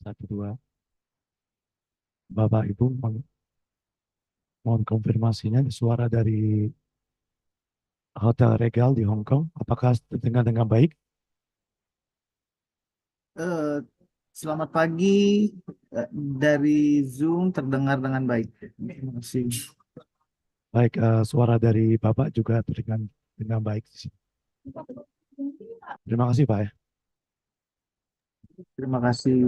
Satu, dua. Bapak Ibu, mohon konfirmasinya suara dari Hotel Regal di Hong Kong. Apakah terdengar dengan baik? Eh, Selamat pagi. Eh, dari Zoom terdengar dengan baik. Terima kasih. Baik, suara dari Bapak juga terdengar dengan baik di sini. Terima kasih Pak ya. Terima kasih.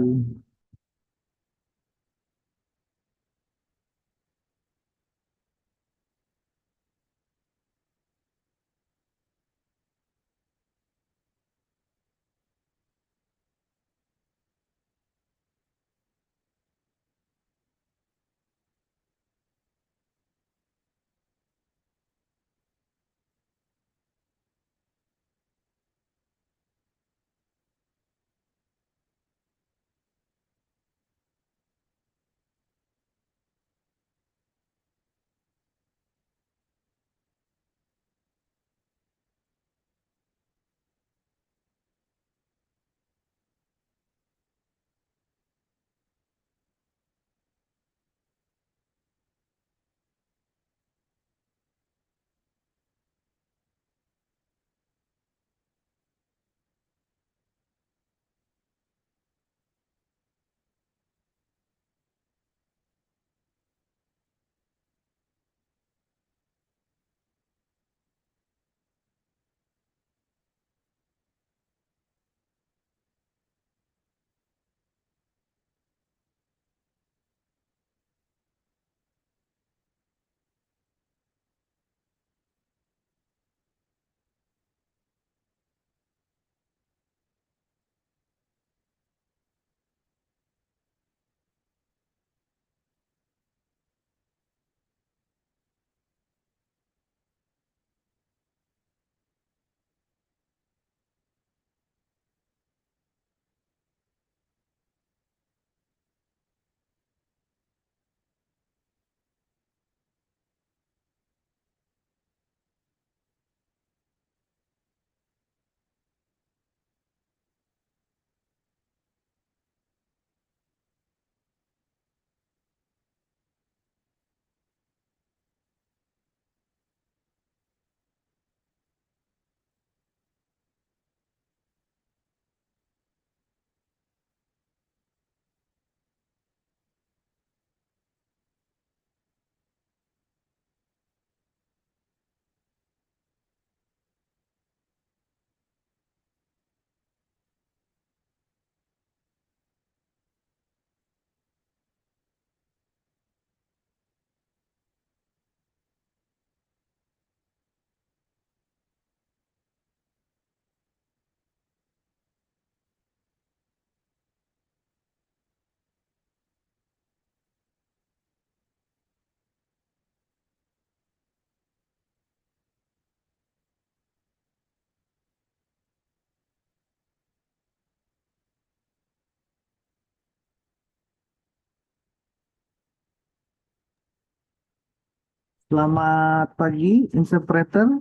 Selamat pagi, interpreter.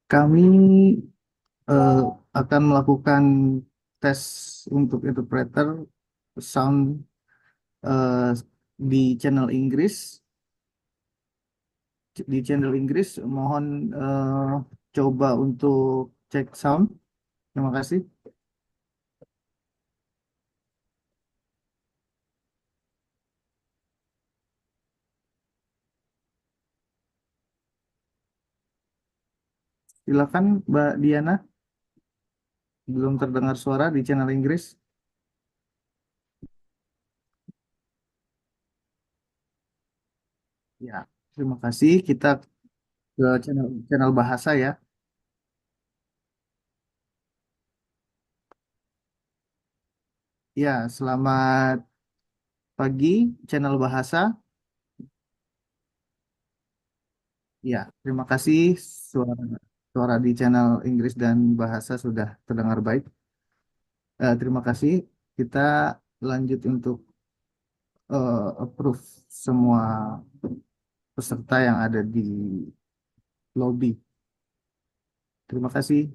Kami eh, akan melakukan tes untuk interpreter sound eh, di channel Inggris. Di channel Inggris, mohon coba untuk cek sound. Terima kasih. Silakan, Mbak Diana. Belum terdengar suara di channel Inggris. Ya, terima kasih. Kita ke channel channel bahasa ya. Ya, selamat pagi, channel bahasa. Ya, terima kasih suara suara di channel Inggris dan bahasa sudah terdengar baik. Terima kasih. Kita lanjut untuk approve semua peserta yang ada di lobby. Terima kasih.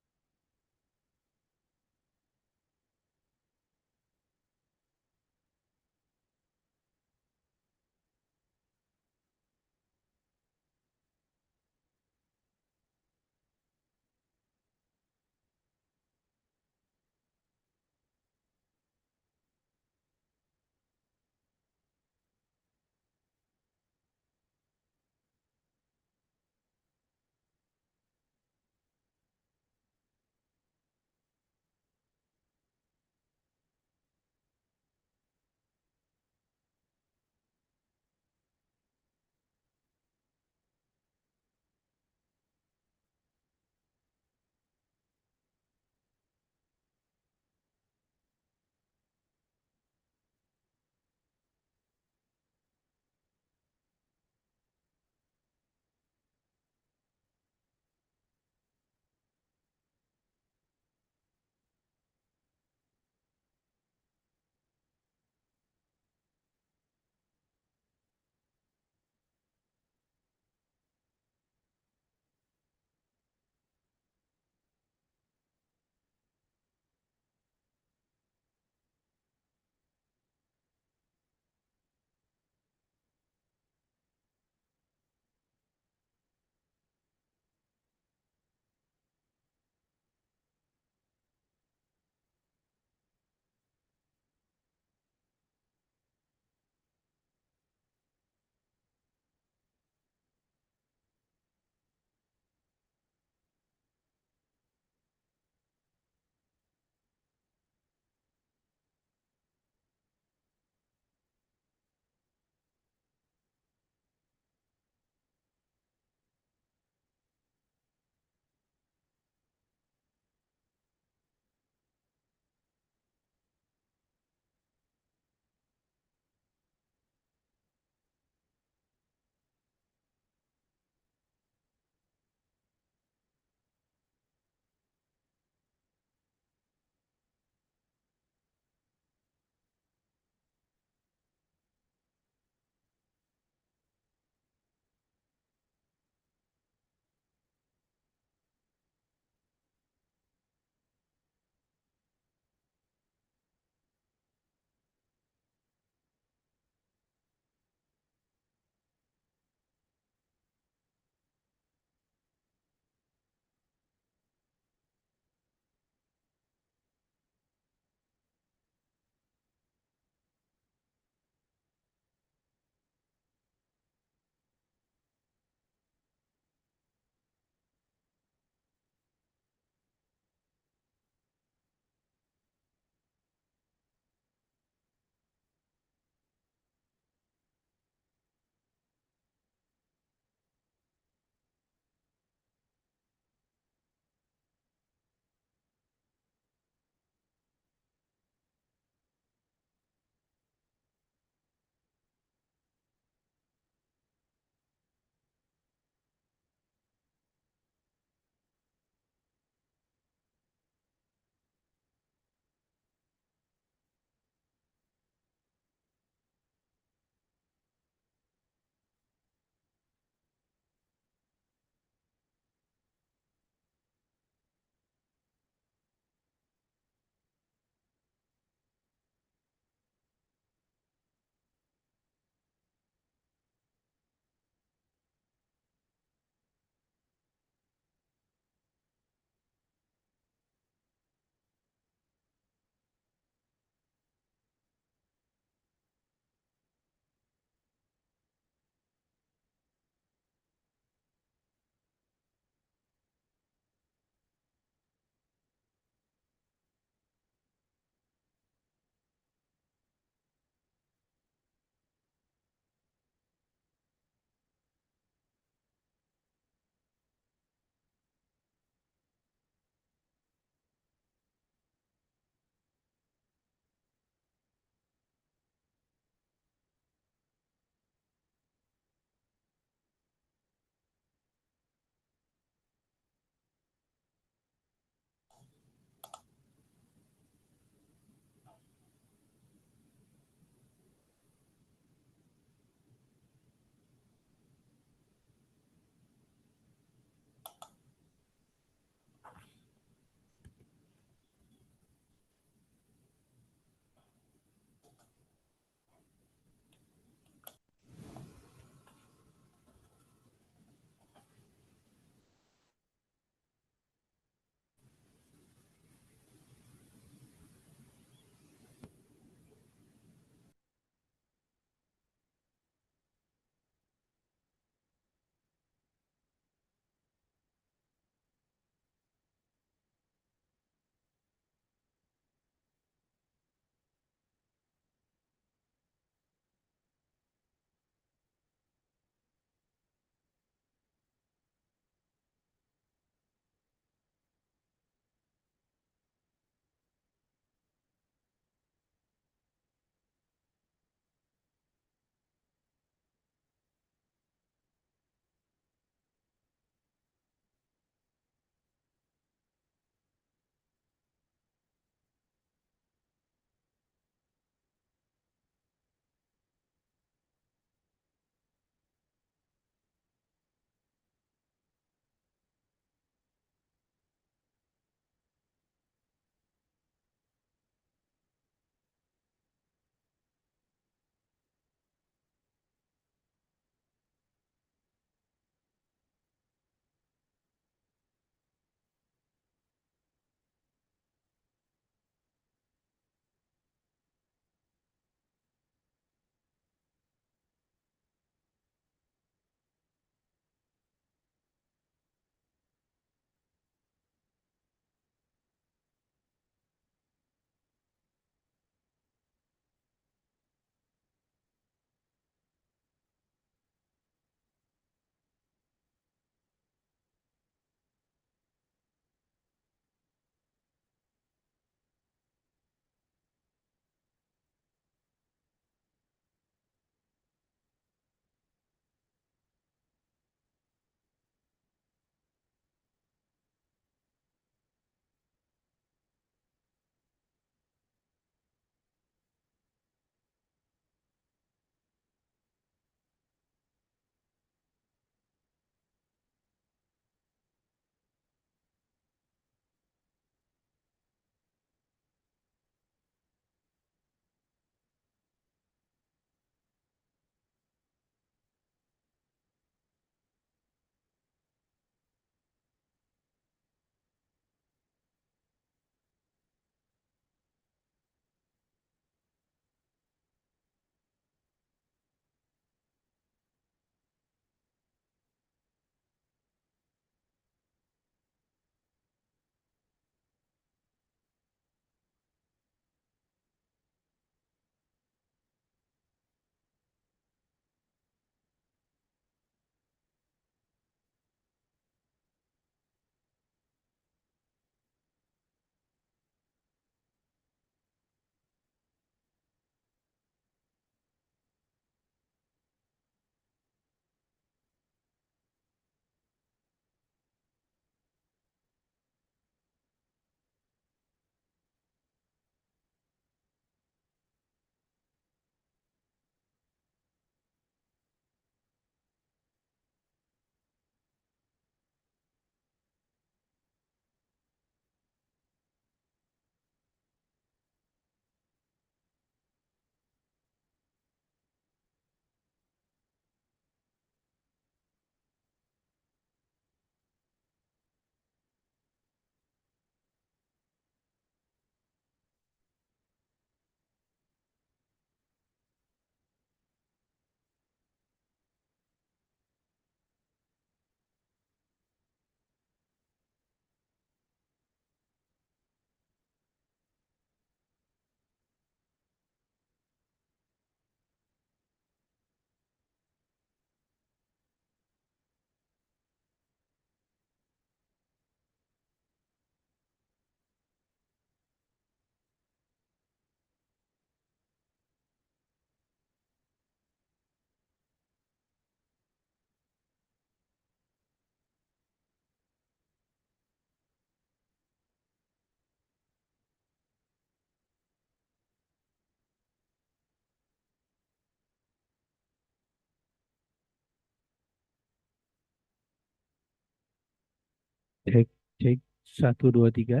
Cek 1, 2, 3.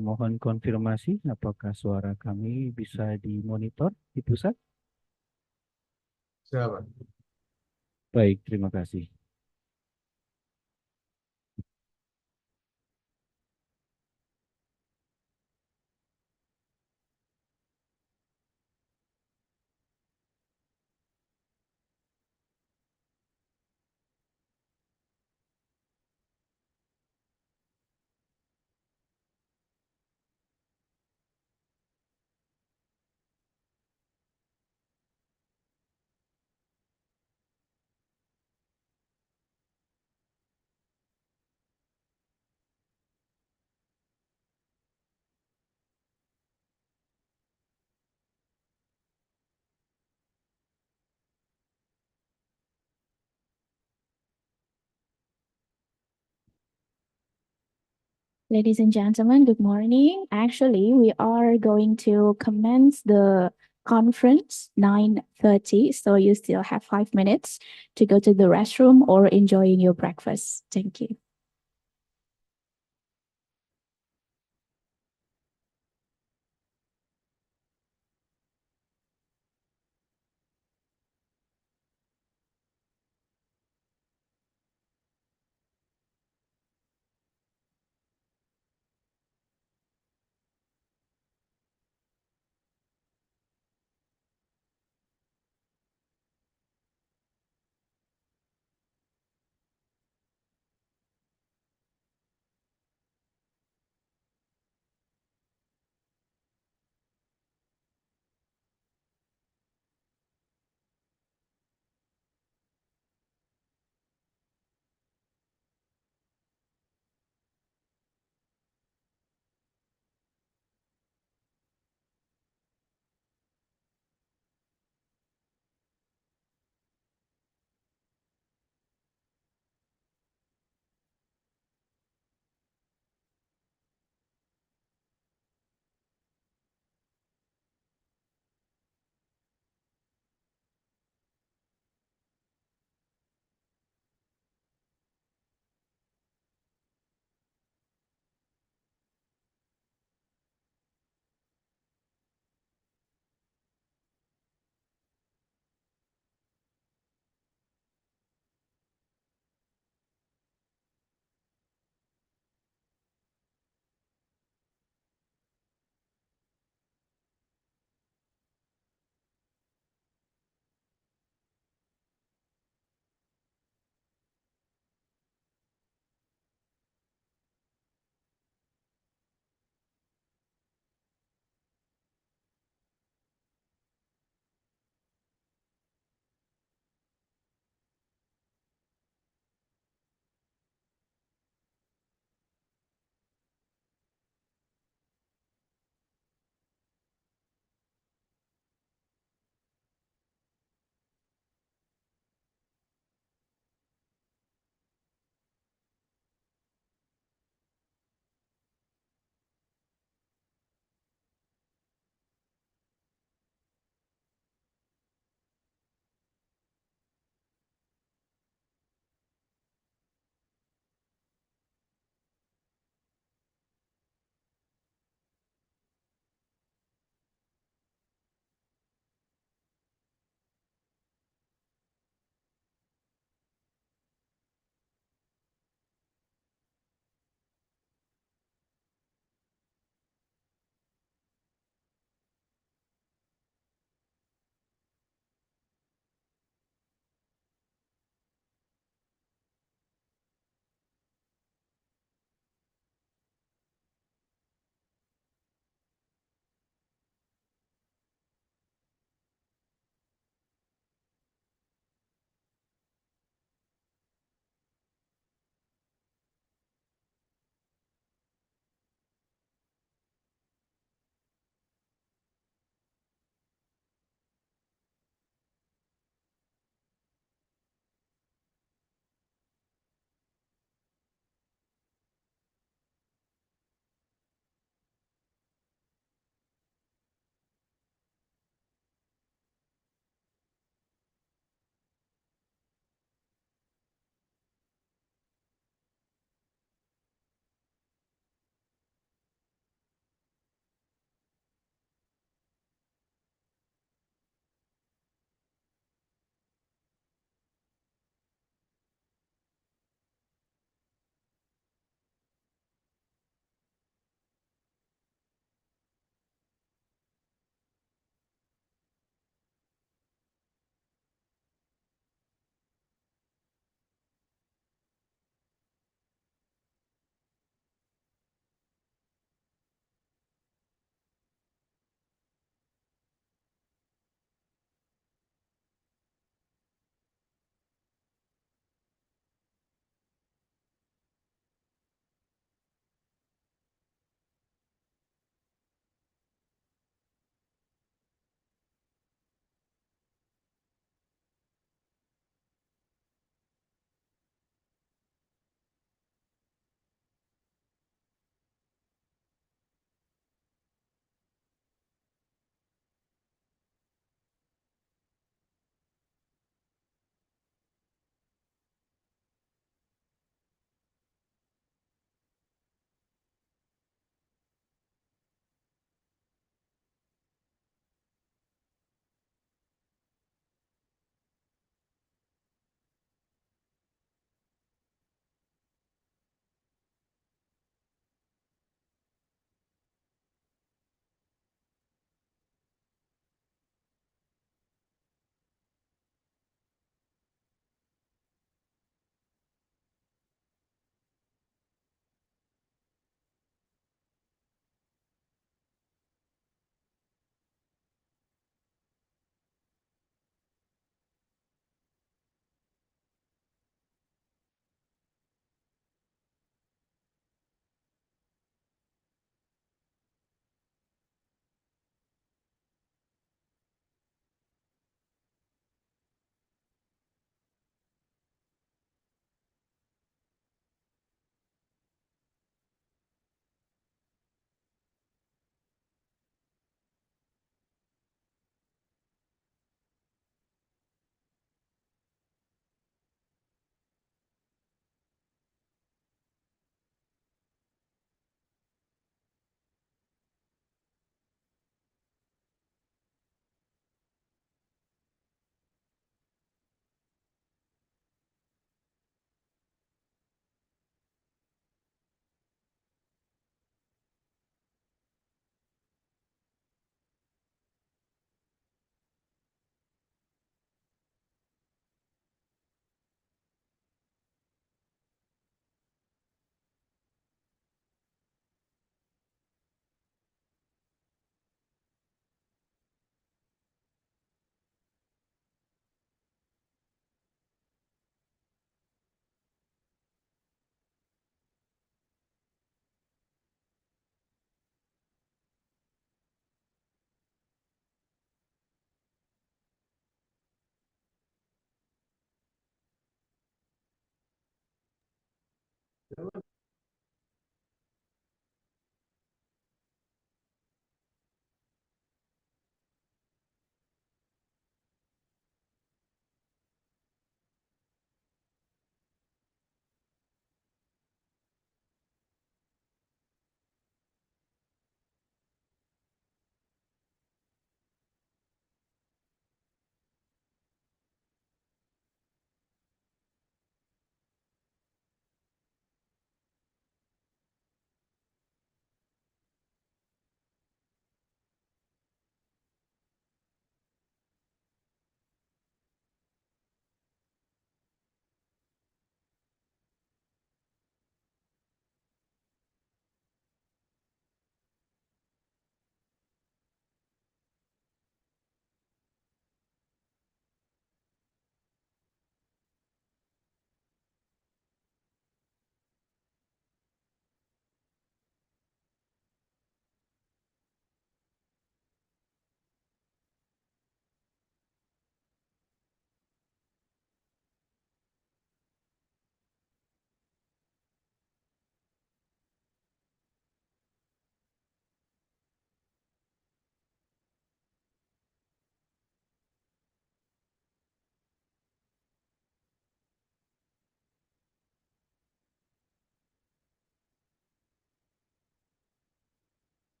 Mohon konfirmasi apakah suara kami bisa dimonitor di pusat? Siapa? Baik, terima kasih. Ladies and gentlemen, good morning. Actually, we are going to commence the conference 9:30, so you still have 5 minutes to go to the restroom or enjoying your breakfast. Thank you.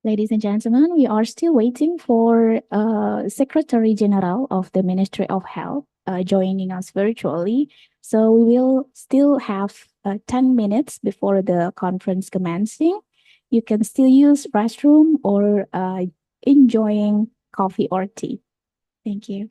Ladies and gentlemen, we are still waiting for Secretary General of the Ministry of Health joining us virtually. So we will still have 10 minutes before the conference commencing. You can still use restroom or enjoying coffee or tea. Thank you.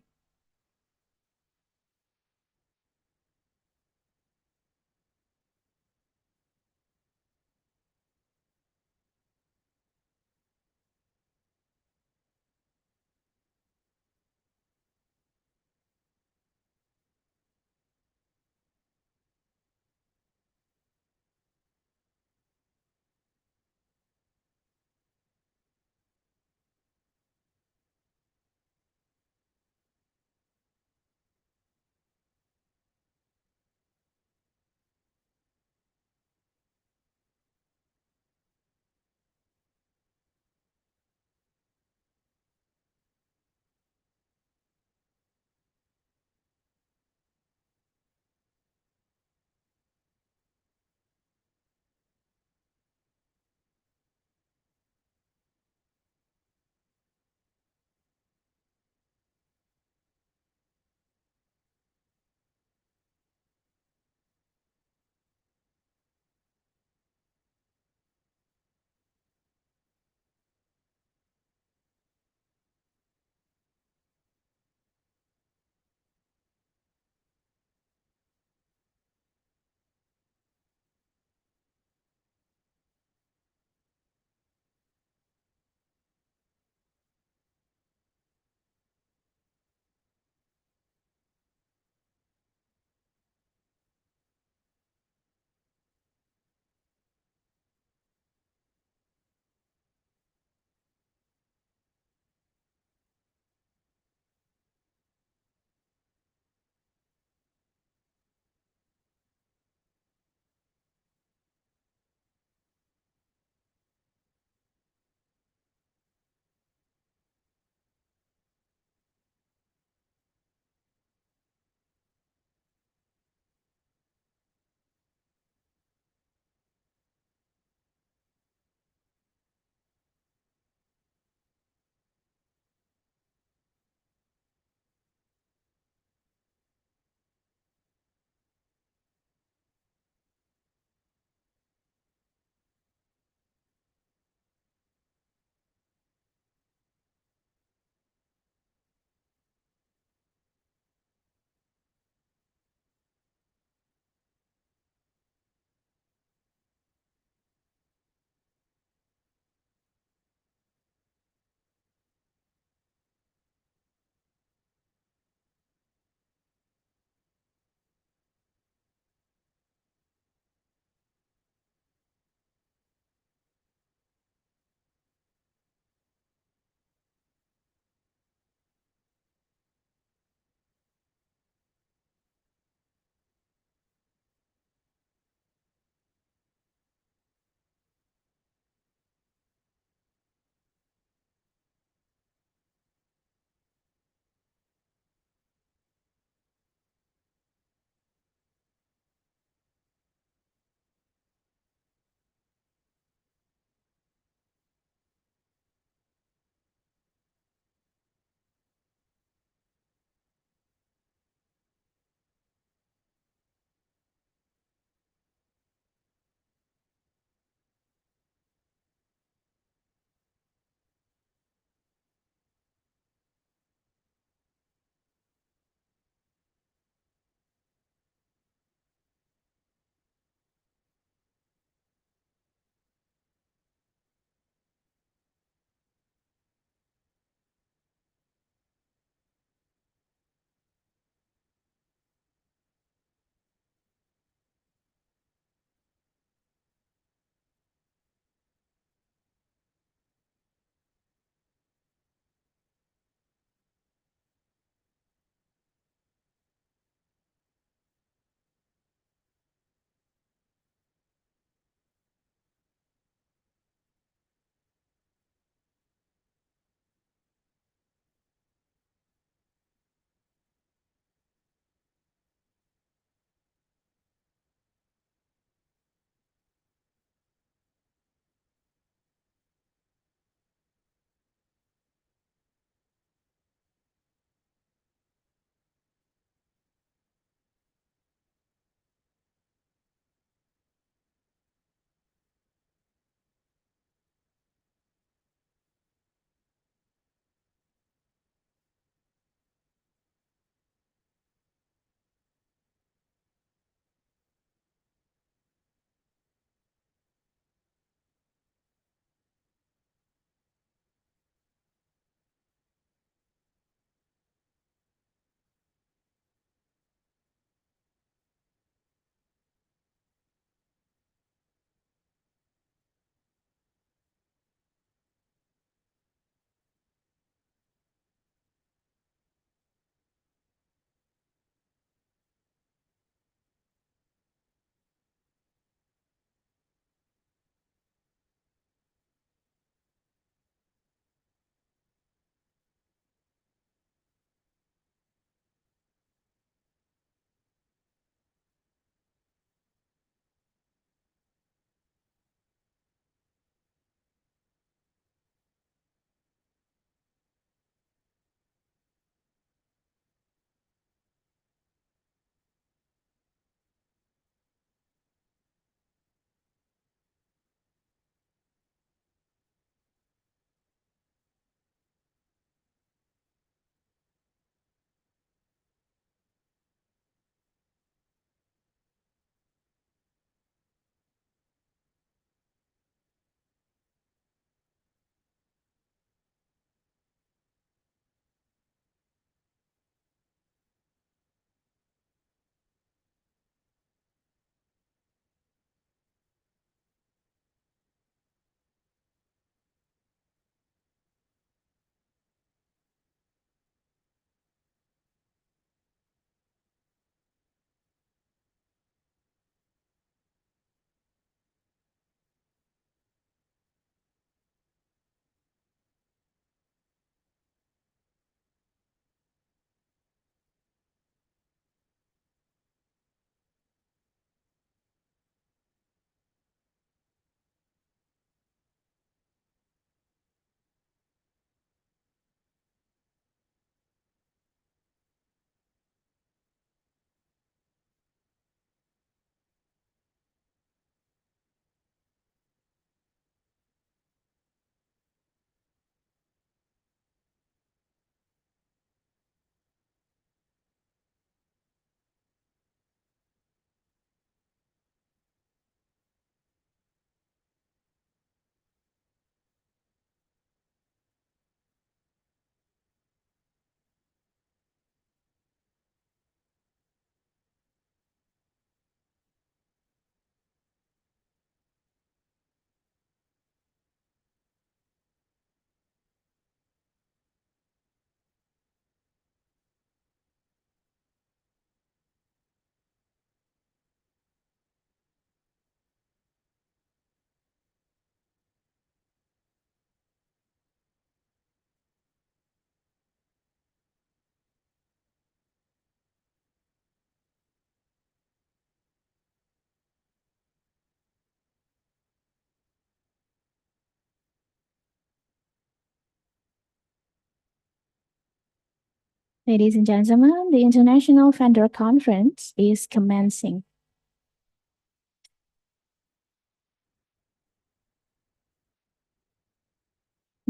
Ladies and gentlemen, the International Vendor Conference is commencing.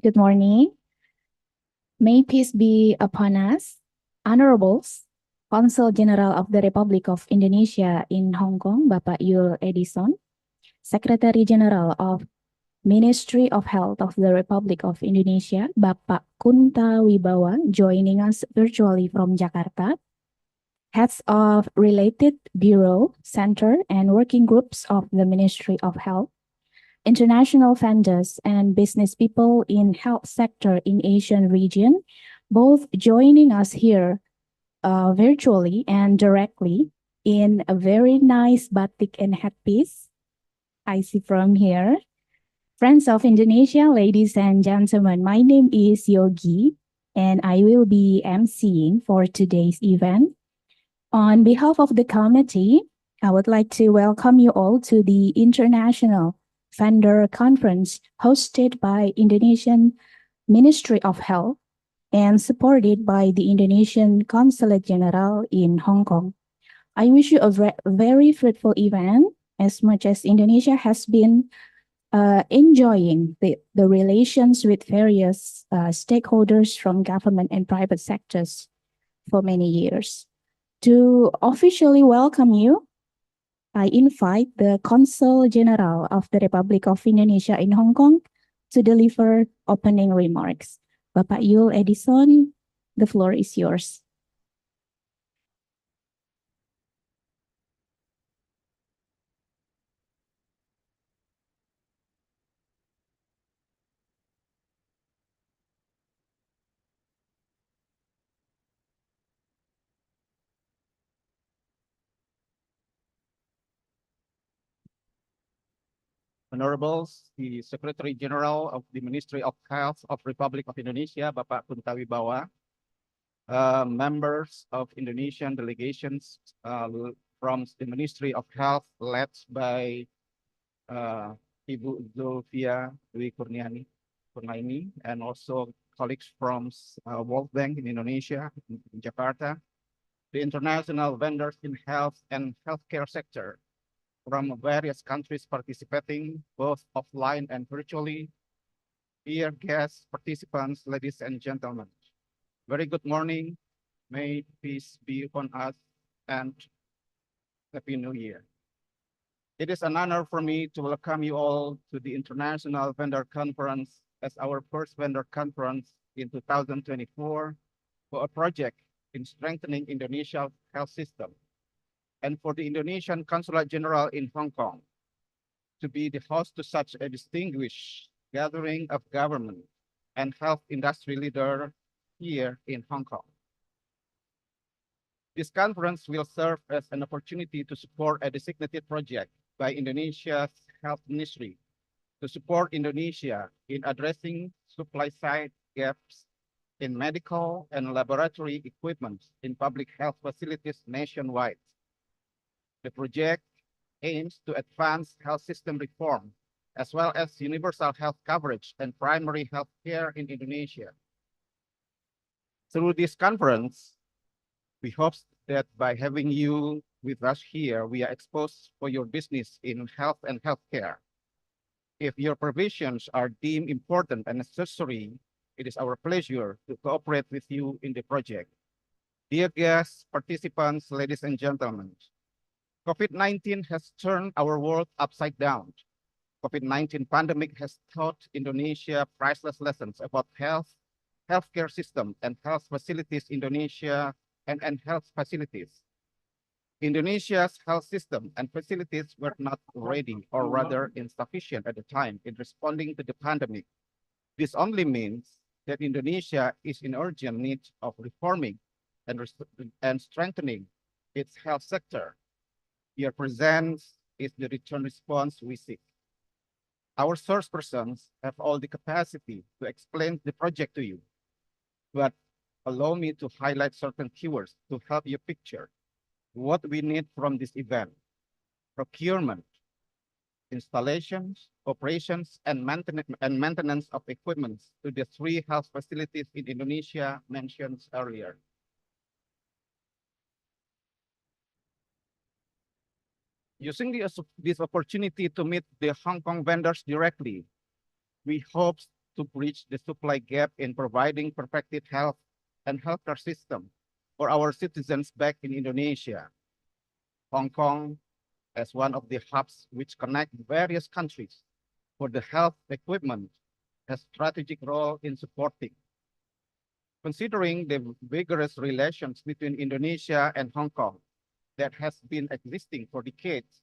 Good morning. May peace be upon us. Honorables, Consul General of the Republic of Indonesia in Hong Kong, Bapak Yul Edison, Secretary General of Ministry of Health of the Republic of Indonesia, Bapak Kunta Wibawa, joining us virtually from Jakarta, heads of related bureau, center, and working groups of the Ministry of Health, international vendors and business people in health sector in Asian region, both joining us here virtually and directly in a very nice batik and headpiece. I see from here. Friends of Indonesia, ladies and gentlemen, my name is Yogi, and I will be emceeing for today's event. On behalf of the committee, I would like to welcome you all to the International Vendor Conference hosted by Indonesian Ministry of Health and supported by the Indonesian Consulate General in Hong Kong. I wish you a very fruitful event, as much as Indonesia has been enjoying the relations with various stakeholders from government and private sectors for many years. To officially welcome you, I invite the Consul General of the Republic of Indonesia in Hong Kong to deliver opening remarks. Bapak Yul Edison, the floor is yours. Honorables, the Secretary General of the Ministry of Health of Republic of Indonesia, Bapak Kunta Wibawa, members of Indonesian delegations from the Ministry of Health led by Ibu Zulfia Dwi Kurniaini, and also colleagues from World Bank in Indonesia, in Jakarta, the international vendors in health and healthcare sector from various countries participating both offline and virtually, dear guests, participants, ladies and gentlemen. Very good morning. May peace be upon us and Happy New Year. It is an honor for me to welcome you all to the International Vendor Conference as our first vendor conference in 2024 for a project in strengthening Indonesia's health system, and for the Indonesian Consulate General in Hong Kong to be the host to such a distinguished gathering of government and health industry leaders here in Hong Kong. This conference will serve as an opportunity to support a designated project by Indonesia's Health Ministry to support Indonesia in addressing supply side gaps in medical and laboratory equipment in public health facilities nationwide. The project aims to advance health system reform, as well as universal health coverage and primary health care in Indonesia. Through this conference, we hope that by having you with us here, we are exposed for your business in health and healthcare. If your provisions are deemed important and necessary, it is our pleasure to cooperate with you in the project. Dear guests, participants, ladies and gentlemen, COVID-19 has turned our world upside down. COVID-19 pandemic has taught Indonesia priceless lessons about healthcare system and health facilities Indonesia and health facilities. Indonesia's health system and facilities were not ready, or rather insufficient at the time in responding to the pandemic. This only means that Indonesia is in urgent need of reforming and strengthening its health sector. Your presence is the return response we seek. Our source persons have all the capacity to explain the project to you, but allow me to highlight certain keywords to help you picture what we need from this event: procurement, installations, operations, and maintenance of equipment to the 3 health facilities in Indonesia mentioned earlier. Using this opportunity to meet the Hong Kong vendors directly, we hope to bridge the supply gap in providing perfected health and healthcare system for our citizens back in Indonesia. Hong Kong, as one of the hubs which connect various countries for the health equipment, has strategic role in supporting. Considering the vigorous relations between Indonesia and Hong Kong that has been existing for decades,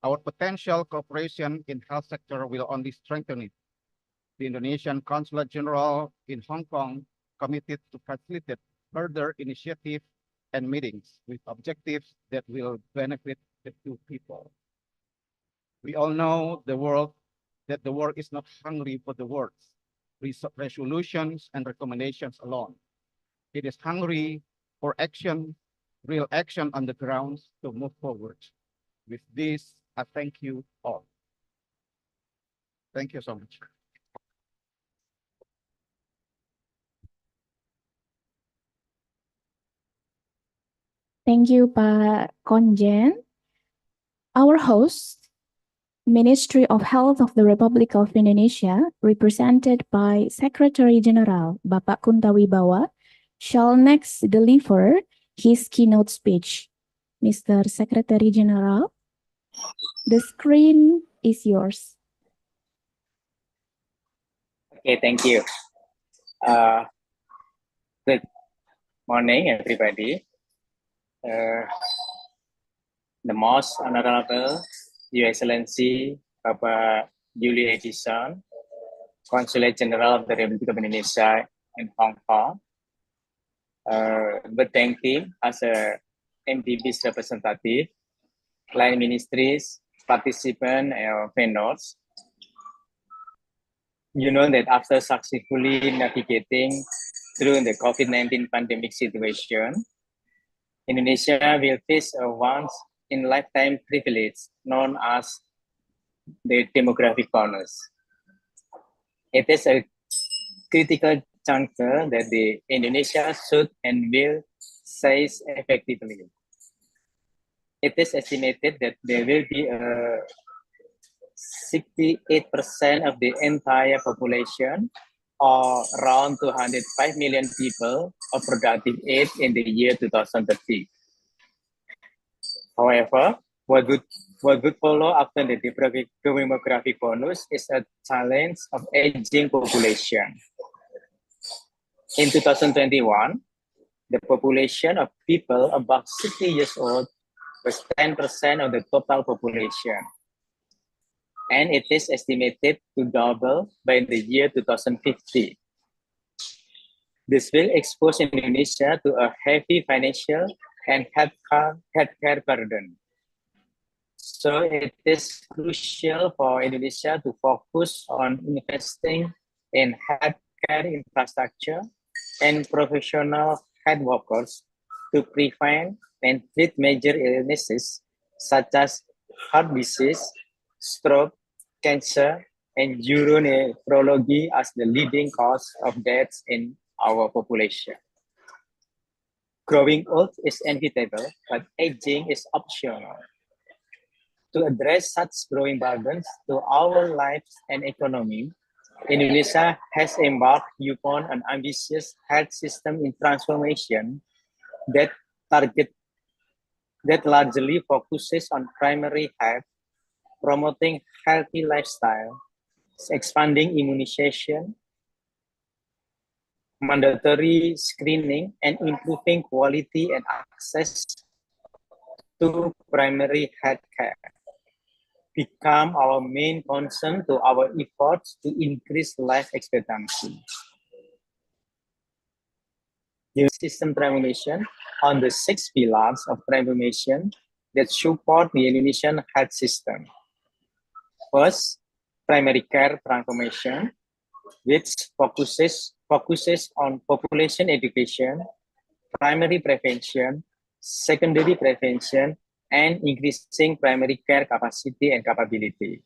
our potential cooperation in health sector will only strengthen it. The Indonesian Consulate General in Hong Kong committed to facilitate further initiatives and meetings with objectives that will benefit the two people. We all know that the world is not hungry for the words, resolutions, and recommendations alone. It is hungry for action, real action on the ground to move forward. With this, I thank you all. Thank you so much. Thank you, Pak Konjen. Our host, Ministry of Health of the Republic of Indonesia, represented by Secretary General Bapak Kuntawibawa, shall next deliver his keynote speech. Mr. Secretary General, the screen is yours. Okay, thank you. Good morning, everybody. The most honorable Your Excellency Bapak Yuli Edison, Consulate General of the Republic of Indonesia in Hong Kong, the bank team as a MDB's representative, client ministries, participants, and vendors. You know that after successfully navigating through the COVID-19 pandemic situation, Indonesia will face a once-in-lifetime privilege known as the demographic bonus. It is a critical juncture that the Indonesia should and will seize effectively. It is estimated that there will be 68% of the entire population, or around 205 million people of productive age in the year 2030. However, what would follow after the demographic bonus is a challenge of aging population. In 2021, the population of people above 60 years old was 10% of the total population, and it is estimated to double by the year 2050. This will expose Indonesia to a heavy financial and healthcare burden. So it is crucial for Indonesia to focus on investing in healthcare infrastructure and professional health workers to prevent and treat major illnesses such as heart disease, stroke, cancer, and uronephrology as the leading cause of deaths in our population. Growing old is inevitable, but aging is optional. To address such growing burdens to our lives and economy, Indonesia has embarked upon an ambitious health system in transformation that largely focuses on primary health, promoting healthy lifestyle, expanding immunization, mandatory screening, and improving quality and access to primary health care become our main concern to our efforts to increase life expectancy. The system transformation on the 6 pillars of transformation that support the Indonesian health system. First, primary care transformation, which focuses on population education, primary prevention, secondary prevention, and increasing primary care capacity and capability.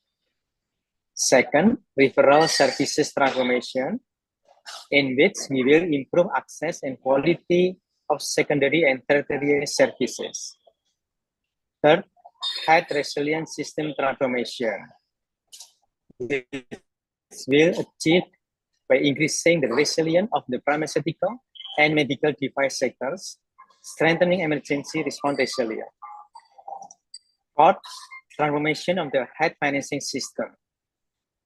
Second, referral services transformation, in which we will improve access and quality of secondary and tertiary services. Third, health resilient system transformation. This will achieve by increasing the resilience of the pharmaceutical and medical device sectors, strengthening emergency response resilience. Fourth, transformation of the health financing system.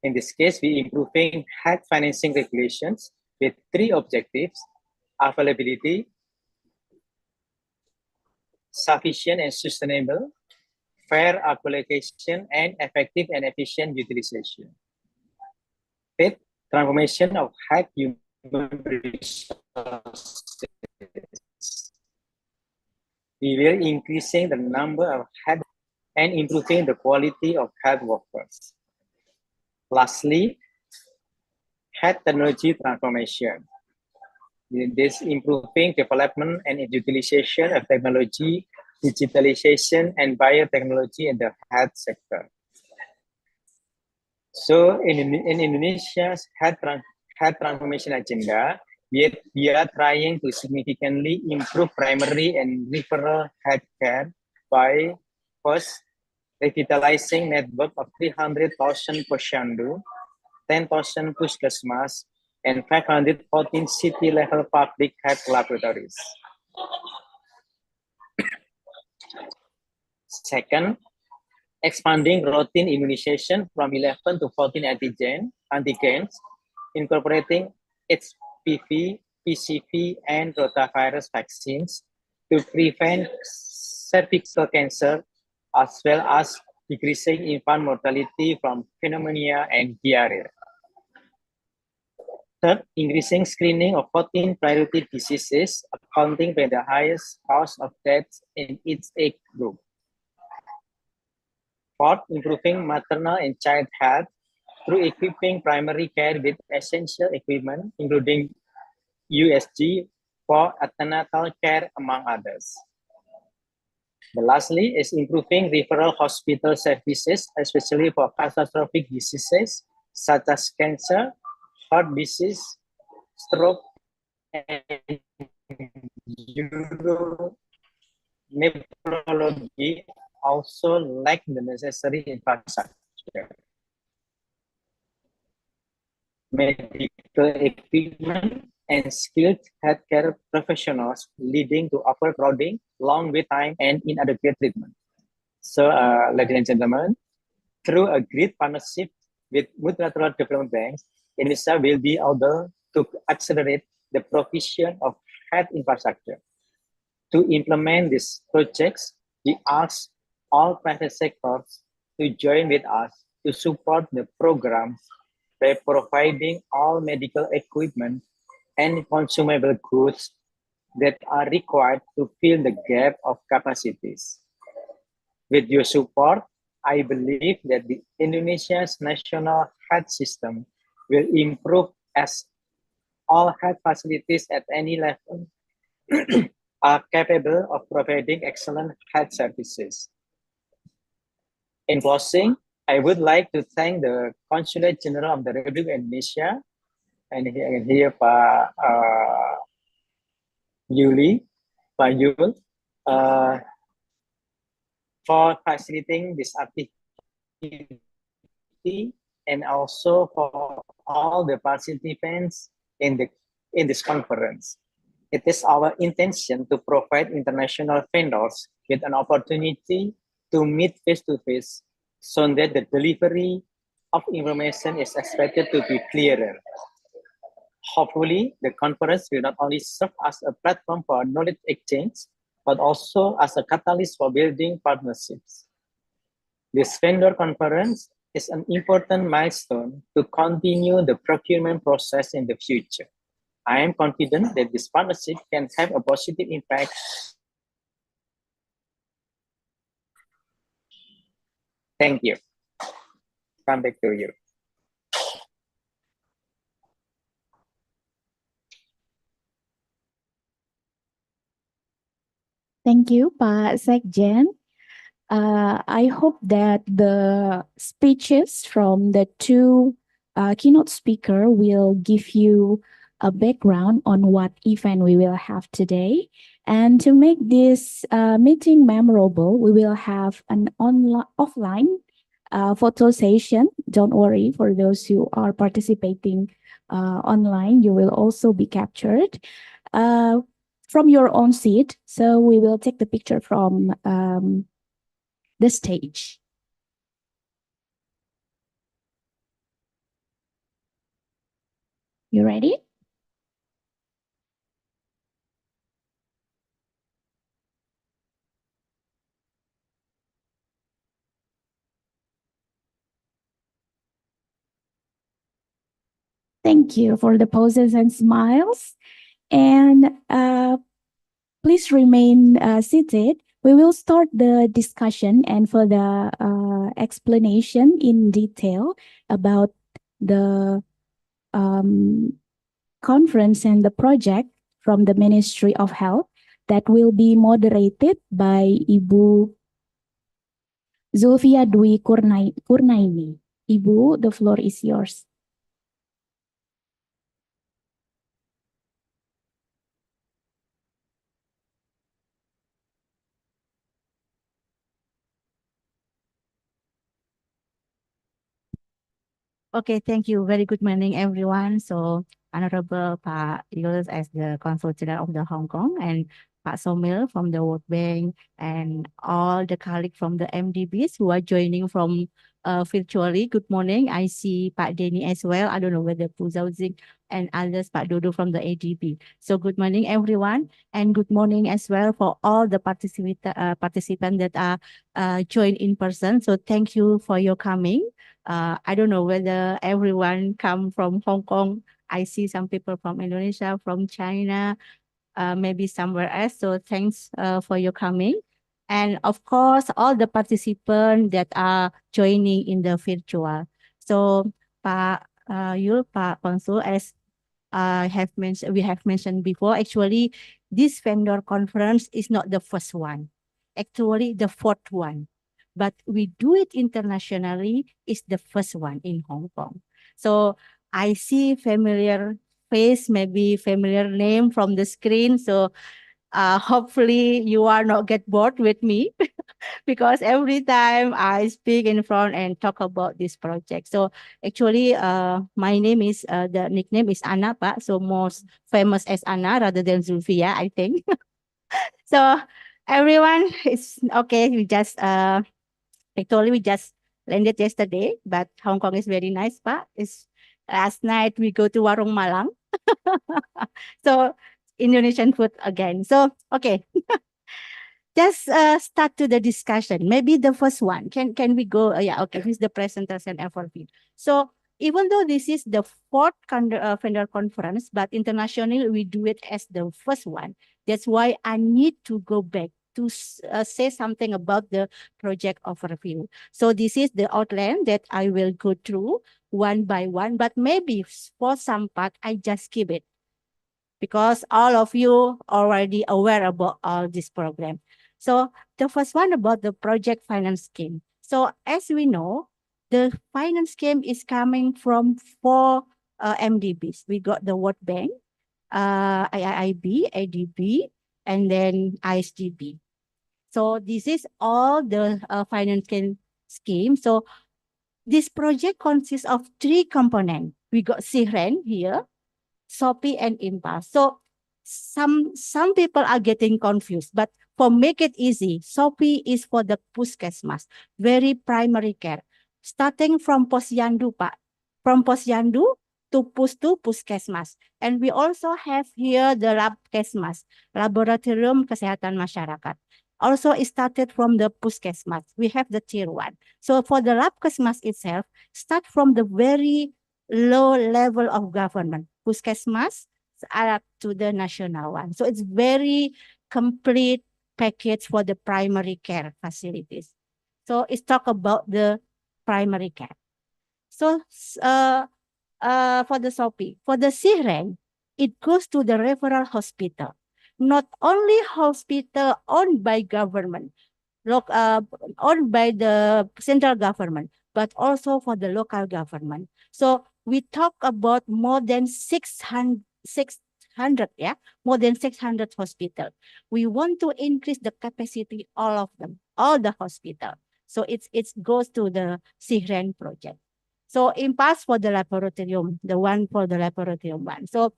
In this case, we improving health financing regulations with three objectives: availability, sufficient and sustainable, fair allocation, and effective and efficient utilization. Fifth, transformation of health human resources. We will increasing the number of health and improving the quality of health workers. Lastly, health technology transformation. This improving development and utilization of technology, digitalization, and biotechnology in the health sector. So in Indonesia's health transformation agenda, we are trying to significantly improve primary and referral healthcare by first revitalizing network of 300,000 posyandu, 10,000 puskesmas, and 514 city-level public health laboratories. Second, expanding routine immunization from 11 to 14 antigens, incorporating HPV, PCV, and rotavirus vaccines to prevent cervical cancer, as well as decreasing infant mortality from pneumonia and diarrhea. Third, increasing screening of 14 priority diseases, accounting for the highest cause of deaths in each age group. Fourth, improving maternal and child health through equipping primary care with essential equipment, including USG for antenatal care, among others. Lastly is improving referral hospital services, especially for catastrophic diseases such as cancer, heart disease, stroke, and nephrology also lack the necessary infrastructure. Medical equipment and skilled healthcare professionals, leading to overcrowding, long wait time, and inadequate treatment. So, ladies and gentlemen, through a great partnership with multilateral development banks, Indonesia will be able to accelerate the provision of health infrastructure. To implement these projects, we ask all private sectors to join with us to support the programs by providing all medical equipment and consumable goods that are required to fill the gap of capacities. With your support, I believe that the Indonesia's national health system will improve as all health facilities at any level are capable of providing excellent health services. In closing, I would like to thank the Consulate General of the Republic of Indonesia, and here Pak Yul, for facilitating this activity, and also for all the participants in this conference. It is our intention to provide international vendors with an opportunity to meet face-to-face, so that the delivery of information is expected to be clearer. Hopefully, the conference will not only serve as a platform for knowledge exchange, but also as a catalyst for building partnerships. This vendor conference is an important milestone to continue the procurement process in the future. I am confident that this partnership can have a positive impact. Thank you. Come back to you. Thank you, Pak Sekjen. I hope that the speeches from the two keynote speaker will give you a background on what event we will have today. And to make this meeting memorable, we will have an offline photo session. Don't worry, for those who are participating online, you will also be captured from your own seat. So we will take the picture from the stage. You ready? Thank you for the poses and smiles. And please remain seated. We will start the discussion and for the explanation in detail about the conference and the project from the Ministry of Health that will be moderated by Ibu Zulfia Dwi Kurnaini. Ibu, the floor is yours. Okay, thank you. Very good morning, everyone. So, Honorable Pak Yuls as the Consul General of the Hong Kong and Pak Somil from the World Bank and all the colleagues from the MDBs who are joining from virtually. Good morning. I see Pak Denny as well. I don't know whether Pu Zauzing and others, Pak Dodo from the ADB. So, good morning, everyone. And good morning as well for all the participants that are joined in person. So, thank you for your coming. I don't know whether everyone come from Hong Kong. I see some people from Indonesia, from China, maybe somewhere else. So thanks for your coming. And of course, all the participants that are joining in the virtual. So Pak Yul, Pak Consul, as we have mentioned before, actually, this vendor conference is not the first one. Actually, the fourth one. But we do it internationally is the first one in Hong Kong. So I see familiar face, maybe familiar name from the screen. So hopefully you are not get bored with me because every time I speak in front and talk about this project. So actually, my name is, the nickname is Anna, Pak. So most famous as Anna rather than Zulfia, I think. So everyone is okay. Actually, we just landed yesterday, but Hong Kong is very nice, Pak. Last night we go to Warung Malang. So Indonesian food again. So, okay. Just start to the discussion. Maybe the first one. Can we go? Yeah, okay. This is the presentation FRP. So even though this is the fourth vendor conference, but internationally we do it as the first one. That's why I need to go back to say something about the project overview. So this is the outline that I will go through one by one, but maybe for some part, I just skip it because all of you already aware about all this program. So the first one about the project finance scheme. So as we know, the finance scheme is coming from four MDBs. We got the World Bank, IIIB, ADB, and then ISDB. So this is all the finance scheme. So this project consists of three components. We got SIHREN here, SOPI, and IMPA. So some people are getting confused, but for make it easy, SOPI is for the Puskesmas, very primary care, starting from Posyandu, Pak, from Posyandu to Puskesmas. And we also have here the Labkesmas, Laboratorium Kesehatan Masyarakat. Also, it started from the Puskesmas. We have the tier 1. So for the Labkesmas itself, start from the very low level of government, Puskesmas, up to the national one. So it's very complete package for the primary care facilities. So it's talk about the primary care. So for the SOPI, for the SIHREN, it goes to the referral hospital. Not only hospital owned by government, owned by the central government, but also for the local government. So we talk about more than 600 600, yeah, more than 600 hospital. We want to increase the capacity, all of them, all the hospital. So it goes to the SIHREN project. So IMPAS for the laboratorium, the one for the laboratorium one. So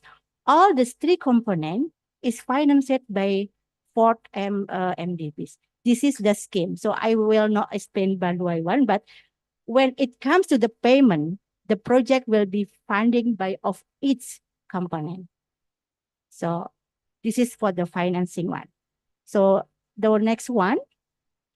all these three components is financed by 4 MDPs. This is the scheme. So I will not explain one by one, but when it comes to the payment, the project will be funding by of each component. So this is for the financing one. So the next one,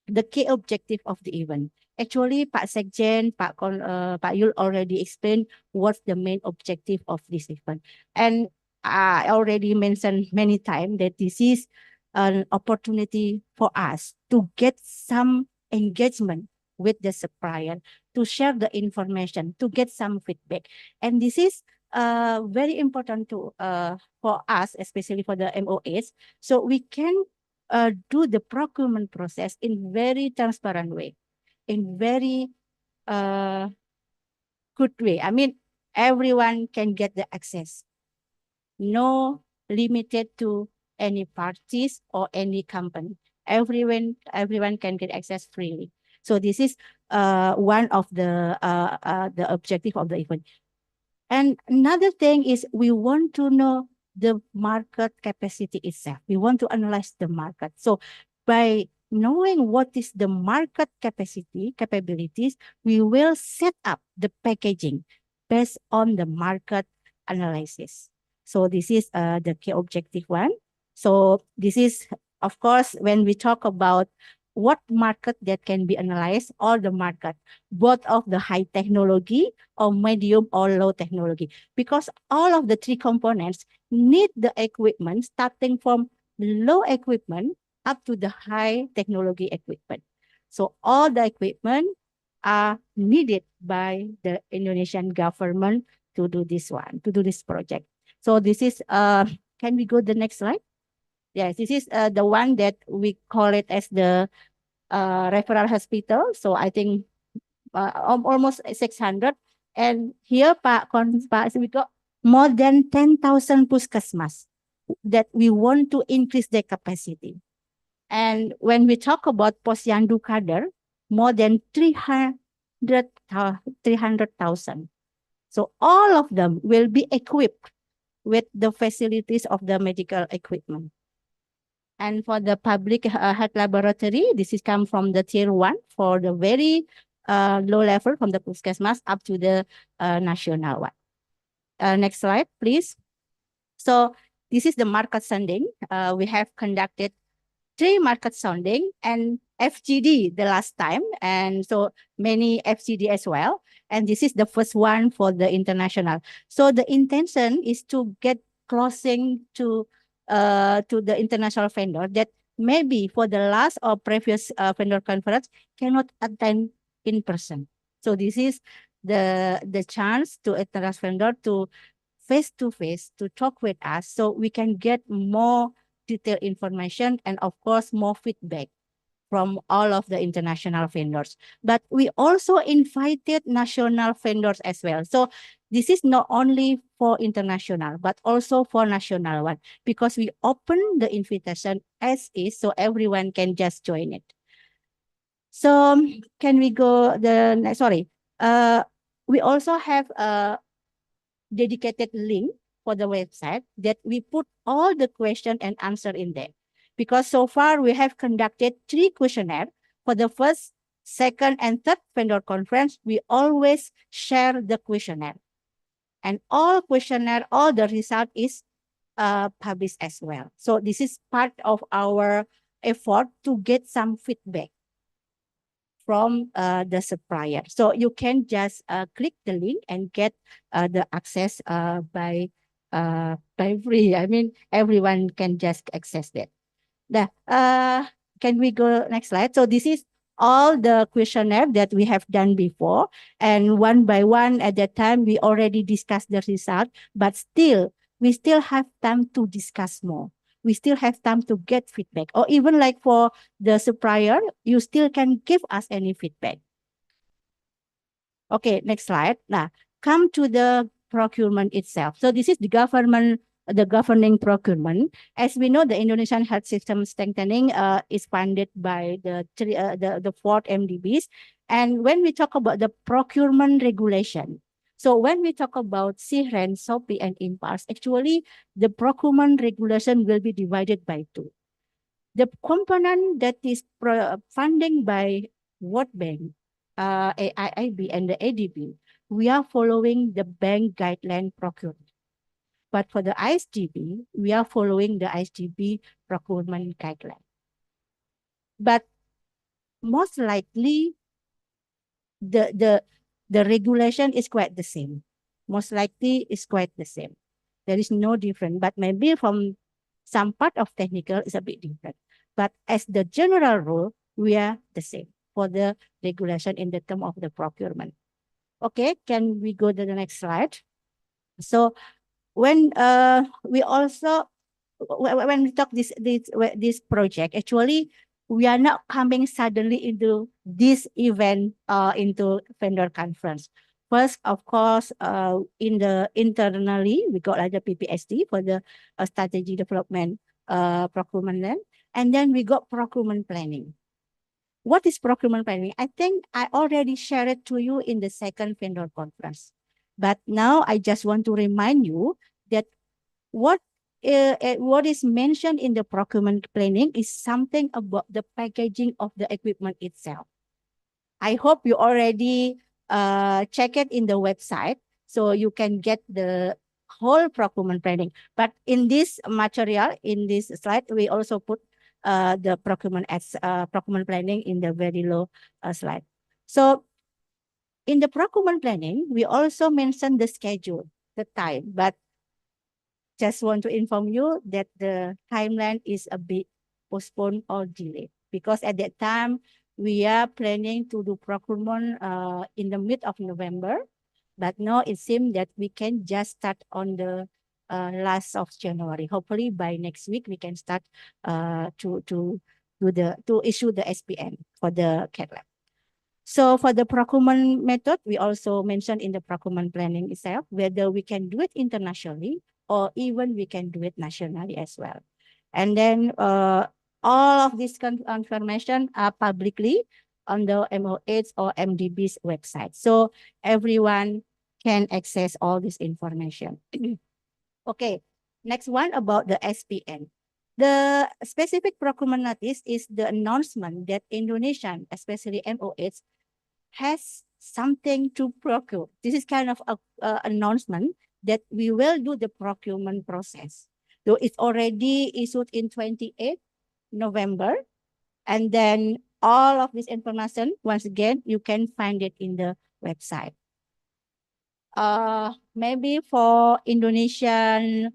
the key objective of the event. Actually, Pak Sekjen, Pak Yul already explained what's the main objective of this event. And I already mentioned many times that this is an opportunity for us to get some engagement with the supplier, to share the information, to get some feedback. And this is very important to for us, especially for the MOAs, so we can do the procurement process in very transparent way, in very good way. I mean, everyone can get the access. No limited to any parties or any company. Everyone can get access freely. So this is one of the objective of the event. And another thing is we want to know the market capacity itself. We want to analyze the market. So by knowing what is the market capabilities, we will set up the packaging based on the market analysis. So this is the key objective one. So this is, of course, when we talk about what market that can be analyzed, all the market, both of the high technology or medium or low technology, because all of the three components need the equipment starting from low equipment up to the high technology equipment. So all the equipment are needed by the Indonesian government to do this one, to do this project. So this is, can we go the next slide? Yes, this is the one that we call it as the referral hospital. So I think almost 600. And here, Pak, we got more than 10,000 puskesmas that we want to increase their capacity. And when we talk about Posyandu Kader, more than 300,000. So all of them will be equipped with the facilities of the medical equipment. And for the public health laboratory, this is come from the tier 1 for the very low level from the puskesmas up to the national one. Next slide, please. So this is the market sounding. We have conducted 3 market sounding and FGD the last time, and so many FGD as well. And this is the first one for the international. So the intention is to get closing to the international vendor that maybe for the last or previous vendor conference cannot attend in person. So this is the chance to international vendor to face to talk with us, so we can get more detailed information and of course more feedback from all of the international vendors. But we also invited national vendors as well. So this is not only for international, but also for national one, because we open the invitation as is, so everyone can just join it. So can we go the next, sorry. We also have a dedicated link for the website that we put all the question and answer in there. Because so far we have conducted 3 questionnaires for the first, second, and third vendor conference. We always share the questionnaire. And all questionnaire, all the result is published as well. So this is part of our effort to get some feedback from the supplier. So you can just click the link and get the access by free. I mean, everyone can just access that. Can we go next slide? So this is all the questionnaire that we have done before, and one by one at that time we already discussed the result, but still we still have time to discuss more. We still have time to get feedback, or even like for the supplier, you still can give us any feedback. Okay, next slide. Now, come to the procurement itself. So this is the government the governing procurement. As we know, the Indonesian health system strengthening is funded by the 4 MDBs. And when we talk about the procurement regulation, so when we talk about SIHREN, SOPI, and IMPAS, actually the procurement regulation will be divided by 2. The component that is funding by World Bank, AIIB, and the ADB, we are following the bank guideline procurement. But for the ISDB, we are following the ISDB procurement guideline. But most likely, the regulation is quite the same. Most likely is quite the same. There is no difference, but maybe from some part of technical is a bit different. But as the general rule, we are the same for the regulation in the term of the procurement. Okay, can we go to the next slide? So when we also when we talk this project, actually we are not coming suddenly into this event into vendor conference. First, of course, internally we got like the PPSD for the strategy development procurement land, and then we got procurement planning. What is procurement planning? I think I already shared it to you in the second vendor conference. But now I just want to remind you that what is mentioned in the procurement planning is something about the packaging of the equipment itself. I hope you already check it in the website, so you can get the whole procurement planning. But in this material, in this slide, we also put the procurement planning in the very low slide. So in the procurement planning, we also mentioned the schedule, the time, but just want to inform you that the timeline is a bit postponed or delayed, because at that time we are planning to do procurement in the mid of November, but now it seems that we can just start on the last of January. Hopefully by next week we can start to issue the SPN for the CAT lab. So for the procurement method, we also mentioned in the procurement planning itself whether we can do it internationally or even we can do it nationally as well. And then all of this information are publicly on the MOH or MDB's website. So everyone can access all this information. Okay, next one about the SPN. The specific procurement notice is the announcement that Indonesian, especially MOH, has something to procure. This is kind of a announcement that we will do the procurement process. So it's already issued in 28 November. And then all of this information, once again, you can find it in the website. Maybe for Indonesian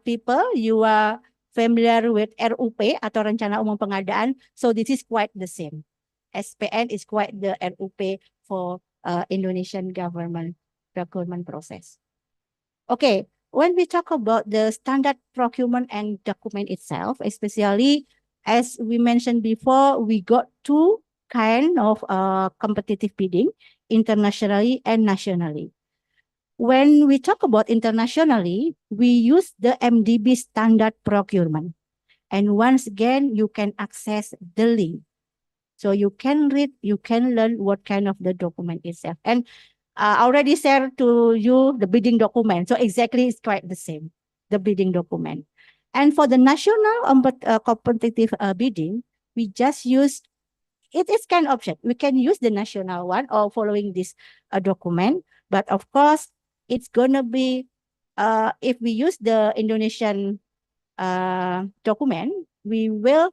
people, you are familiar with RUP atau Rencana Umum Pengadaan. So this is quite the same. SPN is quite the RUP for Indonesian government procurement process. Okay, when we talk about the standard procurement and document itself, especially as we mentioned before, we got 2 kind of competitive bidding, internationally and nationally. When we talk about internationally, we use the MDB standard procurement. And once again, you can access the link. So you can read, you can learn what kind of the document itself. And I already shared to you the bidding document. So exactly it's quite the same, the bidding document. And for the national competitive bidding, we just use, it is kind of option. We can use the national one or following this document. But of course, it's gonna be, if we use the Indonesian document, we will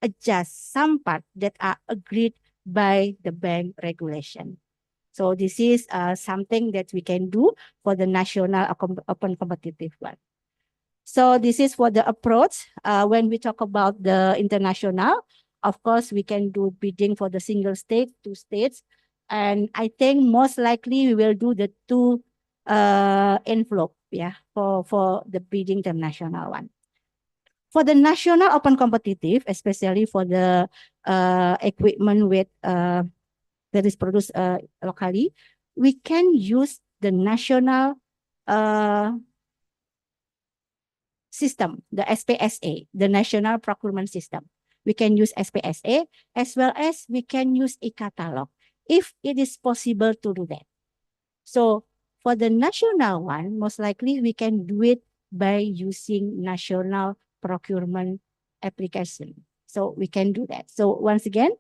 adjust some part that are agreed by the bank regulation. So this is something that we can do for the national open competitive one. So this is for the approach. When we talk about the international, of course, we can do bidding for the single state, 2 states. And I think most likely we will do the 2 envelope, yeah, for the bidding international one. For the national open competitive, especially for the equipment with that is produced locally, we can use the national system, the SPSA, the National Procurement System. We can use SPSA as well as we can use e-catalog if it is possible to do that. So for the national one, most likely we can do it by using national procurement application. So we can do that. So once again,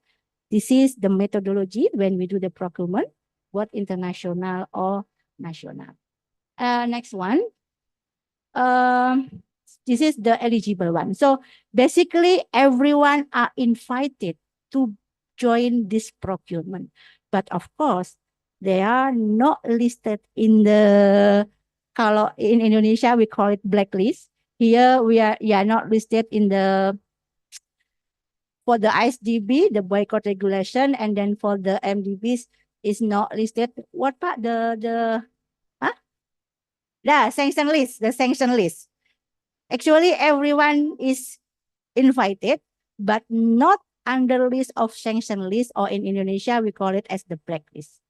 this is the methodology when we do the procurement, what international or national. Next one. This is the eligible one. So basically everyone are invited to join this procurement. But of course, they are not listed in the, kalau in Indonesia, we call it blacklist. Here we are not listed in the, for the ISDB, the boycott regulation, and then for the MDBs is not listed. What part? The sanction list, the sanction list. Actually, everyone is invited, but not under list of sanction list, or in Indonesia, we call it as the blacklist.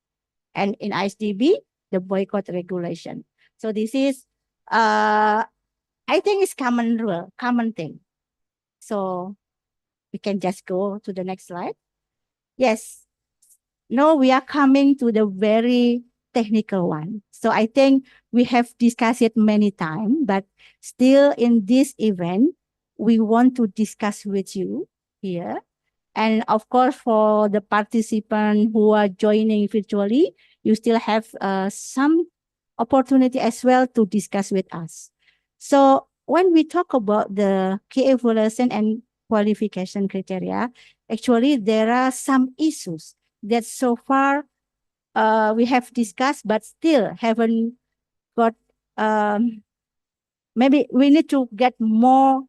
And in ISDB, the boycott regulation. So this is, I think it's common rule, common thing. So we can just go to the next slide. Yes. Now we are coming to the very technical one. So I think we have discussed it many times, but still in this event, we want to discuss with you here. And of course, for the participants who are joining virtually, you still have some opportunity as well to discuss with us. So when we talk about the key evaluation and qualification criteria, actually there are some issues that so far we have discussed, but still haven't got, maybe we need to get more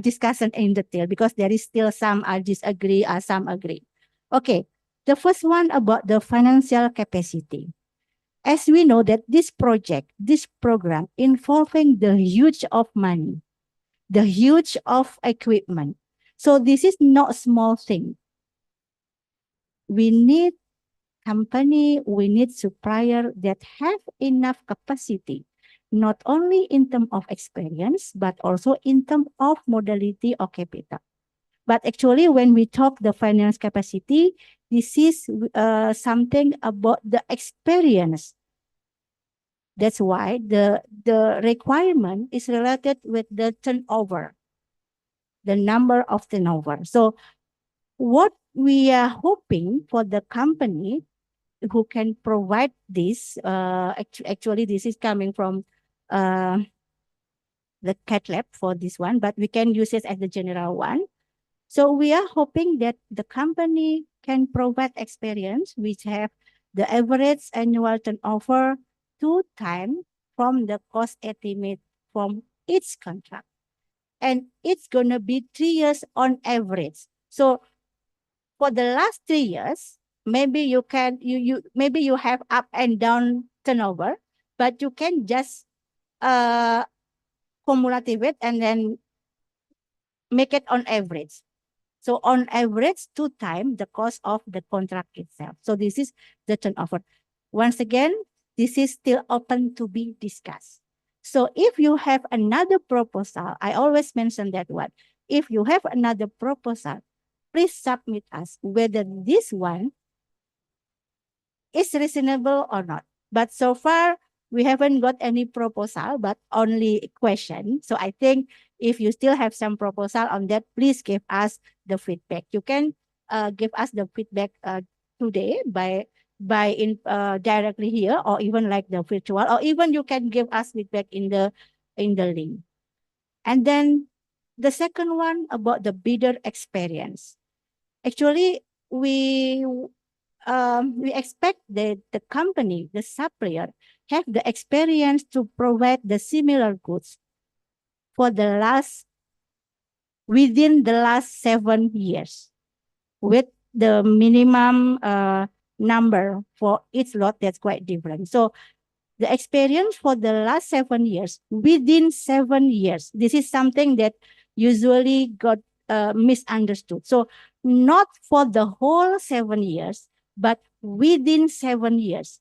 discussion in detail, because there is still some disagree, some agree. Okay, the first one about the financial capacity. As we know that this project, this program involving the huge of money, the huge of equipment. So this is not small thing. We need company, we need supplier that have enough capacity, not only in terms of experience, but also in terms of modality or capital. But actually, when we talk the finance capacity, this is something about the experience. That's why the requirement is related with the turnover, the number of turnover. So what we are hoping for the company who can provide this, actually this is coming from the CAT lab for this one, but we can use it as the general one. So we are hoping that the company can provide experience which have the average annual turnover 2 times from the cost estimate from each contract. And it's gonna be 3 years on average. So for the last 3 years, maybe you can, maybe you have up and down turnover, but you can just cumulative it and then make it on average. So on average, 2 times the cost of the contract itself. So this is the turnover. Once again, this is still open to be discussed. So if you have another proposal, I always mention that one. If you have another proposal, please submit us whether this one is reasonable or not. But so far, we haven't got any proposal, but only question. So I think if you still have some proposal on that, please give us the feedback. You can give us the feedback today by directly here, or even like the virtual, or even you can give us feedback in the link. And then the second one about the bidder experience. Actually, we expect that the company, the supplier, have the experience to provide the similar goods for the within the last 7 years, with the minimum number for each lot that's quite different. So the experience for the last 7 years, within 7 years, this is something that usually got misunderstood. So not for the whole 7 years, but within 7 years.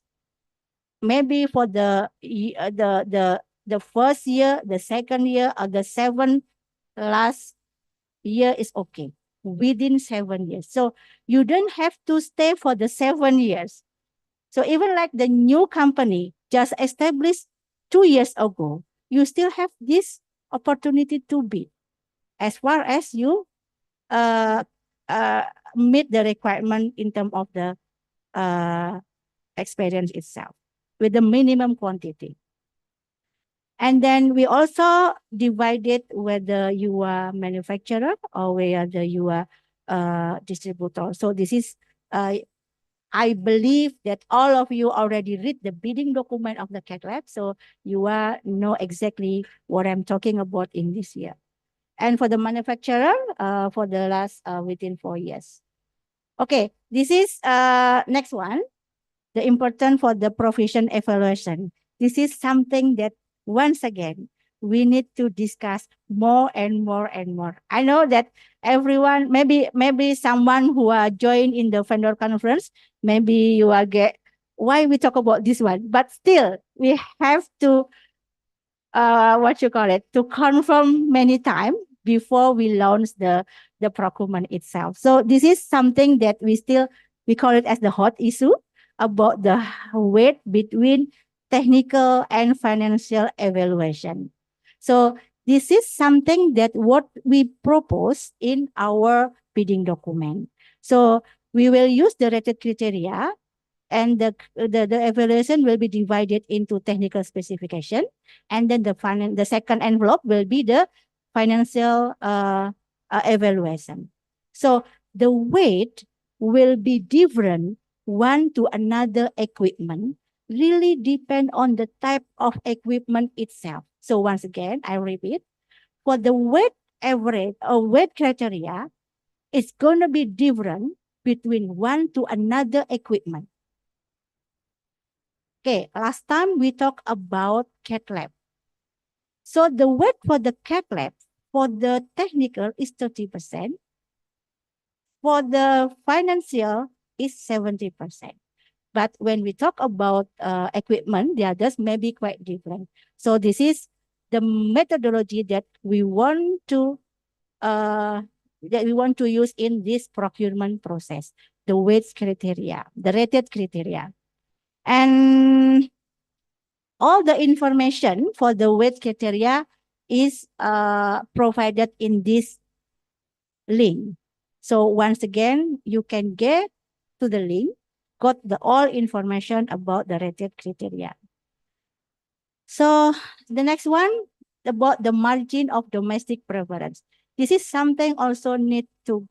Maybe for the the first year, the second year, or the last year is okay within 7 years. So you don't have to stay for the 7 years. So even like the new company just established 2 years ago, you still have this opportunity to bid as far as you meet the requirement in terms of the experience itself with the minimum quantity. And then we also divided whether you are manufacturer or whether you are distributor. So this is, I believe that all of you already read the bidding document of the CAT Lab, so you know exactly what I'm talking about in this year. And for the manufacturer, for the last within 4 years. Okay, this is next one. The important for the provision evaluation. This is something that once again, we need to discuss more and more and more. I know that everyone, maybe someone who are joined in the vendor conference, maybe you are get, why we talk about this one? But still, we have to, to confirm many times before we launch the procurement itself. So this is something that we call it as the hot issue about the weight between technical and financial evaluation. So this is something that what we propose in our bidding document. So we will use the rated criteria, and the evaluation will be divided into technical specification, and then the second envelope will be the financial evaluation. So the weight will be different one to another equipment, really depend on the type of equipment itself. So once again, I repeat, for the weight average or weight criteria, it's going to be different between one to another equipment. Okay, last time we talked about CAT Lab. So the weight for the CAT Lab for the technical is 30%. For the financial is 70%. But when we talk about equipment, the others may be quite different. So this is the methodology that we want to use in this procurement process, the weight criteria, the rated criteria. And all the information for the weight criteria is provided in this link. So once again, you can get to the link, got the all information about the rated criteria. So the next one about the margin of domestic preference. This is something also need to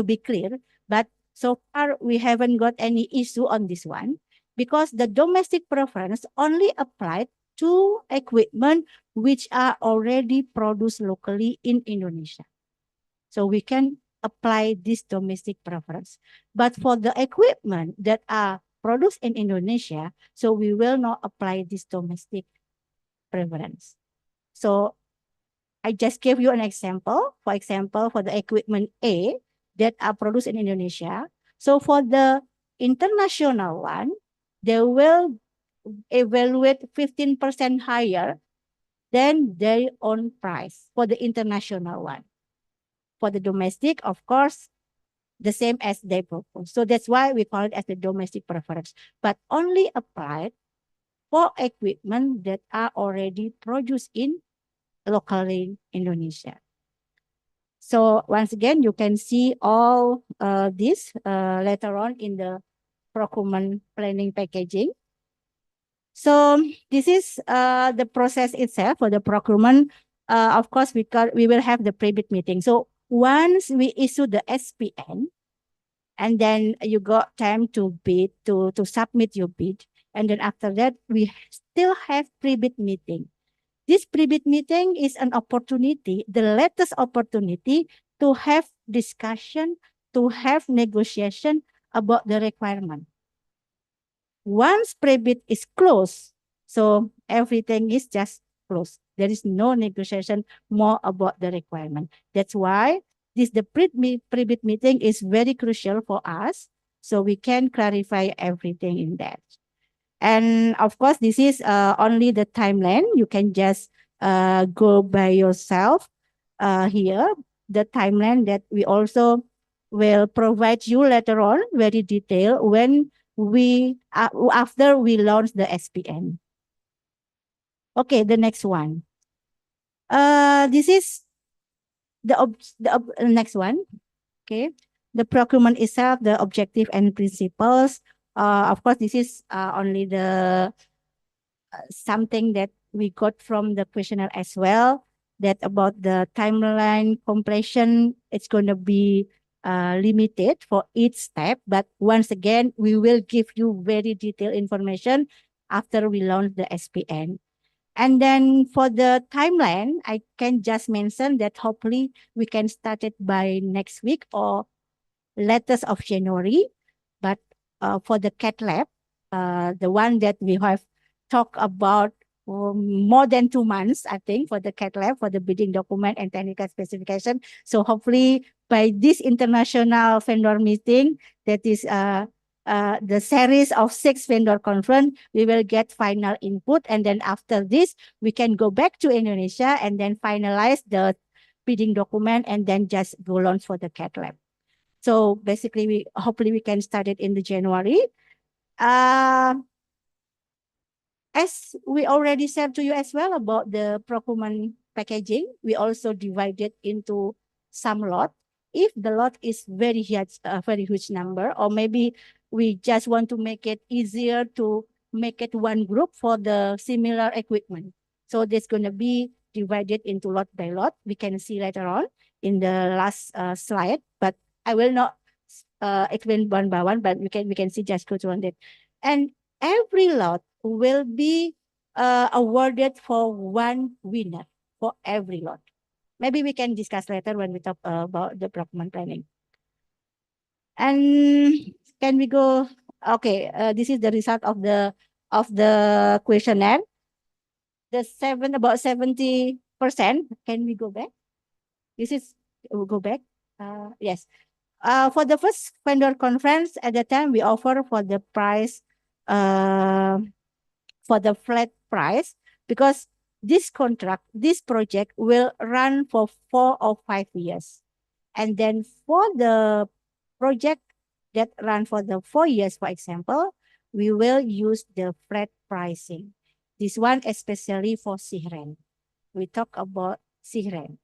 be clear, but so far we haven't got any issue on this one because the domestic preference only applied to equipment which are already produced locally in Indonesia. So we can apply this domestic preference. But for the equipment that are produced in Indonesia, so we will not apply this domestic preference. So I just gave you an example. For example, for the equipment A that are produced in Indonesia. So for the international one, they will evaluate 15% higher than their own price for the international one. For the domestic, of course, the same as they propose. So that's why we call it as the domestic preference, but only applied for equipment that are already produced in locally Indonesia. So once again, you can see all this later on in the procurement planning packaging. So this is the process itself for the procurement. Of course, we will have the pre-bid meeting. So once we issue the SPN, and then you got time to bid, to submit your bid. And then after that, we still have pre-bid meeting. This pre-bid meeting is an opportunity, the latest opportunity to have discussion, to have negotiation about the requirement. Once pre-bid is closed, so everything is just closed. There is no negotiation more about the requirement. That's why the pre-bid meeting is very crucial for us, so we can clarify everything in that. And of course, this is only the timeline. You can just go by yourself here. The timeline that we also will provide you later on, very detailed when we after we launch the SPN. Okay, the next one. This is next one. Okay, the procurement itself, the objective and principles. Of course, this is only the something that we got from the questionnaire as well. That about the timeline completion, it's going to be limited for each step. But once again, we will give you very detailed information after we launch the SPN. And then for the timeline, I can just mention that hopefully we can start it by next week or latest of January. But for the CAT lab, the one that we have talked about more than 2 months, I think, for the CAT lab, for the bidding document and technical specification. So hopefully by this international vendor meeting, that is the series of 6 vendor conference, we will get final input. And then after this, we can go back to Indonesia and then finalize the bidding document and then just go launch for the CAT lab. So basically, hopefully we can start it in the January. As we already said to you as well about the procurement packaging, we also divide it into some lot. If the lot is very huge number, or maybe we just want to make it easier to make it one group for the similar equipment. So there's going to be divided into lot by lot. We can see later on in the last slide, but I will not explain one by one, but we can see just go on it. And every lot will be awarded for one winner for every lot. Maybe we can discuss later when we talk about the procurement planning. And can we go? Okay, this is the result of the questionnaire. About 70%. Can we go back? This is we'll go back. Yes. For the first vendor conference, at the time we offer for the price, for the flat price, because this project will run for 4 or 5 years. And then for the project that run for the 4 years, for example, we will use the flat pricing. This one especially for Sihren. We talk about Sihren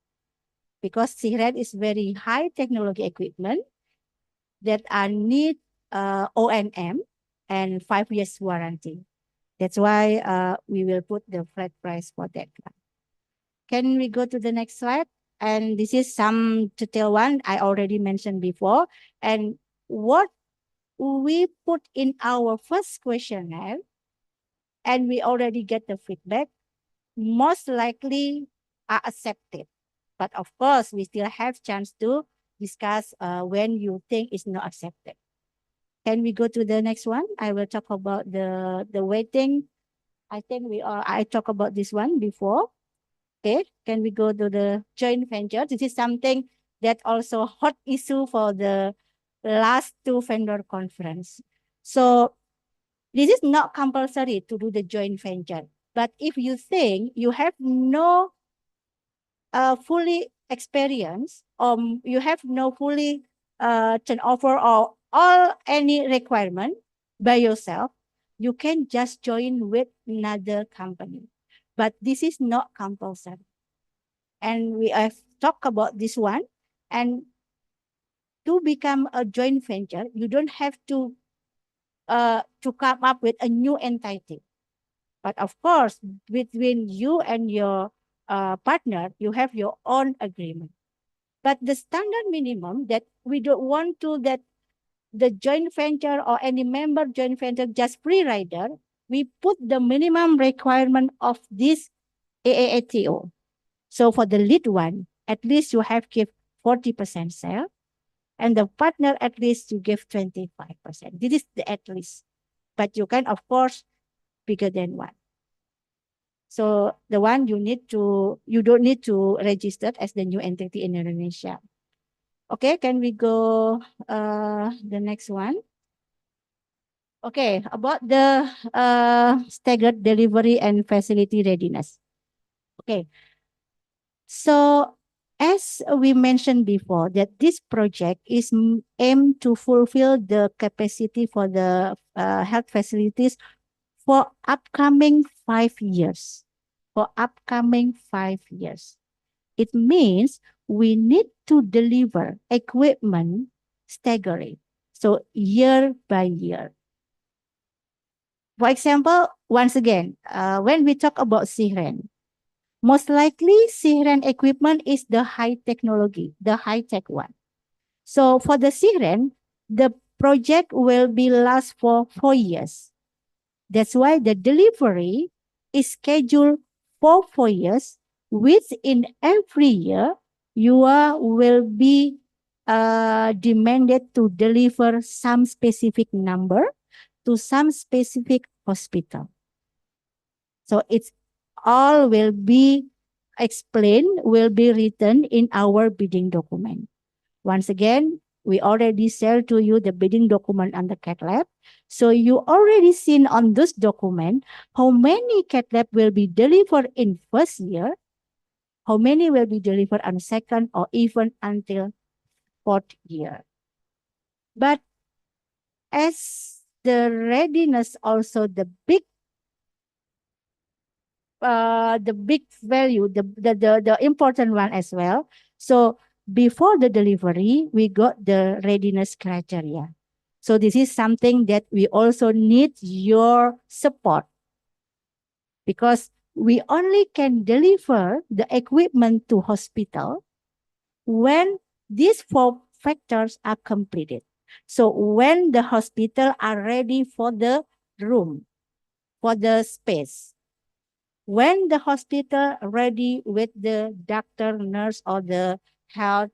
because Sihren is very high technology equipment that need O&M and 5 years warranty. That's why we will put the flat price for that one. Can we go to the next slide? And this is some detail one I already mentioned before. And what we put in our first questionnaire, and we already get the feedback, most likely are accepted. But of course, we still have chance to discuss when you think it's not accepted. Can we go to the next one? I will talk about the weighting. I think I talked about this one before. Okay, can we go to the joint venture? This is something that also hot issue for the last 2 vendor conference. So this is not compulsory to do the joint venture. But if you think you have no fully experience, you have no fully turnover or any requirement by yourself, you can just join with another company. But this is not compulsory. And we have talked about this one. And to become a joint venture, you don't have to come up with a new entity. But of course, between you and your partner, you have your own agreement. But the standard minimum that we don't want to that the joint venture or any member joint venture just free rider, we put the minimum requirement of this AAATO. So for the lead one, at least you have give 40% share, and the partner at least you give 25%. This is the at least, but you can of course bigger than one. So the one you don't need to register as the new entity in Indonesia. Okay, can we go the next one? Okay, about the staggered delivery and facility readiness. Okay, so as we mentioned before, that this project is aimed to fulfill the capacity for the health facilities for upcoming 5 years. For upcoming 5 years. It means we need to deliver equipment staggering. So year by year. For example, once again, when we talk about Sihren, most likely Sihren equipment is the high technology, the high-tech one. So for the Sihren, the project will be last for 4 years. That's why the delivery is scheduled for 4 years. Within every year, you will be demanded to deliver some specific number to some specific hospital. So it's all will be explained, will be written in our bidding document. Once again, we already share to you the bidding document on the CAT lab. So you already seen on this document how many CAT lab will be delivered in first year, how many will be delivered on second or even until fourth year. But as the readiness also the big value, the important one as well. So before the delivery, we got the readiness criteria. So this is something that we also need your support because we only can deliver the equipment to hospital when these 4 factors are completed. So when the hospital are ready for the room, for the space, when the hospital ready with the doctor, nurse, or the health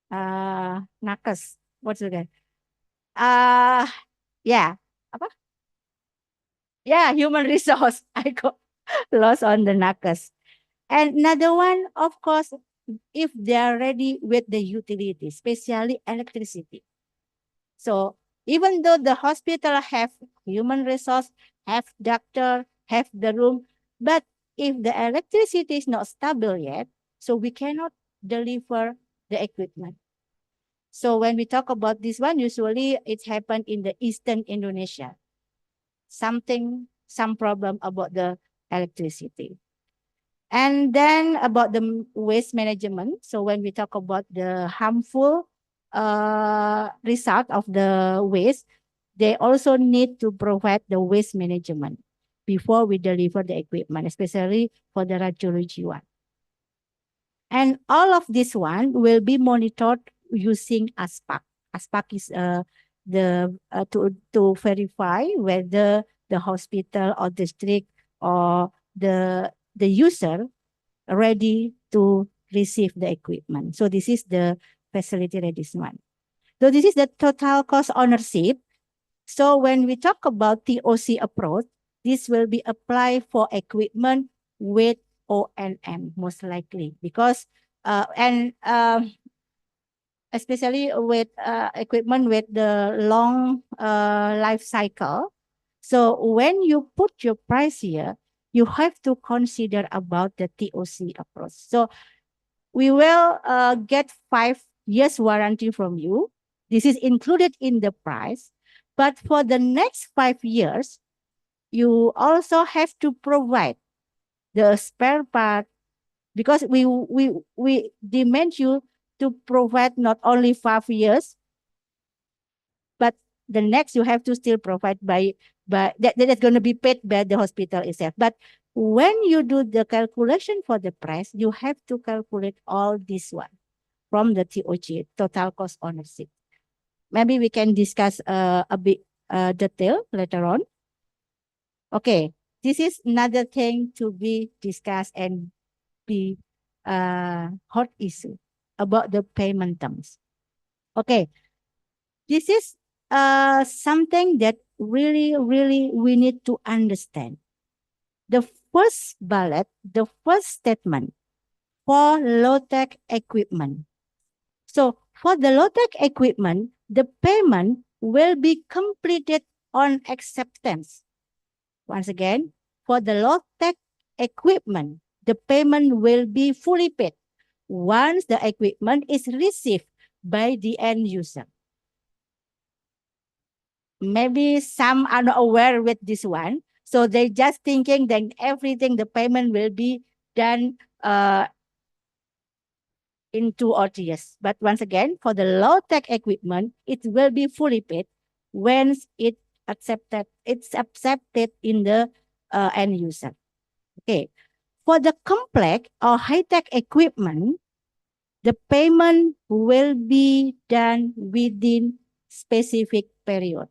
nakes, what's it? Yeah, apa? Yeah, human resource. I got lost on the nakes. And another one, of course, if they are ready with the utility, especially electricity. So even though the hospital have human resource, have doctor, have the room, but if the electricity is not stable yet, so we cannot deliver the equipment. So when we talk about this one, usually it happened in the Eastern Indonesia. Some problem about the electricity. And then about the waste management. So when we talk about the harmful result of the waste, they also need to provide the waste management before we deliver the equipment, especially for the radiology one. And all of this one will be monitored using ASPAC. ASPAC is to verify whether the hospital or district or the user ready to receive the equipment. So this is the facility readiness one. So this is the total cost ownership. So when we talk about TOC approach, this will be applied for equipment with O&M most likely because especially with equipment with the long life cycle. So when you put your price here, you have to consider about the TOC approach. So we will get 5 years warranty from you. This is included in the price. But for the next 5 years, you also have to provide the spare part because we demand you to provide not only 5 years, but the next you have to still provide by that's going to be paid by the hospital itself. But when you do the calculation for the price, you have to calculate all this one from the TOC, total cost ownership. Maybe we can discuss a bit detail later on. Okay, this is another thing to be discussed and be hot issue about the payment terms. Okay, this is something that really we need to understand. The first bullet, the first statement for low-tech equipment. So for the low-tech equipment, the payment will be completed on acceptance. Once again, for the low-tech equipment, the payment will be fully paid once the equipment is received by the end user. Maybe some are not aware with this one, so they just thinking that everything, the payment will be done in 2 or 3 years. But once again, for the low-tech equipment, it will be fully paid once it's accepted in the end user. Okay. For the complex or high-tech equipment, the payment will be done within specific period.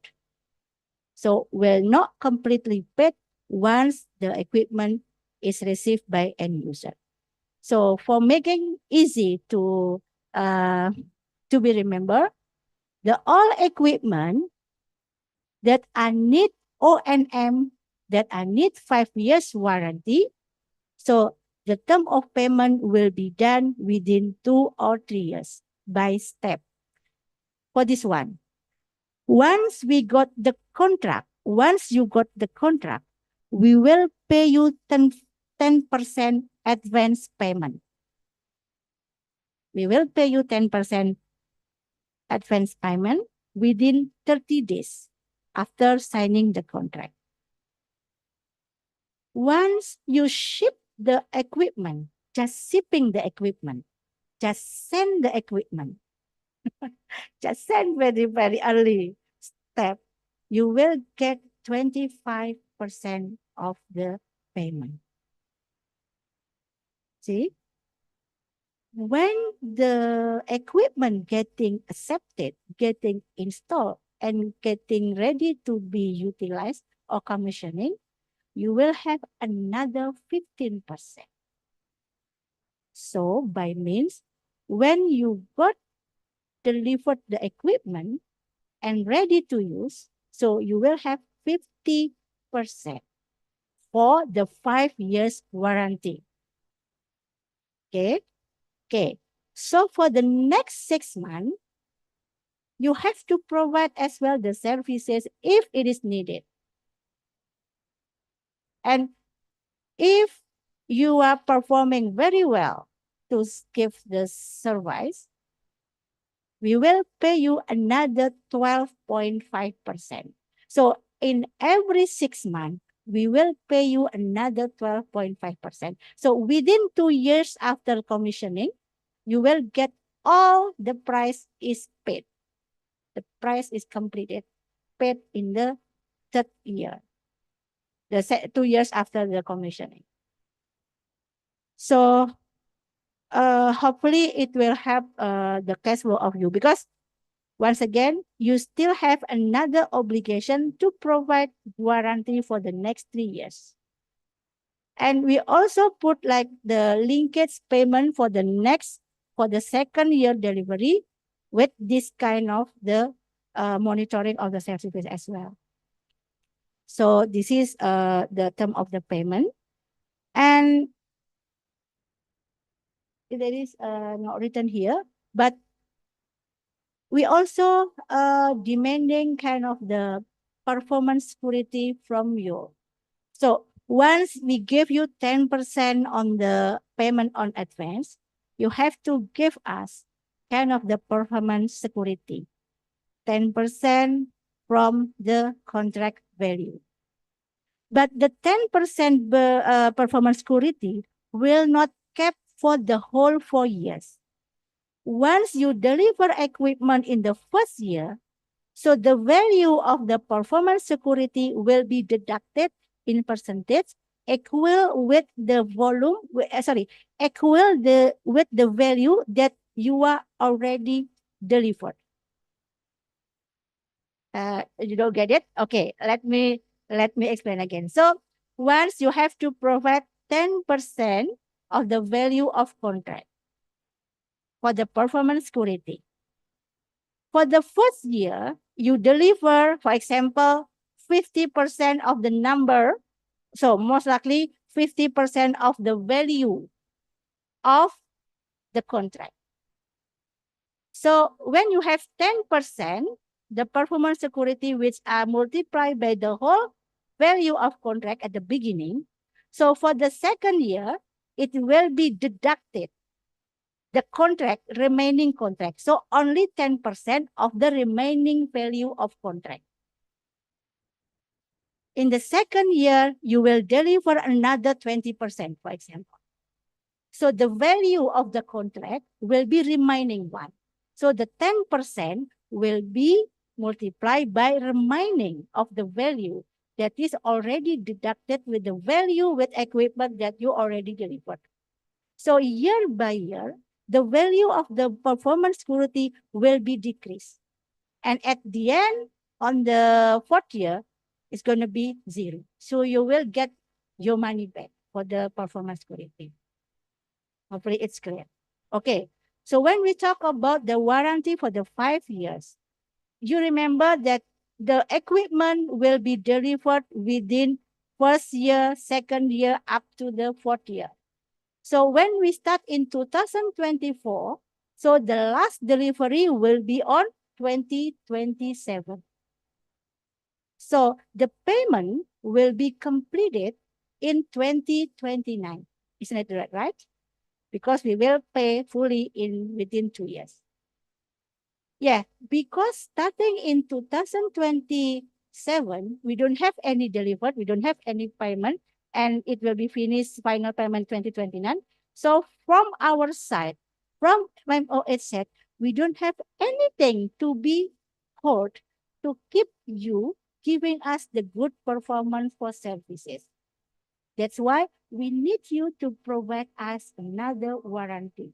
So will not completely paid once the equipment is received by end user. So for making easy to be remembered, the all equipment that I need O&M, that I need 5 years warranty, so the term of payment will be done within 2 or 3 years by step. For this one, once you got the contract, we will pay you 10% advance payment. We will pay you 10% advance payment within 30 days after signing the contract. Once you ship the equipment, just shipping the equipment, just send the equipment, just send very, very early step, you will get 25% of the payment. See? When the equipment getting accepted, getting installed, and getting ready to be utilized or commissioning, you will have another 15%. So by means, when you got delivered the equipment and ready to use, so you will have 50% for the 5 years warranty. Okay. Okay. So for the next 6 months, you have to provide as well the services if it is needed. And if you are performing very well to give the service, we will pay you another 12.5%. So in every 6 months, we will pay you another 12.5%. So within 2 years after commissioning, you will get all the price is paid. The price is completed, paid in the 3rd year, the 2 years after the commissioning. So hopefully it will help the cash flow of you, because once again, you still have another obligation to provide warranty for the next 3 years. And we also put like the linkage payment for the 2nd year delivery with this kind of the monitoring of the service as well. So this is the term of the payment. And there is not written here, but we also demanding kind of the performance security from you. So once we give you 10% on the payment on advance, you have to give us kind of the performance security, 10% from the contract value. But the 10% performance security will not kept for the whole 4 years. Once you deliver equipment in the 1st year, so the value of the performance security will be deducted in percentage equal with the volume, equal with the value that you are already delivered. You don't get it? Okay, let me explain again. So once you have to provide 10% of the value of contract for the performance security. For the 1st year, you deliver, for example, 50% of the number. So most likely 50% of the value of the contract. So when you have 10%, the performance security which are multiplied by the whole value of contract at the beginning. So for the second year, it will be deducted the remaining contract. So only 10% of the remaining value of contract. In the second year, you will deliver another 20%, for example. So the value of the contract will be remaining one. So the 10% will be multiplied by remaining of the value that is already deducted with the value with equipment that you already delivered. So year by year, the value of the performance security will be decreased. And at the end, on the fourth year, it's going to be zero. So you will get your money back for the performance security. Hopefully it's clear. Okay. So when we talk about the warranty for the 5 years, you remember that the equipment will be delivered within first year, second year, up to the fourth year. So when we start in 2024, so the last delivery will be on 2027. So the payment will be completed in 2029. Isn't it right? Because we will pay fully within 2 years. Yeah, because starting in 2027, we don't have any delivered, we don't have any payment, and it will be finished final payment 2029. So from our side, from MOH side, we don't have anything to be hold to keep you giving us the good performance for services. That's why we need you to provide us another warranty.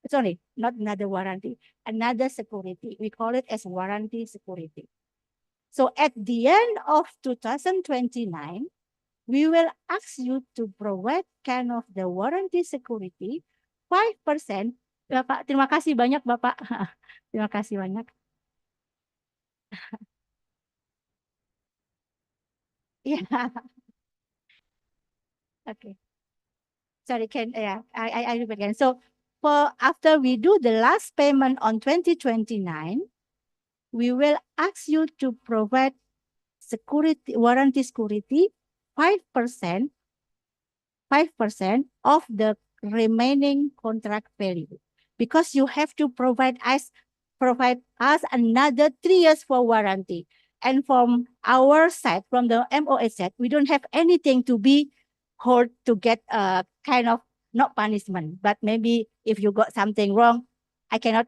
Sorry, not another warranty, another security. We call it as warranty security. So at the end of 2029, we will ask you to provide kind of the warranty security 5%. Bapak, terima kasih banyak Bapak. Terima kasih banyak. Yeah. Okay. Sorry, I repeat again. So for after we do the last payment on 2029, we will ask you to provide warranty security 5% of the remaining contract value, because you have to provide us another 3 years for warranty. And from our side, from the MOH side, we don't have anything to be hold to get a kind of not punishment, but maybe if you got something wrong, I cannot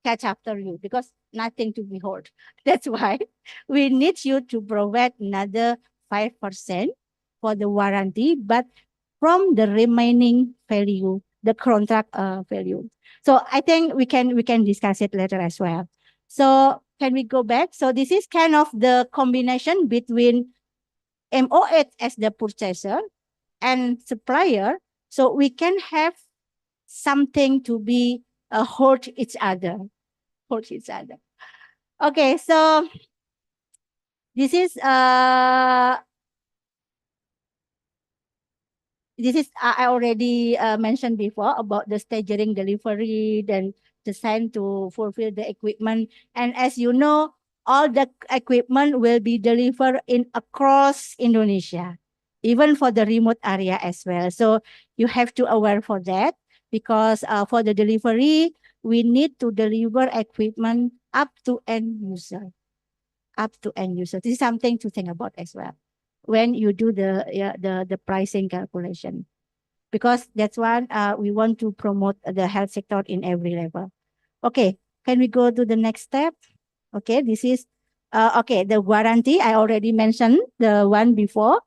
catch after you because nothing to be hold. That's why we need you to provide another 5% for the warranty, but from the remaining value, the contract value. So I think we can discuss it later as well. So can we go back? So this is kind of the combination between MOH as the purchaser and supplier. So we can have something to be hold each other. Okay, so this is I already mentioned before about the staging delivery, then designed to fulfill the equipment. And as you know, all the equipment will be delivered across Indonesia, even for the remote area as well. So you have to aware for that, because for the delivery, we need to deliver equipment up to end user. This is something to think about as well when you do the pricing calculation, because that's one we want to promote the health sector in every level. Okay, can we go to the next step? Okay, this is okay, the warranty. I already mentioned the one before,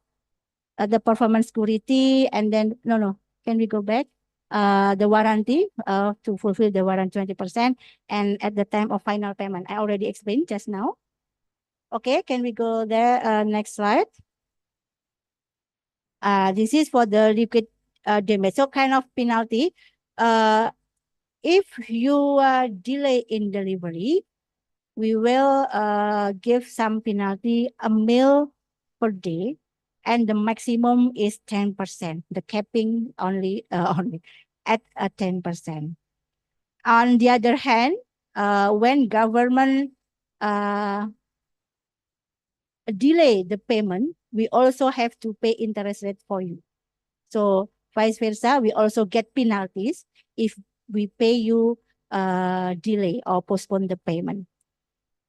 the performance security, and then no, can we go back? The warranty to fulfill the warranty 20%, and at the time of final payment, I already explained just now. Okay, can we go there? Next slide. This is for the liquid damage. So kind of penalty. If you delay in delivery, we will give some penalty, a meal per day, and the maximum is 10%. The capping only at 10%. On the other hand, when government delay the payment, we also have to pay interest rate for you. So vice versa, we also get penalties if we pay you delay or postpone the payment.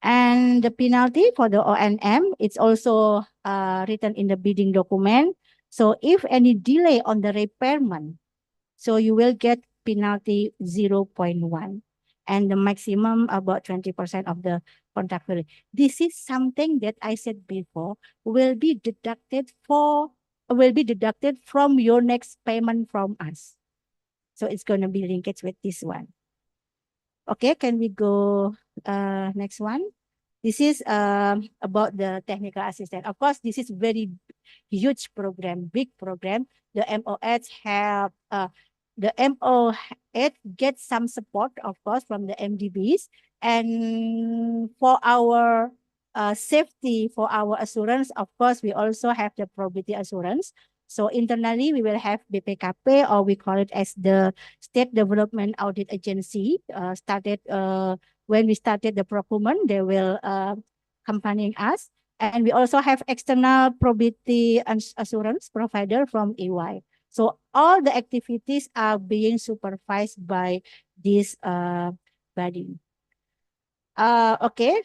And the penalty for the O&M, it's also written in the bidding document. So if any delay on the repairment, so you will get penalty 0.1 and the maximum about 20% of the contract value. This is something that I said before will be deducted from your next payment from us. So it's going to be linked with this one. Okay, can we go next one? This is about the technical assistant. Of course, this is very huge program, big program. The MOH have the MOH gets some support, of course, from the MDBs, and for our safety, for our assurance, of course, we also have the probity assurance. So internally, we will have BPKP, or we call it as the State Development Audit Agency. When we started the procurement, they will accompanying us. And we also have external probity assurance provider from EY. So all the activities are being supervised by this body. Okay.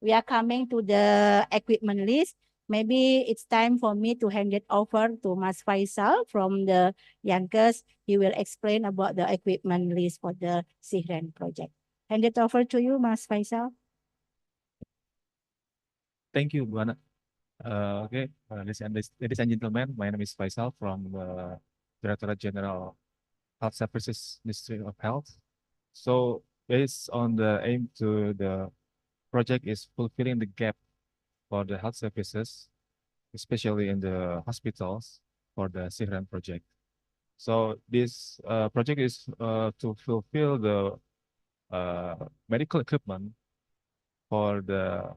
We are coming to the equipment list. Maybe it's time for me to hand it over to Mas Faisal from the Youngest. He will explain about the equipment list for the Sihren project. Hand it over to you, Mas Faisal. Thank you, Bu Ana. Ladies and gentlemen, my name is Faisal from the Directorate General Health Services, Ministry of Health. So based on the aim to the project is fulfilling the gap for the health services, especially in the hospitals for the Sihren project. So this project is to fulfill the medical equipment for the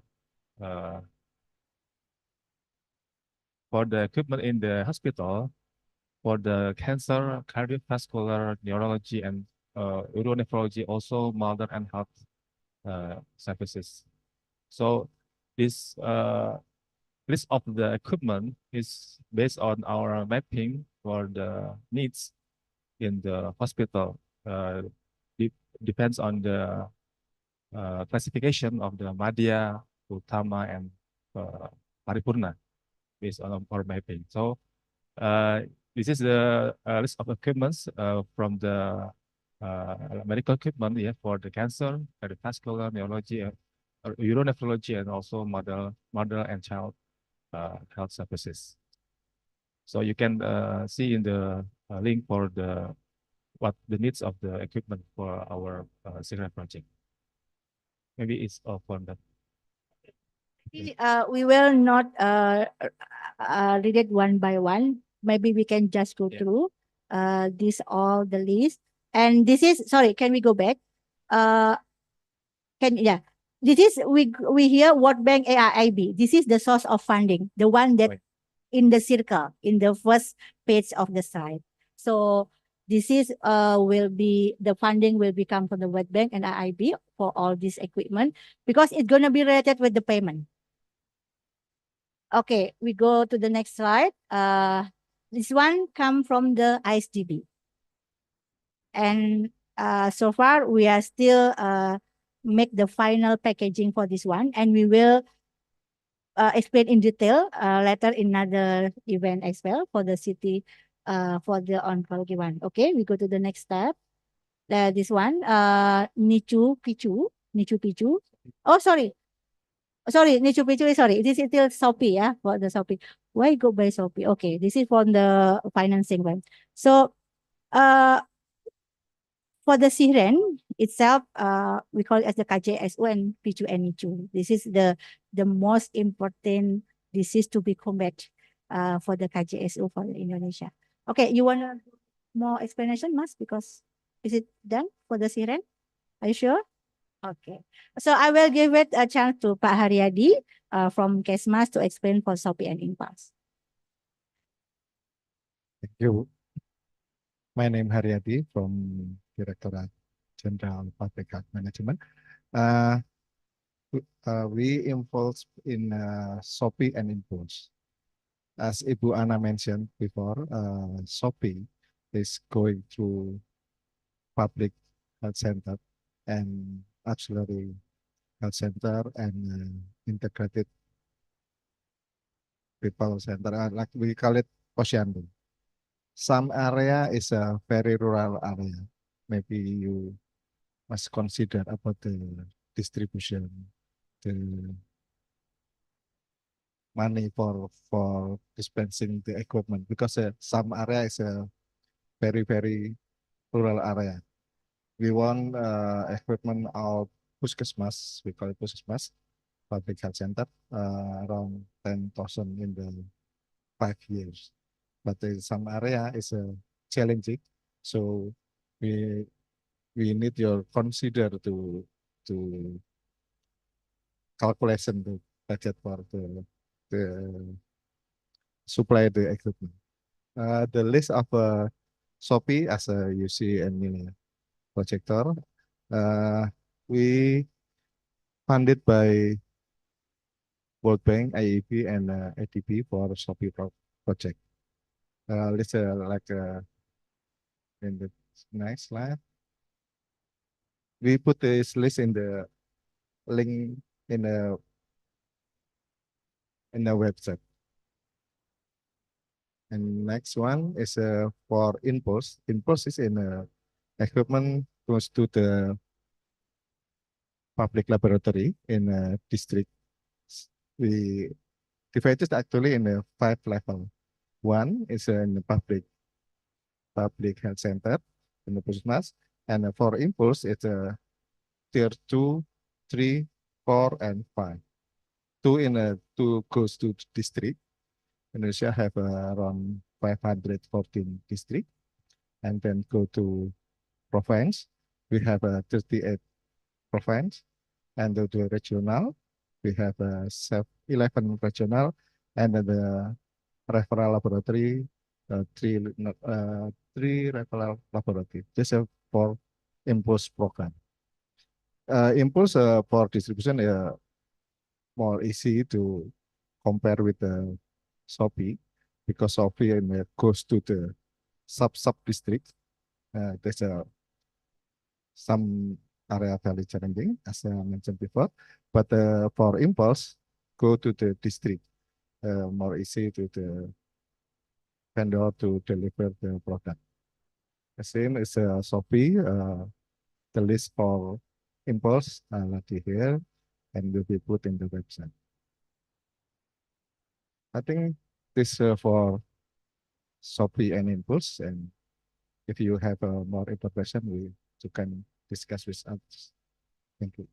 equipment in the hospital for the cancer, cardiovascular, neurology, and uronephrology, also mother and health services. So this list of the equipment is based on our mapping for the needs in the hospital. Depends on the classification of the Madhya, Utama, and Paripurna based on our mapping. So this is the list of equipments from the medical equipment for the cancer, cardiovascular, neurology, uronephrology, and also mother and child health services. So you can see in the link for what the needs of the equipment for our Sihren project. Maybe it's all for that. We will not read it one by one. Maybe we can just go through this all the list. And this is, sorry, can we go back? This is we hear World Bank AIIB. This is the source of funding, the one that in the circle in the first page of the slide. So this is the funding will become from the World Bank and AIIB for all this equipment because it's gonna be related with the payment. Okay, we go to the next slide. This one come from the ISDB. And so far we are still make the final packaging for this one, and we will explain in detail later in another event as well for the city for the oncology one. Okay, we go to the next step. This one, Nichu Pichu. Oh, sorry, Nichu Pichu is sorry. This is still Shopee, yeah, for the Shopee. Why go by Shopee? Okay, this is from the financing one. So, for the Sihren itself, we call it as the KJSU and Pichu and Nichu. This is the most important disease to be combat for the KJSU for Indonesia. Okay, you want more explanation, Mas? Because is it done for the Sihren? Are you sure? Okay. So I will give it a chance to Pak Haryadi from Kesmas to explain for Shopee and Impulse. Thank you. My name Haryadi from Directorate General Public Health Management. we involved in Shopee and Impulse. As Ibu Ana mentioned before, Shopee is going through public health center and auxiliary health center and integrated people center, like we call it Posyandu. Some area is a very rural area. Maybe you must consider about the distribution, the money for dispensing the equipment, because some area is a very rural area. We want equipment of puskesmas, we call it puskesmas, public health center, around 10,000 in the 5 years. But in some area is challenging, so we need your consider to calculation the budget for the supply the equipment. The list of Shopee, as you see in the projector, we funded by World Bank, IEB, and ADB for Shopee project. Let's like in the next slide. We put this list in the link in the website. And next one is for Impulse. Impulse is in equipment close to the public laboratory in a district. We divided actually in 5 levels. One is in the public health center in the puskesmas, and for Impulse it's tier 2, 3, 4, and 5. 2 goes to district. Indonesia have around 514 district, and then go to province. We have 38 province, and go to regional. We have 11 regional, and the referral laboratory, 3 referral laboratory. This is for Impulse program. Impulse for distribution more easy to compare with the Shopee, because Shopee goes to the sub district. There's some area very challenging, as I mentioned before, but for Impulse, go to the district, more easy to the vendor to deliver the product. The same as Shopee, the list for Impulse already here and will be put in the website. I think this for Shopee and Impulse, and if you have more information, you can discuss with us. Thank you.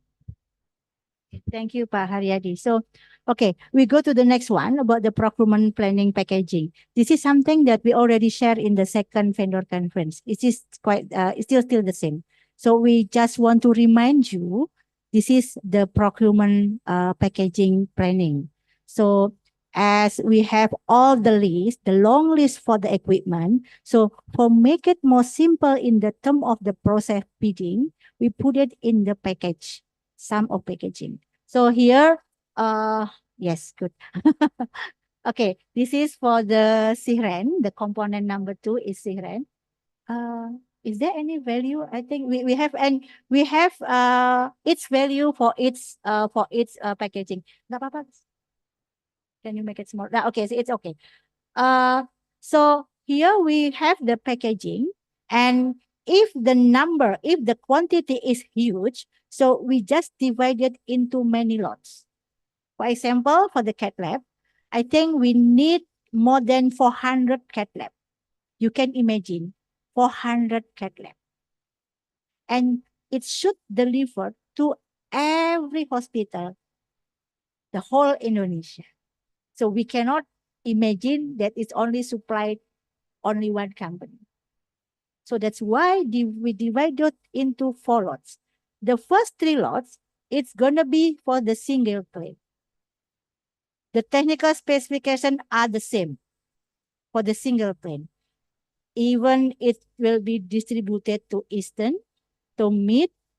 Thank you, Pak Haryadi. So, okay, we go to the next one about the procurement planning packaging. This is something that we already shared in the second vendor conference. It is quite, it's still the same. So we just want to remind you, this is the procurement packaging planning. So as we have all the list, the long list for the equipment. So for make it more simple in the term of the process bidding, we put it in the package, sum of packaging. So here, yes, good. Okay, this is for the Sihren. The component number 2 is Sihren. Is there any value? I think we have, and we have its value for its packaging. Nggak apa-apa. Can you make it small? Okay, so it's okay. So here we have the packaging, and if the quantity is huge, so we just divide it into many lots. For example, for the cat lab, I think we need more than 400 cat lab. You can imagine 400 cat lab. And it should deliver to every hospital, the whole Indonesia. So we cannot imagine that it's only supplied only one company. So that's why we divide it into 4 lots. The first 3 lots, it's going to be for the single claim. The technical specifications are the same for the single plane. Even it will be distributed to Eastern, to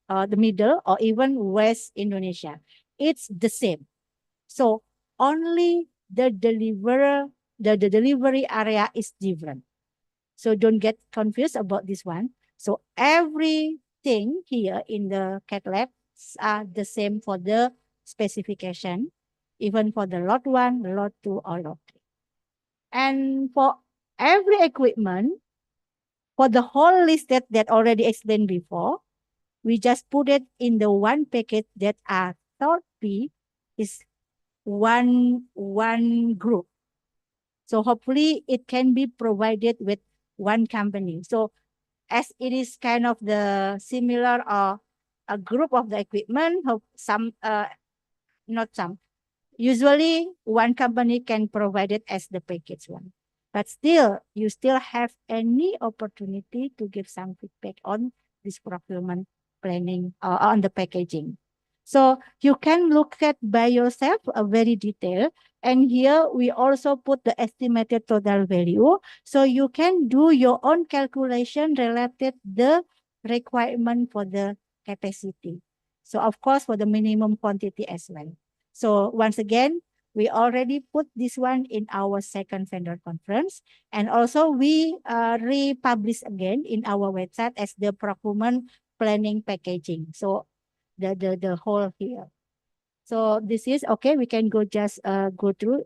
the middle, or even West Indonesia. it's the same. So only the deliverer, the delivery area is different. So don't get confused about this one. So everything here in the CAT labs are the same for the specification, even for the lot 1, lot 2, or lot 3. And for every equipment, for the whole list that already explained before, we just put it in the one package that are thought be is one group. So hopefully it can be provided with one company. So as it is kind of the similar or a group of the equipment, not some. Usually one company can provide it as the package one. But still, you still have any opportunity to give some feedback on this procurement planning or on the packaging. So you can look at by yourself a very detailed. And here we also put the estimated total value. So you can do your own calculation related the requirement for the capacity. So of course, for the minimum quantity as well. So once again, we already put this one in our second vendor conference. And also we republish again in our website as the procurement planning packaging. So the whole here. So this is okay. We can go just go through.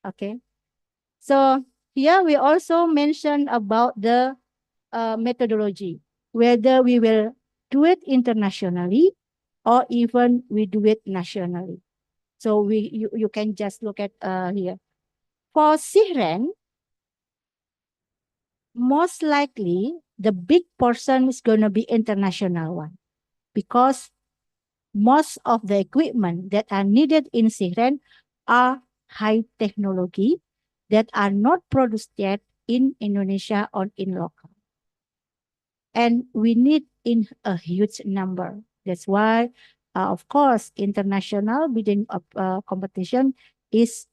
Okay. So here we also mentioned about the methodology, whether we will do it internationally or even we do it nationally. So you can just look at here. For Sihren, most likely the big portion is going to be international one, because most of the equipment that are needed in Sihren are high technology that are not produced yet in Indonesia or in local. And we need in a huge number. That's why, of course, international bidding competition is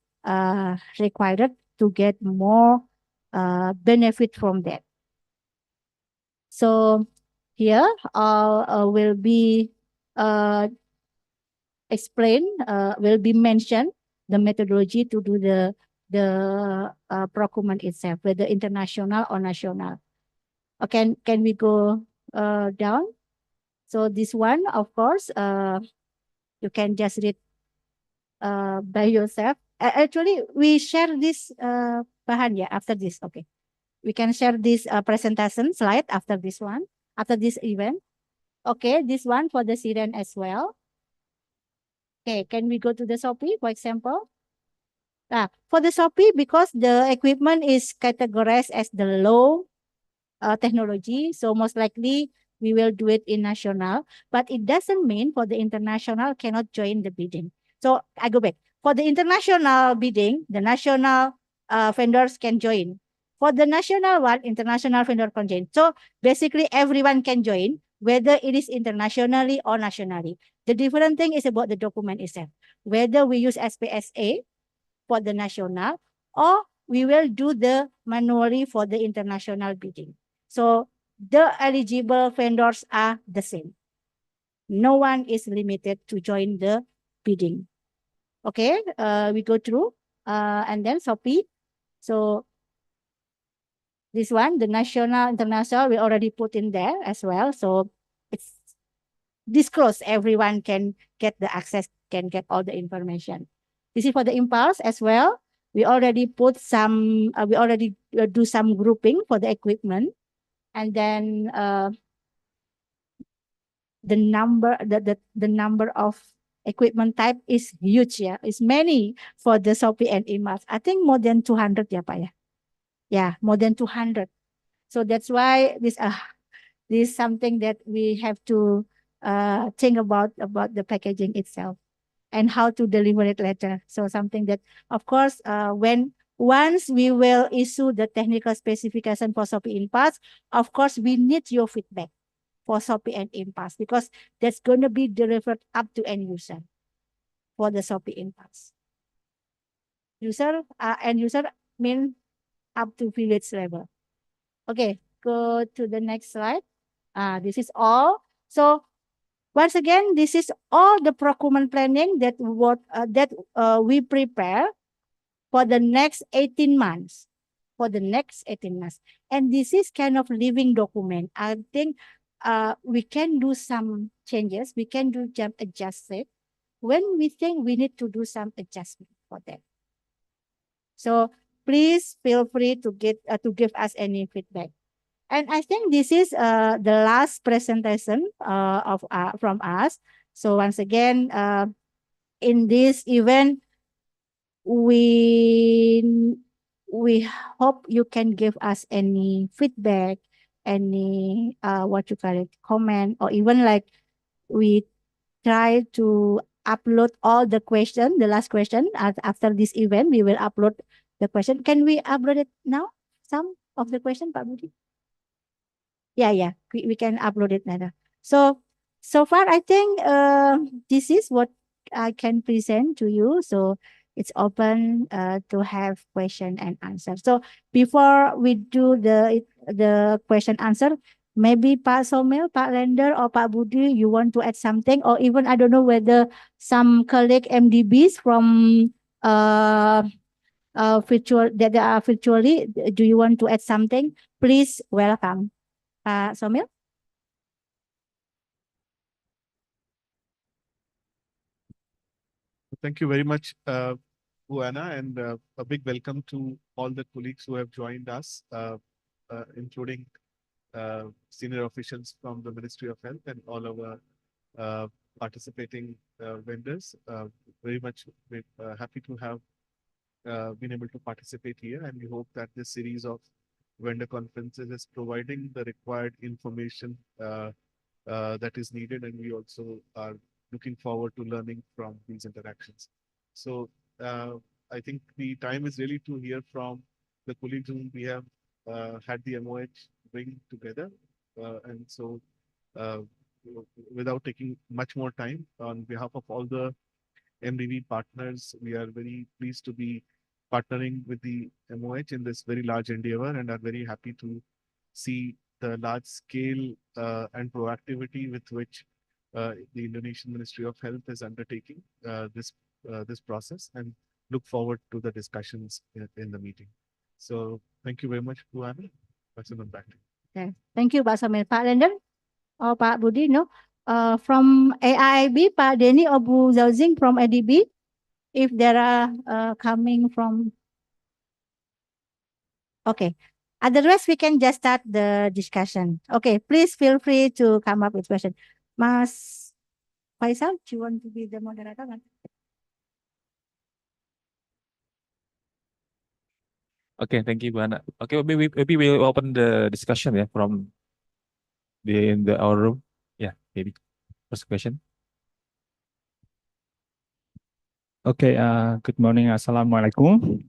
required to get more benefit from that. So here will be explained, will be mentioned the methodology to do the procurement itself, whether international or national. Okay, can we go down? So this one, of course, you can just read by yourself. Actually, we share this bahan ya after this. Okay, we can share this presentation slide after this one, after this event. Okay, this one for the Siren as well. Okay, can we go to the Shopee, for example? For the Shopee, because the equipment is categorized as the low technology, so most likely we will do it in national, but it doesn't mean for the international cannot join the bidding. So I go back. For the international bidding, the national vendors can join. For the national one, international vendor can join. So basically everyone can join, whether it is internationally or nationally. The different thing is about the document itself, whether we use SPSA for the national or we will do the manually for the international bidding. So the eligible vendors are the same. No one is limited to join the bidding. Okay, we go through and then Shopee. So this one, the national, international, we already put in there as well. So it's disclosed. Everyone can get the access, can get all the information. This is for the Impulse as well. We already put some, we already do some grouping for the equipment. And then the number of equipment type is huge, yeah. It's many for the Shopee and Impulse. I think more than 200, yeah, Pak, yeah. Yeah, more than 200. So that's why this is something that we have to think about the packaging itself and how to deliver it later. So something that, of course, once we will issue the technical specification for Shopee Impulse, of course, we need your feedback for Shopee and Impulse, because that's going to be delivered up to end user for the Shopee Impulse. End user mean up to village level. Okay, go to the next slide. This is all. So once again, this is all the procurement planning that we prepare for the next 18 months. For the next 18 months. And this is kind of living document. I think we can do some changes. We can do adjust it when we think we need to do some adjustment for that. So please feel free to give us any feedback. And I think this is the last presentation from us. So once again, in this event, we hope you can give us any feedback, any what you call it, comment, or even like we try to upload all the question, the last question. After this event, we will upload the question. Can we upload it now? Some of the question, Pak Budi? Yeah, we can upload it now. So far, I think this is what I can present to you. So it's open to have question and answer. So before we do the question answer, maybe Pak Somil, Pak Lender, or Pak Budi, you want to add something, or even I don't know whether some colleague MDBs from virtual that they are virtually. Do you want to add something? Please welcome, Pak Somil. Thank you very much, Buana, and a big welcome to all the colleagues who have joined us, including senior officials from the Ministry of Health and all our participating vendors. Very much happy to have been able to participate here, and we hope that this series of vendor conferences is providing the required information that is needed, and we also are looking forward to learning from these interactions. So I think the time is really to hear from the colleagues whom we have had the MOH bring together. And so without taking much more time, on behalf of all the MDB partners, we are very pleased to be partnering with the MOH in this very large endeavor, and are very happy to see the large scale and proactivity with which the Indonesian Ministry of Health is undertaking this process, and look forward to the discussions in the meeting. So thank you very much, Buana. Pass it on back to you. Okay. Thank you, Pak Somil. Pak Lender or Pak Budi, no? From AIIB, Pak Denny or Bu Zauzing from ADB, if there are coming from. Okay. Otherwise, we can just start the discussion. Okay, please feel free to come up with question. Mas Faisal, do you want to be the moderator? Okay, thank you, Buana. Okay, maybe we'll open the discussion from our room. Yeah, maybe first question. Okay, good morning. Assalamualaikum.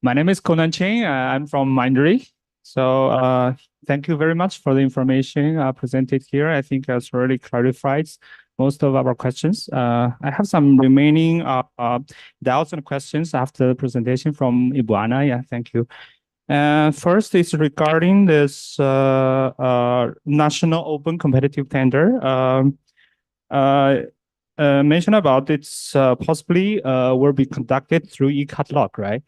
My name is Conan Cheng. I'm from Mindry. So thank you very much for the information presented here. I think it's already clarified most of our questions. I have some remaining doubts and questions after the presentation from Ibu Ana. Yeah, thank you. First is regarding this national open competitive tender. Mentioned about it's possibly will be conducted through e-catalog, right?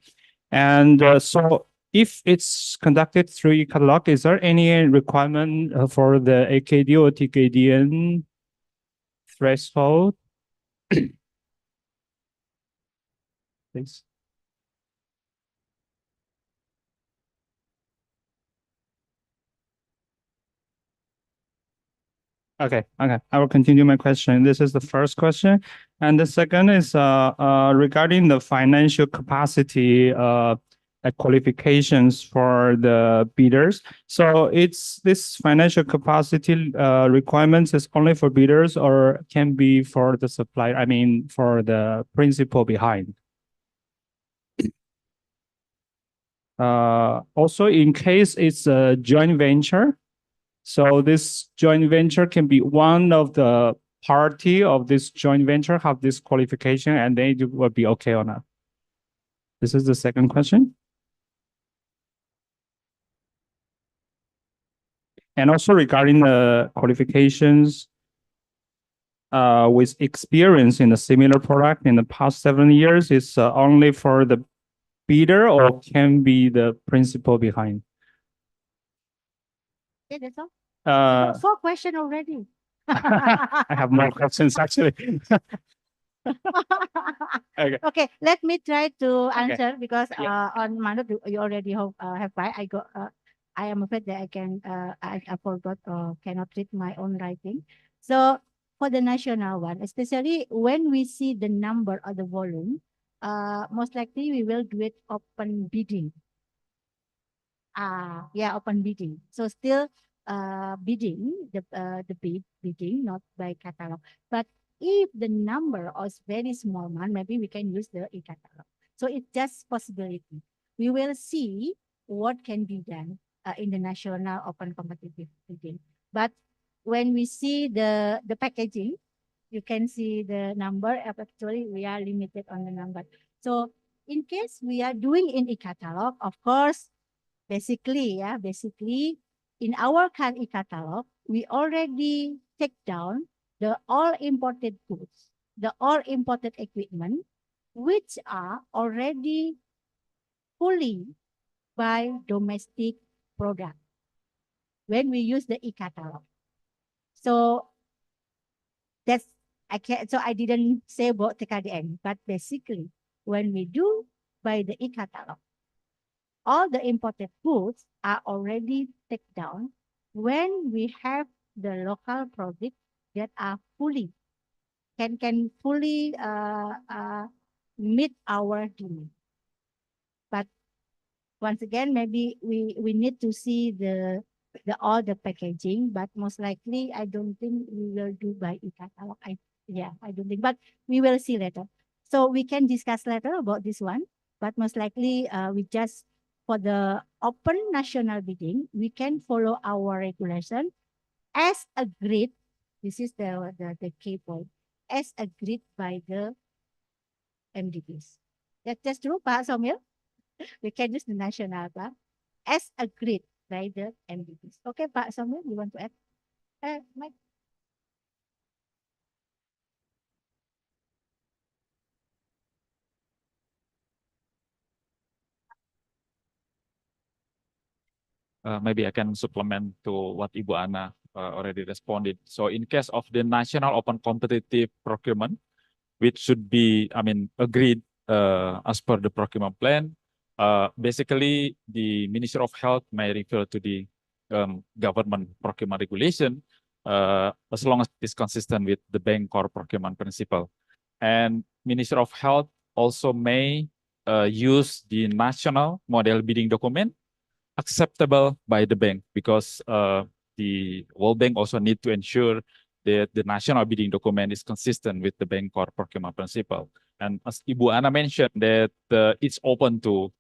And so if it's conducted through e-catalog, is there any requirement for the AKD or TKDN threshold? Thanks. Okay. I will continue my question. This is the first question. And the second is regarding the financial capacity qualifications for the bidders. So it's this financial capacity requirements is only for bidders or can be for the supplier, I mean, for the principal behind. Also, in case it's a joint venture, so this joint venture can be one of the party of this joint venture have this qualification and they will be okay or not. This is the second question. And also regarding the qualifications, with experience in a similar product in the past 7 years is only for the bidder or can be the principal behind? Okay, that's all. Uh, 4 questions already. I have more questions actually. Okay. Okay, let me try to Okay. answer because Yeah. on Manoj you already have I got I am afraid that I forgot or cannot read my own writing. So for the national one, especially when we see the number or the volume, most likely we will do it open bidding. Yeah, open bidding. So still bidding the bidding, not by catalog. But if the number is very small one, maybe we can use the e-catalog. So it's just possibility. We will see what can be done in the national open competitive bidding. But when we see the packaging, you can see the number. Actually, we are limited on the number. So in case we are doing in e-catalog, of course, basically in our current e-catalog, we already take down the all imported goods, the all imported equipment, which are already fully by domestic product when we use the e-catalog. So that's I didn't say about TKDN, but basically when we do by the e-catalog, all the imported goods are already taken down when we have the local products that are fully can fully meet our demand. But once again, maybe we need to see the all the packaging, but most likely I don't think we will do by e-catalog. I don't think, but we will see later. So we can discuss later about this one, but most likely we just for the open national bidding, we can follow our regulation as agreed. This is the key point, as agreed by the MDBs. That's true, Pak Somil. We can use the national Pak, as agreed by the MDBs. Okay, Pak Somil, you want to add? Mike. Maybe I can supplement to what Ibu Ana already responded. So in case of the national open competitive procurement, which should be, agreed as per the procurement plan, basically the Ministry of Health may refer to the government procurement regulation as long as it is consistent with the bank core procurement principle. And Ministry of Health also may use the national model bidding document acceptable by the bank because the World Bank also need to ensure that the national bidding document is consistent with the bank core procurement principle. And as Ibu Ana mentioned, that it's open to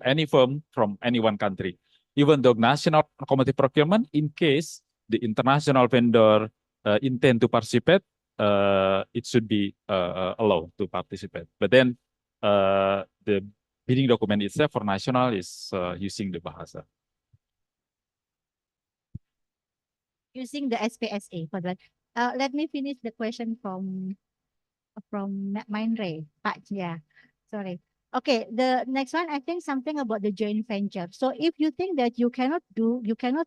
any firm from any one country. Even though national competitive procurement, in case the international vendor intend to participate, it should be allowed to participate. But then the bidding document itself for national is using the Bahasa. Using the SPSA for that. Let me finish the question from Mindray. Yeah, sorry. Okay, the next one, I think something about the joint venture. So if you think that you cannot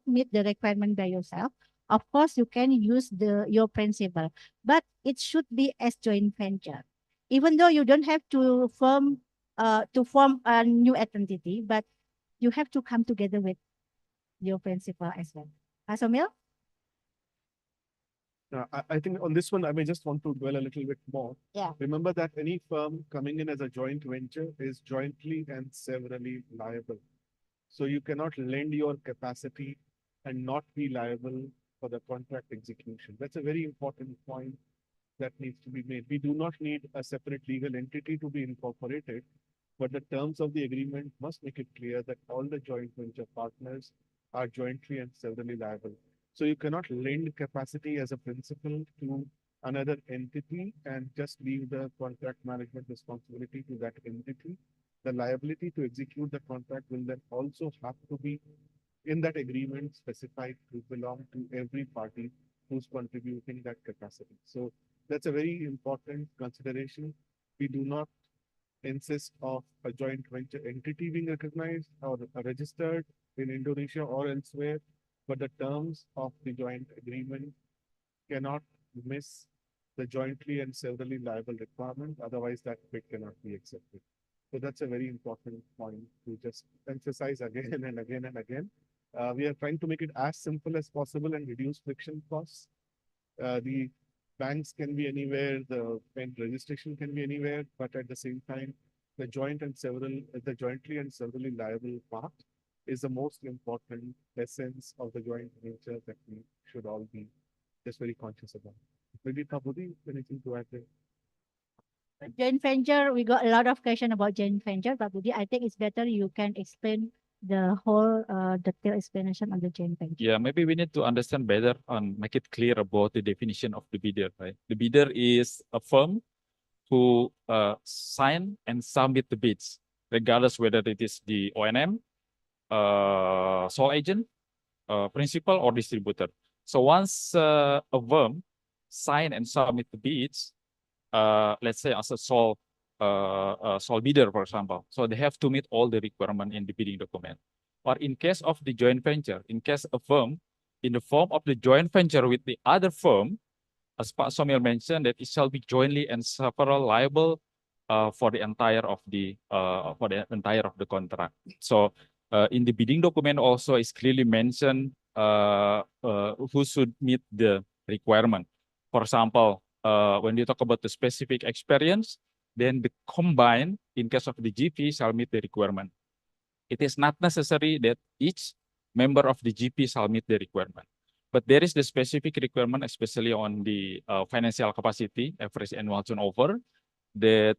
meet the requirement by yourself, of course you can use your principal, but it should be as joint venture. Even though you don't have to form a new entity, but you have to come together with your principal as well. Asomil? I think on this one, I may just want to dwell a little bit more. Yeah. Remember that any firm coming in as a joint venture is jointly and severally liable. So you cannot lend your capacity and not be liable for the contract execution. That's a very important point that needs to be made. We do not need a separate legal entity to be incorporated, but the terms of the agreement must make it clear that all the joint venture partners are jointly and severally liable. So you cannot lend capacity as a principal to another entity and just leave the contract management responsibility to that entity. The liability to execute the contract will then also have to be in that agreement specified to belong to every party who's contributing that capacity. So that's a very important consideration. We do not insist of a joint venture entity being recognized or registered in Indonesia or elsewhere, but the terms of the joint agreement cannot miss the jointly and severally liable requirement. Otherwise, that bid cannot be accepted. So that's a very important point to just emphasize again and again and again. We are trying to make it as simple as possible and reduce friction costs. The banks can be anywhere, the registration can be anywhere, but at the same time, the jointly and severally liable part is the most important essence of the joint venture that we should all be just very conscious about. Maybe Pabudi, anything to add there? Joint venture, we got a lot of question about joint venture, but Budi, I think it's better you can explain the whole detailed explanation on the joint venture. Yeah, maybe we need to understand better and make it clear about the definition of the bidder, right? The bidder is a firm who sign and submit the bids, regardless whether it is the O&M, sole agent, principal, or distributor. So once a firm sign and submit the bids, let's say as a sole bidder, for example, so they have to meet all the requirement in the bidding document. Or in case of the joint venture, in case a firm in the form of the joint venture with the other firm, as Pak Somil mentioned, that it shall be jointly and several liable for the entire of the contract. So in the bidding document also is clearly mentioned who should meet the requirement. For example, when you talk about the specific experience, then the combined, in case of the GP, shall meet the requirement. It is not necessary that each member of the GP shall meet the requirement. But there is the specific requirement, especially on the financial capacity, average annual turnover, that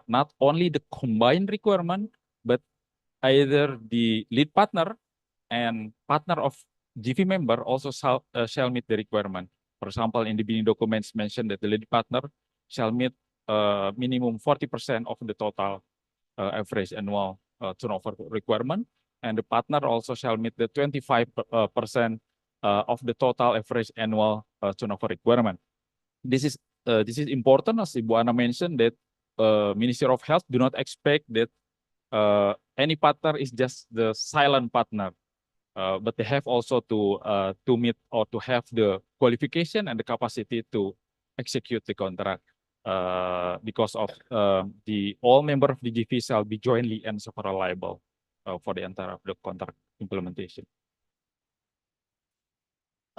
not only the combined requirement, but either the lead partner and partner of GP member also shall meet the requirement. For example, in the bidding documents mentioned that the lead partner shall meet minimum 40% of the total average annual turnover requirement, and the partner also shall meet the 25% of the total average annual turnover requirement. This is important, as Ibu Ana mentioned, that Ministry of Health do not expect that any partner is just the silent partner, but they have also to meet or to have the qualification and the capacity to execute the contract. Because of all member of the GP shall be jointly and several liable for the entire of the contract implementation.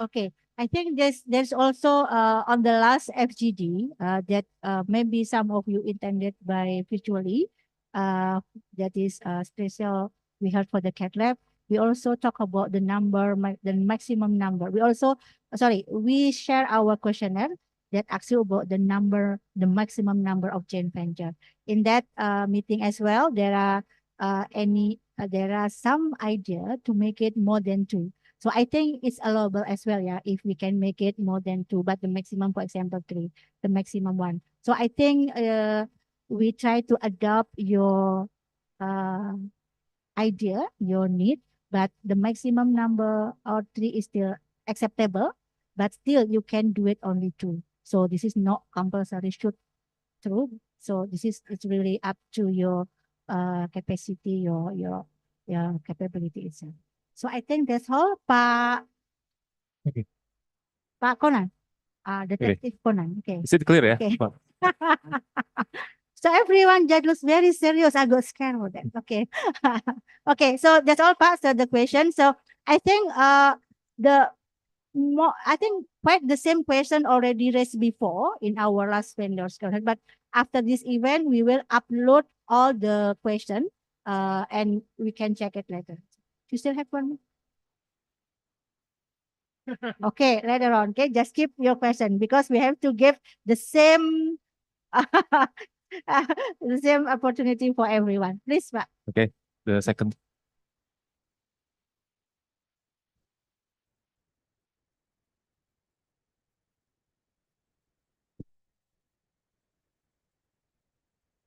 Okay, I think there's also on the last FGD that maybe some of you attended by virtually. That is special we had for the CAT lab. We also talk about the number, the maximum number. We share our questionnaire that asks you about the maximum number of joint venture. In that meeting as well, there are some idea to make it more than 2. So I think it's allowable as well, yeah, if we can make it more than 2, but the maximum, for example, 3, the maximum 1. So I think we try to adopt your idea, your need, but the maximum number or 3 is still acceptable, but still you can do it only 2. So this is not compulsory should true. So it's really up to your capacity, your capability itself. So I think that's all, Pak. Okay. Pak Conan, Detective Conan. Okay. Is it clear, yeah? Okay. So everyone just looks very serious. I got scared with that. Okay. Okay. So that's all, Pak. So the question. So I think I think quite the same question already raised before in our last vendors conference. But after this event, we will upload all the questions and we can check it later. You still have one? Okay, later on. Okay, just keep your question because we have to give the same the same opportunity for everyone. Please, Pak. Okay, the second.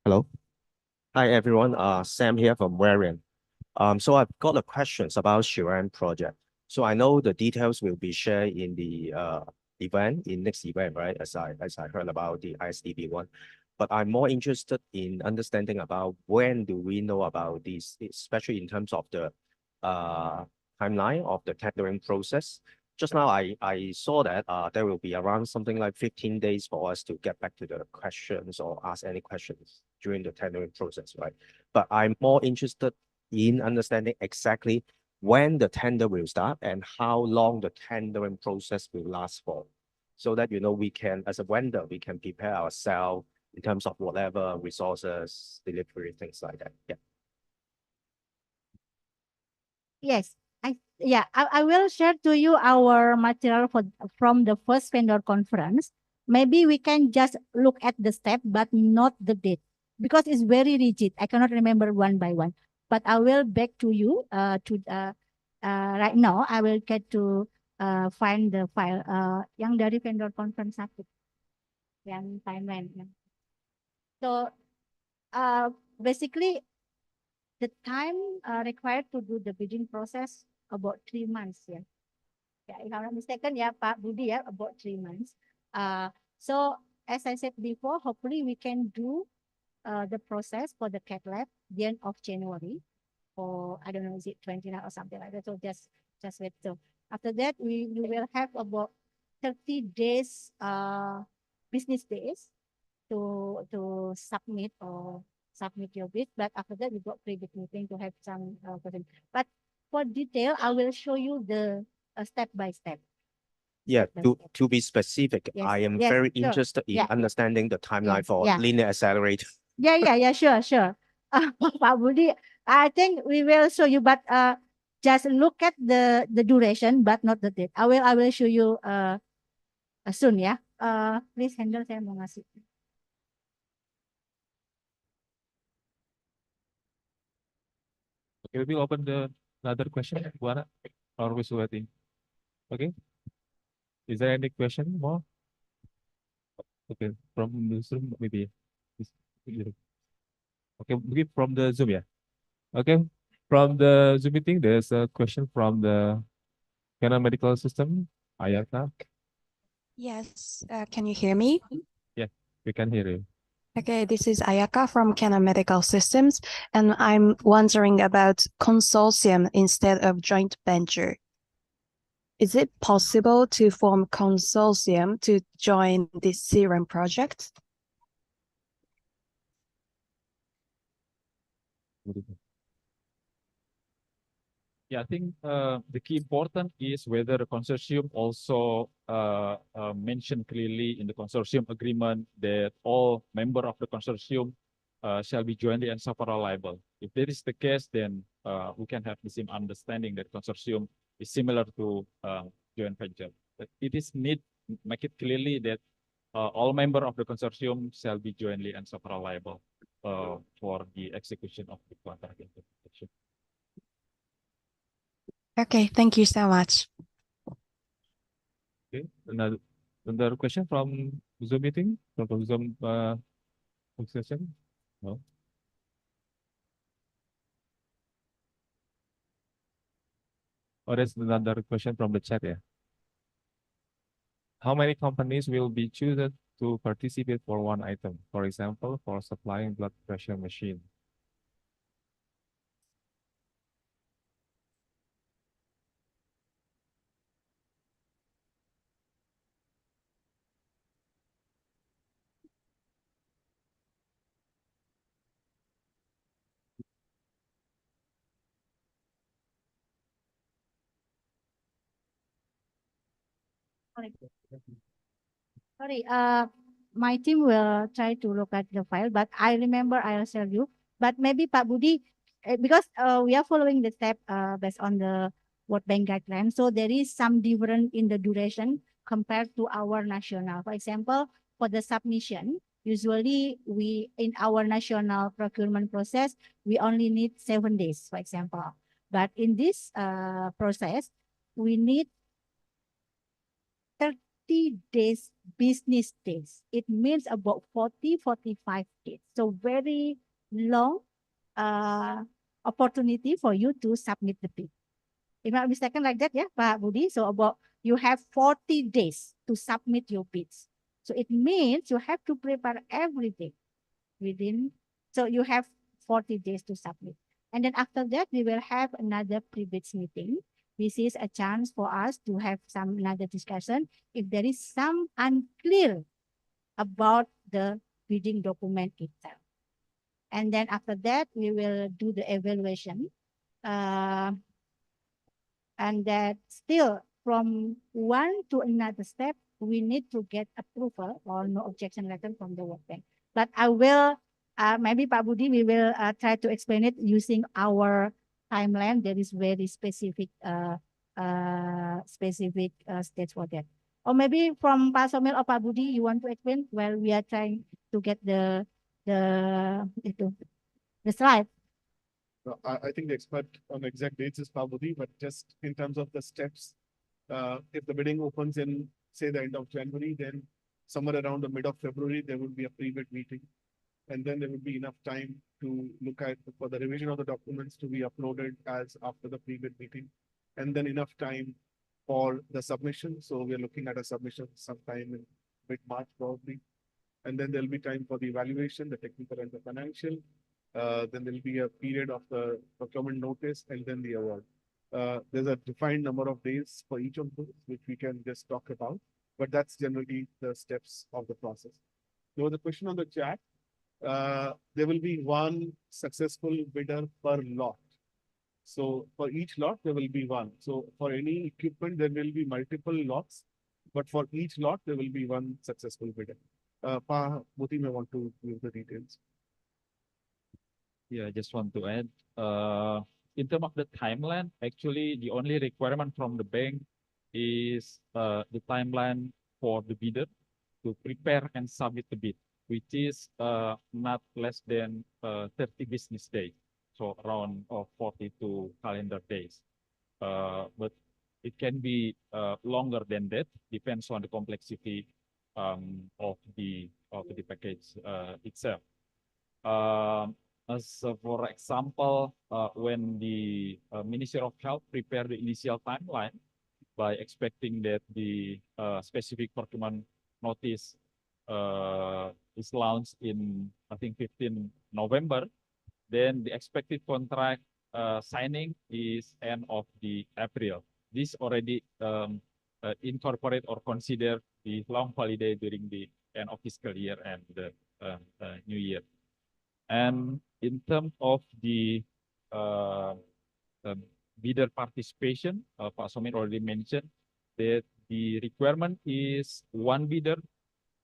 Hello. Hi, everyone. Sam here from Varian. So I've got a questions about Shiran project. So I know the details will be shared in the event in next event, right? As I heard about the ISDB one. But I'm more interested in understanding about when do we know about this, especially in terms of the timeline of the tendering process. Just now, I saw that there will be around something like 15 days for us to get back to the questions or ask any questions during the tendering process, right? But I'm more interested in understanding exactly when the tender will start and how long the tendering process will last for, so that, you know, we can, as a vendor, we can prepare ourselves in terms of whatever resources, delivery, things like that. Yeah. Yes, I will share to you our material from the first vendor conference. Maybe we can just look at the step, but not the date, because it's very rigid. I cannot remember one by one, but I will back to you right now. I will get to find the file yang dari vendor conference satu, yang timeline. So basically, the time required to do the bidding process about 3 months. Yeah, if I'm not mistaken, yeah, Pak Budi, yeah, about 3 months. So as I said before, hopefully we can do the process for the CAT lab the end of January, or I don't know, is it 29 or something like that. So just wait. So after that, we will have about 30 days business days to submit your bid. But after that, we got pre-bid meeting to have some question. But for detail, I will show you the step by step. Yeah, Step by step. to be specific, Yes, I am yes, very sure. interested in Yeah. understanding the timeline for yeah. linear accelerator. Yeah, sure. Pak Budi, I think we will show you, but just look at the duration, but not the date. I will show you soon, ya. Please handle, saya mau ngasih. Okay, we'll open the another question, Buana, or we still waiting? Okay. Is there any question more? Okay, from the Zoom maybe. Okay, maybe from the Zoom, yeah. Okay, from the Zoom meeting, there's a question from the Canon Medical System, Ayaka. Yes, can you hear me? Yeah, we can hear you. Okay, this is Ayaka from Canon Medical Systems, and I'm wondering about consortium instead of joint venture. Is it possible to form consortium to join this serum project? Yeah, I think the key important is whether the consortium also mentioned clearly in the consortium agreement that all members of the consortium shall be jointly and separately liable. If that is the case, then we can have the same understanding that consortium is similar to joint venture. But it is need make it clearly that all members of the consortium shall be jointly and separately liable for the execution of the contract implementation. Okay, thank you so much. Okay, another question from Zoom meeting, from Zoom session? No. Or there's another question from the chat, yeah. How many companies will be chosen to participate for one item? For example, for supplying blood pressure machine. Sorry, my team will try to look at the file, but I remember I'll tell you. But maybe Pak Budi, because we are following the step based on the World Bank guidelines, so there is some difference in the duration compared to our national. For example, for the submission, usually we in our national procurement process we only need 7 days, for example. But in this process, we need 30 days business days. It means about 45 days. So very long opportunity for you to submit the bid. If I'm not mistaken like that, yeah, Pak Budi. So about you have 40 days to submit your bids. So it means you have to prepare everything within, so you have 40 days to submit. And then after that, we will have another pre-bids meeting. This is a chance for us to have some another discussion if there is some unclear about the bidding document itself. And then after that, we will do the evaluation. And that still from one to another step, we need to get approval or no objection letter from the World Bank. But I will, maybe Pak Budi, we will try to explain it using our timeline. There is very specific steps for that. Or maybe from Pak Somil or Pak Budi, you want to explain while we are trying to get the slide. I think the expert on exact dates is Pak Budi, but just in terms of the steps, if the bidding opens in, say, the end of January, then somewhere around the mid of February, there would be a pre-bid meeting. And then there would be enough time to look at for the revision of the documents to be uploaded as after the pre-bid meeting. And then enough time for the submission. So we're looking at a submission sometime in mid-March probably. And then there'll be time for the evaluation, the technical and the financial. Then there'll be a period of the procurement notice and then the award. There's a defined number of days for each of those, which we can just talk about, but that's generally the steps of the process. There was a question on the chat. There will be one successful bidder per lot. So for each lot, there will be one. So for any equipment, there will be multiple lots, but for each lot, there will be one successful bidder. Pa Budi may want to give the details. Yeah, I just want to add, in terms of the timeline, actually, the only requirement from the bank is the timeline for the bidder to prepare and submit the bid, which is not less than 30 business days, so around 42 calendar days. But it can be longer than that, depends on the complexity of the package itself. For example, when the Ministry of Health prepared the initial timeline by expecting that the specific procurement notice is launched in, I think, 15 November, then the expected contract signing is end of the April. This already incorporate or consider the long holiday during the end of fiscal year and the new year. And in terms of the bidder participation, Pak Somil already mentioned that the requirement is one bidder,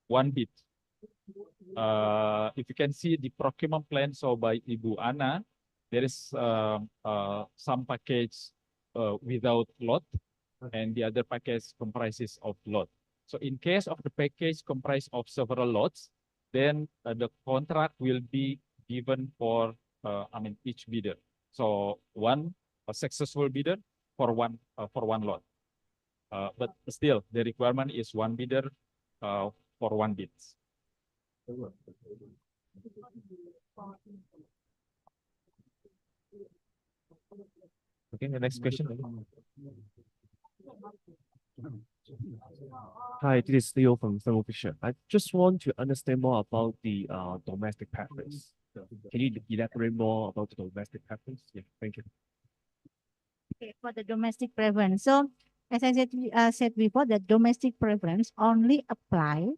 one bid. If you can see the procurement plan so by Ibu Ana, there is some package without lot, and the other package comprises of lot. So in case of the package comprised of several lots, then the contract will be given for each bidder. So a successful bidder for one lot. But still, the requirement is one bidder for one bid. Okay, the next question. Hi, this is Theo from Thermo Fisher. I just want to understand more about the domestic preference. Can you elaborate more about the domestic preference? Yeah, thank you. Okay, for the domestic preference. So as I said before, the domestic preference only apply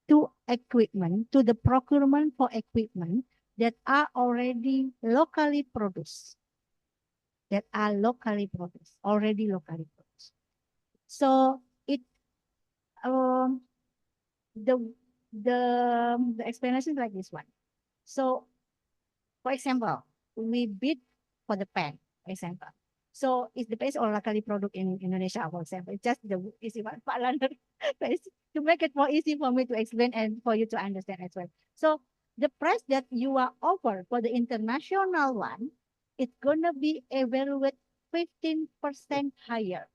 to equipment, to the procurement for equipment that are already locally produced. Already locally produced. So it the explanation is like this one. So for example, we bid for the pen, for example. So it depends on locally produced in Indonesia, for example. It's just the easy one, Pak Lander, to make it more easy for me to explain and for you to understand as well. So the price that you are offered for the international one, it's gonna be evaluated 15% higher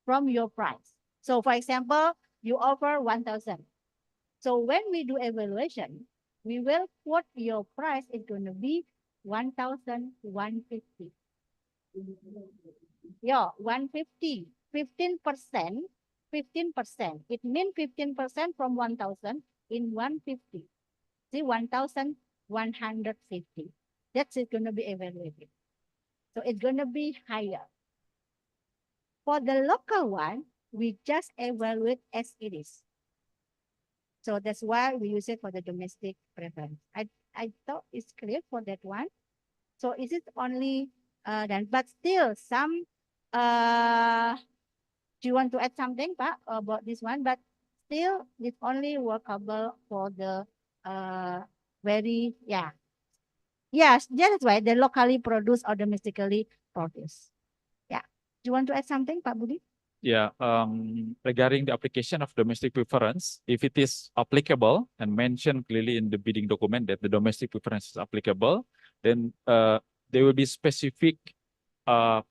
from your price. So for example, you offer 1,000. So when we do evaluation, we will quote your price is going to be 1,150. Yeah, 150, 15%, 15%. It means 15% from 1,000 in 150. See, 1,150. That's it going to be evaluated. So it's going to be higher. For the local one, we just evaluate as it is. So that's why we use it for the domestic preference. I thought it's clear for that one. So is it only then, but still some do you want to add something, Pak, about this one? But still it's only workable for the very yes, that's why the locally produced or domestically produced. Yeah. Do you want to add something, Pak Budi? Yeah, regarding the application of domestic preference, if it is applicable and mentioned clearly in the bidding document that the domestic preference is applicable, then there will be specific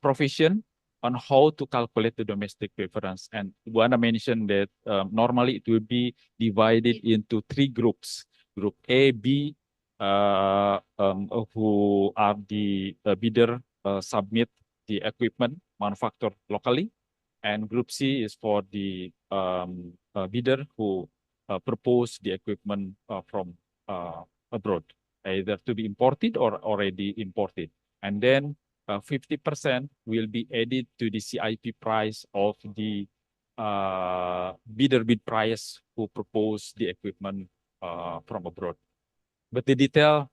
provision on how to calculate the domestic preference. And Buana mentioned that normally it will be divided into 3 groups. Group A, B, who are the bidder submit the equipment manufactured locally. And Group C is for the bidder who propose the equipment from abroad, either to be imported or already imported. And then 50% will be added to the CIP price of the bidder bid price who propose the equipment from abroad. But the detail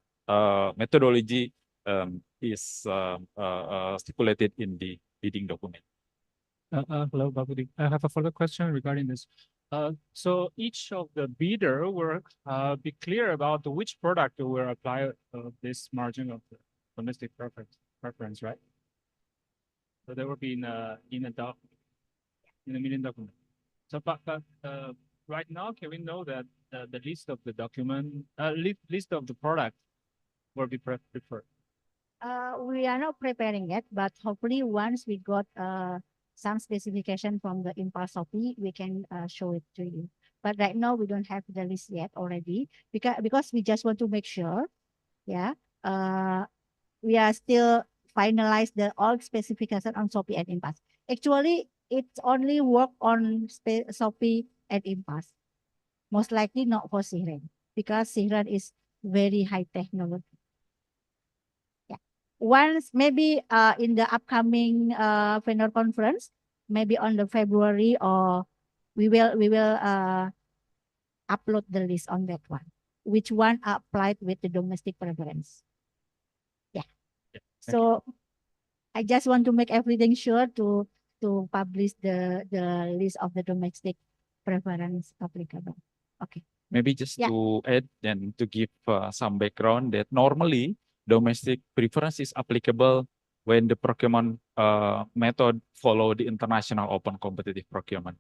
methodology is stipulated in the bidding document. Hello, Babudi. I have a follow-up question regarding this. So each of the bidder will be clear about which product will apply this margin of the domestic preference, right? So there will be in a meeting document. So, but right now, can we know that the list of the document, list of the product will be preferred? We are not preparing it, but hopefully once we got some specification from the Impulse Shopee, we can show it to you. But right now we don't have the list yet already because we just want to make sure, yeah, we are still finalize the all specification on Shopee and Impulse. Actually, it's only work on Shopee and Impulse. Most likely not for Sihren because Sihren is very high technology. Once maybe in the upcoming vendor conference, maybe on the February, or we will upload the list on that one. Which one applied with the domestic preference? Yeah. So I just want to make everything sure to publish the list of the domestic preference applicable. Okay. Maybe just to add and to give some background that normally domestic preference is applicable when the procurement method follow the international open competitive procurement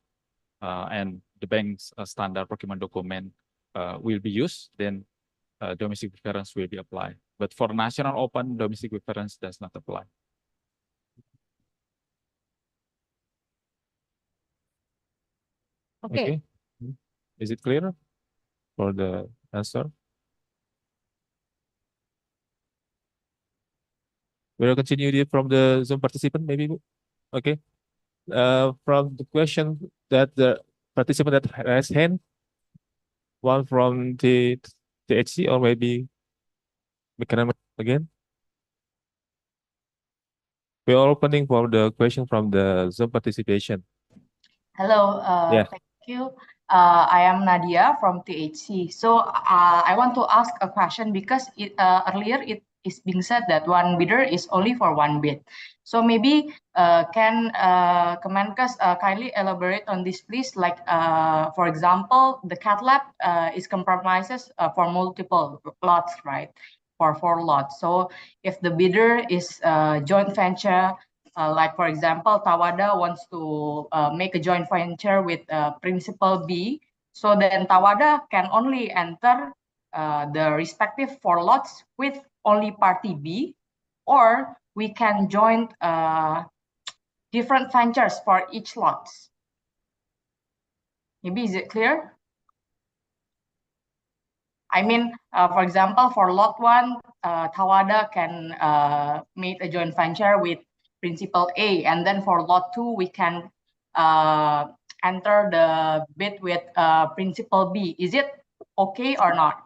and the bank's standard procurement document will be used, then domestic preference will be applied. But for national open, domestic preference does not apply. Okay. Is it clear for the answer? We'll continue from the Zoom participant, maybe. Okay. From the question that the participant that has hand, one from the THC or maybe Mekanik again. We are opening for the question from the Zoom participation. Hello, Yeah. thank you. I am Nadia from THC. So I want to ask a question because earlier it is being said that one bidder is only for one bid. So maybe can Kemenkes kindly elaborate on this, please? Like, for example, the cat lab is compromises for multiple lots, right? For 4 lots. So if the bidder is joint venture, like for example, Tawada wants to make a joint venture with Principal B. So then Tawada can only enter the respective 4 lots with only party B, or we can join different ventures for each lot. Maybe is it clear? I mean, for example, for lot 1, Tawada can make a joint venture with principal A, and then for lot 2 we can enter the bid with principal B. Is it okay or not?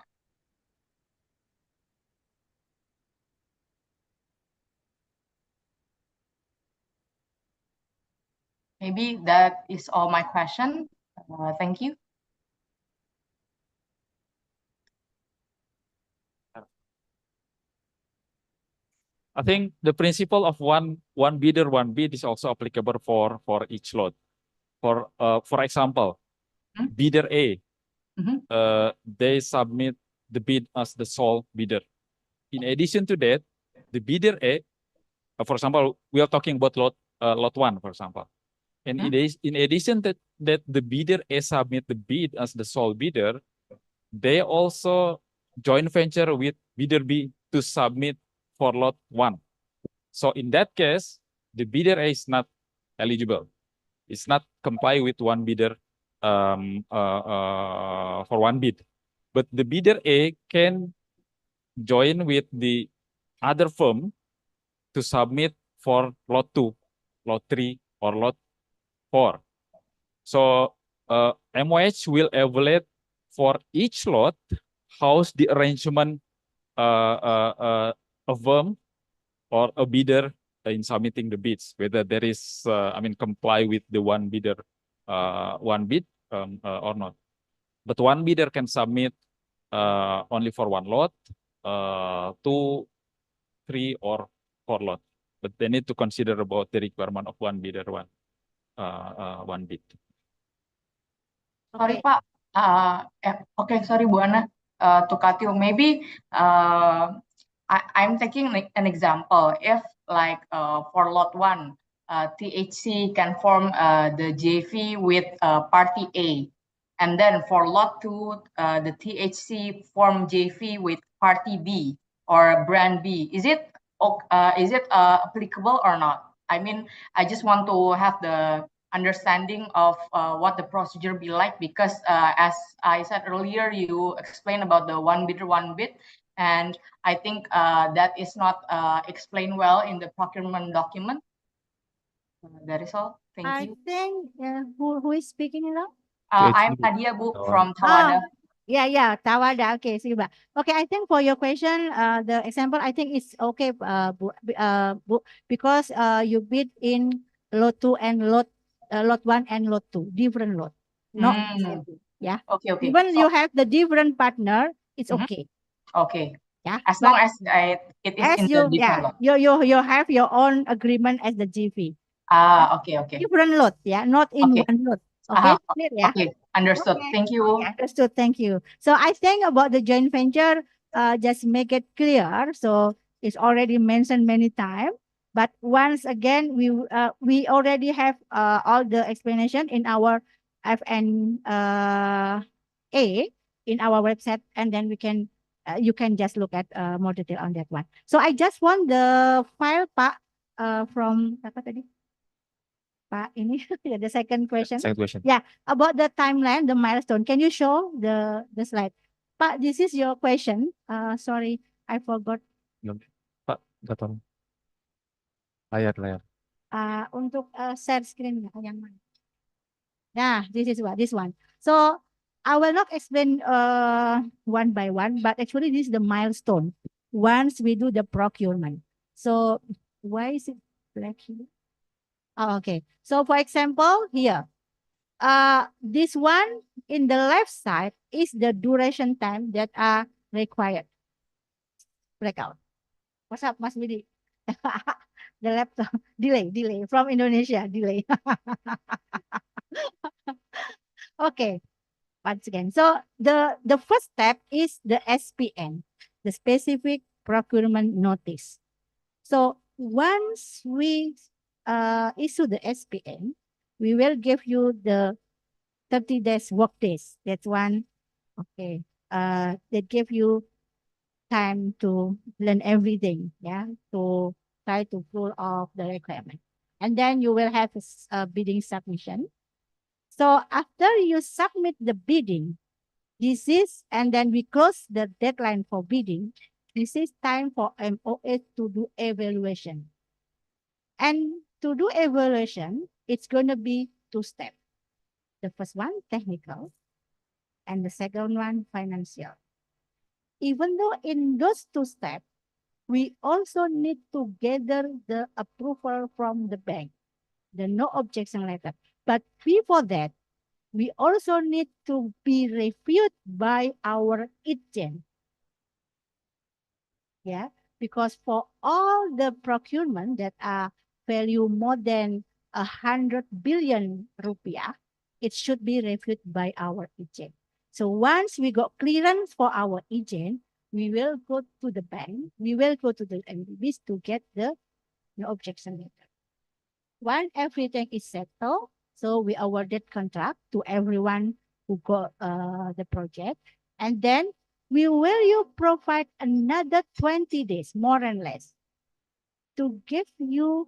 Maybe that is all my question. Thank you. I think the principle of one bidder, one bid is also applicable for each lot. For example, bidder A, they submit the bid as the sole bidder. In addition to that, the bidder A, for example, we are talking about lot 1, for example. And in addition to that, the bidder A submit the bid as the sole bidder, they also joint venture with bidder B to submit for lot 1. So in that case, the bidder A is not eligible. It's not comply with one bidder for one bid. But the bidder A can join with the other firm to submit for lot 2, lot 3, or lot 4. So MOH will evaluate for each lot how's the arrangement a firm or a bidder in submitting the bids, whether there is comply with the one bidder one bid or not. But one bidder can submit only for one lot, 2, 3, or 4 lot. But they need to consider about the requirement of one bidder, one bid. Sorry, Pak. Okay, sorry, Bu Ana, to cut you. Maybe I'm taking an example. If like for lot 1, THC can form the JV with party A, and then for lot 2, the THC form JV with party B or brand B. Is it applicable or not? I mean, I just want to have the understanding of what the procedure be like, because as I said earlier, you explained about the one bidder, one bid, and I think that is not explained well in the procurement document. That is all. Thank you. I think who is speaking now? I'm Nadia Bu from Tawada. Yeah, Tawada. Okay, Siba. Okay, I think for your question, the example I think is okay, because you bid in lot 2 and lot 1 and lot 2, different lot. Not yeah. Okay. Even you have the different partner, it's okay. Okay. Yeah. As long as it is in the different lot. You have your own agreement as the GV. Okay. Different lot, yeah, not in one lot. Okay, clear, yeah. Okay, understood. Okay. Thank you. Okay, understood. Thank you. So I think about the joint venture, just make it clear. So it's already mentioned many times, but once again, we already have all the explanation in our FNA in our website, and then we can you can just look at more detail on that one. So I just want the file, Pak, from apa tadi? Pak, ini the second question. Second question. Yeah, about the timeline, the milestone. Can you show the slide? Pak, this is your question. Sorry, I forgot. Pak, datang. Layar. Untuk share screen yang mana? Nah, this one. So I will not explain one by one, but actually this is the milestone once we do the procurement. So why is it black here? Oh, okay. So for example, here, this one in the left side is the duration time that are required. Blackout. What's up, Mas Widi? The laptop delay from Indonesia, delay. Okay. Once again, so the first step is the SPN, the specific procurement notice. So once we issue the SPN, we will give you the 30 days work days. That's one. Okay. That give you time to learn everything. Yeah. To try to pull off the requirement. And then you will have a bidding submission. So after you submit the bidding, and then we close the deadline for bidding, this is time for MOH to do evaluation. And to do evaluation, it's going to be 2 steps. The first one, technical, and the second one, financial. Even though in those 2 steps, we also need to gather the approval from the bank, the no objection letter. But before that, we also need to be reviewed by our agent. Yeah, because for all the procurement that are value more than 100 billion rupiah, it should be reviewed by our agent. So once we got clearance for our agent, we will go to the bank, we will go to the MDBs to get the no objection letter. When everything is settled, so we awarded contract to everyone who got the project, and then you provide another 20 days, more and less, to give you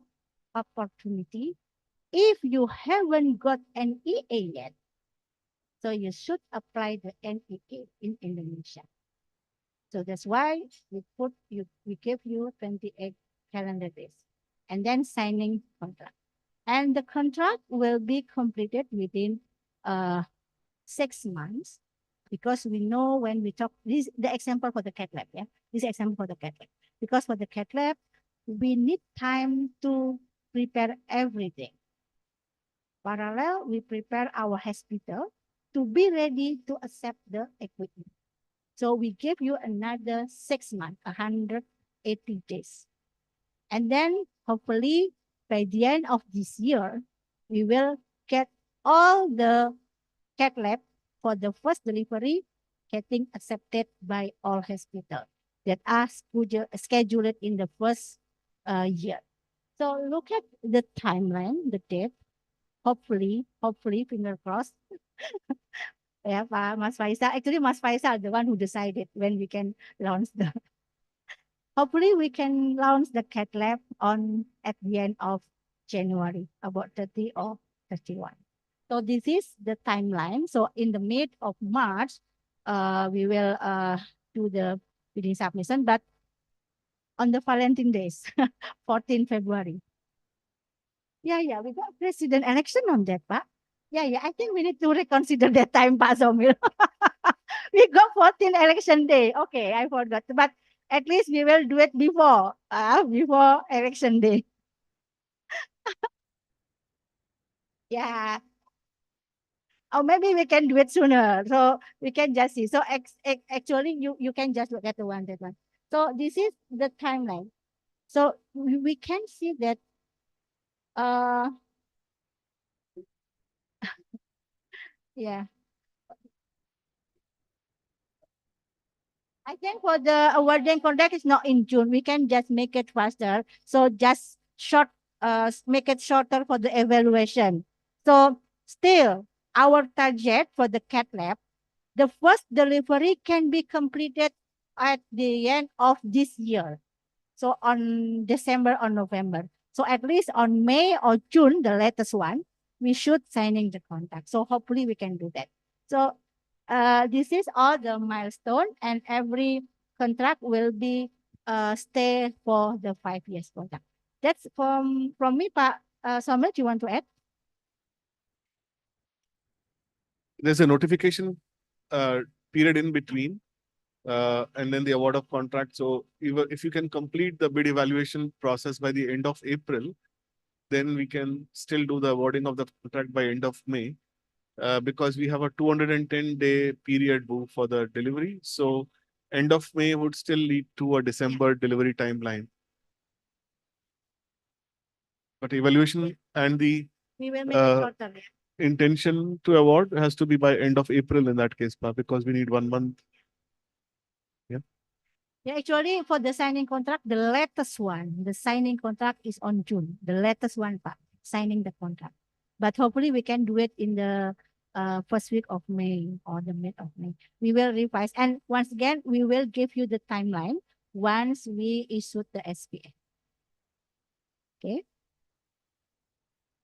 opportunity. If you haven't got an EA yet, so you should apply the NEA in Indonesia. So that's why we give you 28 calendar days, and then signing contract. And the contract will be completed within 6 months, because we know when we talk, this is the example for the CAT lab, yeah? This is example for the CAT lab. Because for the CAT lab, we need time to prepare everything. Parallel, we prepare our hospital to be ready to accept the equipment. So we give you another 6 months, 180 days. And then hopefully by the end of this year, we will get all the CAT lab for the first delivery getting accepted by all hospitals that are scheduled in the first year. So look at the timeline, the date. Hopefully, finger crossed. Yeah, Mas Faisal. Actually, Mas Faisal, the one who decided when we can launch the. Hopefully, we can launch the CAT lab at the end of January, about 30 or 31. So this is the timeline. So in the mid of March, we will do the bidding submission, but on the Valentine days, 14 February. Yeah, we got president election on that, Pak. Yeah, I think we need to reconsider that time, Pak Somil. We got 14 election day. Okay, I forgot, but at least we will do it before election day. Yeah. Or maybe we can do it sooner. So we can just see. So actually, you can just look at the one, that one. So this is the timeline. So we can see that yeah. I think for the awarding contract is not in June. We can just make it faster. So just make it shorter for the evaluation. So still, our target for the CAT lab, the first delivery can be completed at the end of this year. So on December or November. So at least on May or June, the latest one, we should signing the contract. So hopefully we can do that. So this is all the milestone, and every contract will be stay for the 5 years contract. That's from me, Pak Somil. Do you want to add? There's a notification period in between, and then the award of contract. So if you can complete the bid evaluation process by the end of April, then we can still do the awarding of the contract by end of May, because we have a 210-day period for the delivery. So end of May would still lead to a December delivery timeline. But evaluation and the we will make it shorter. Intention to award has to be by end of April in that case, because we need 1 month. Yeah. Yeah, actually for the signing contract, the latest one, the signing contract is on June. The latest one, Pak, signing the contract. But hopefully we can do it in the first week of May or the mid of May. We will revise. And once again, we will give you the timeline once we issue the SPA. Okay.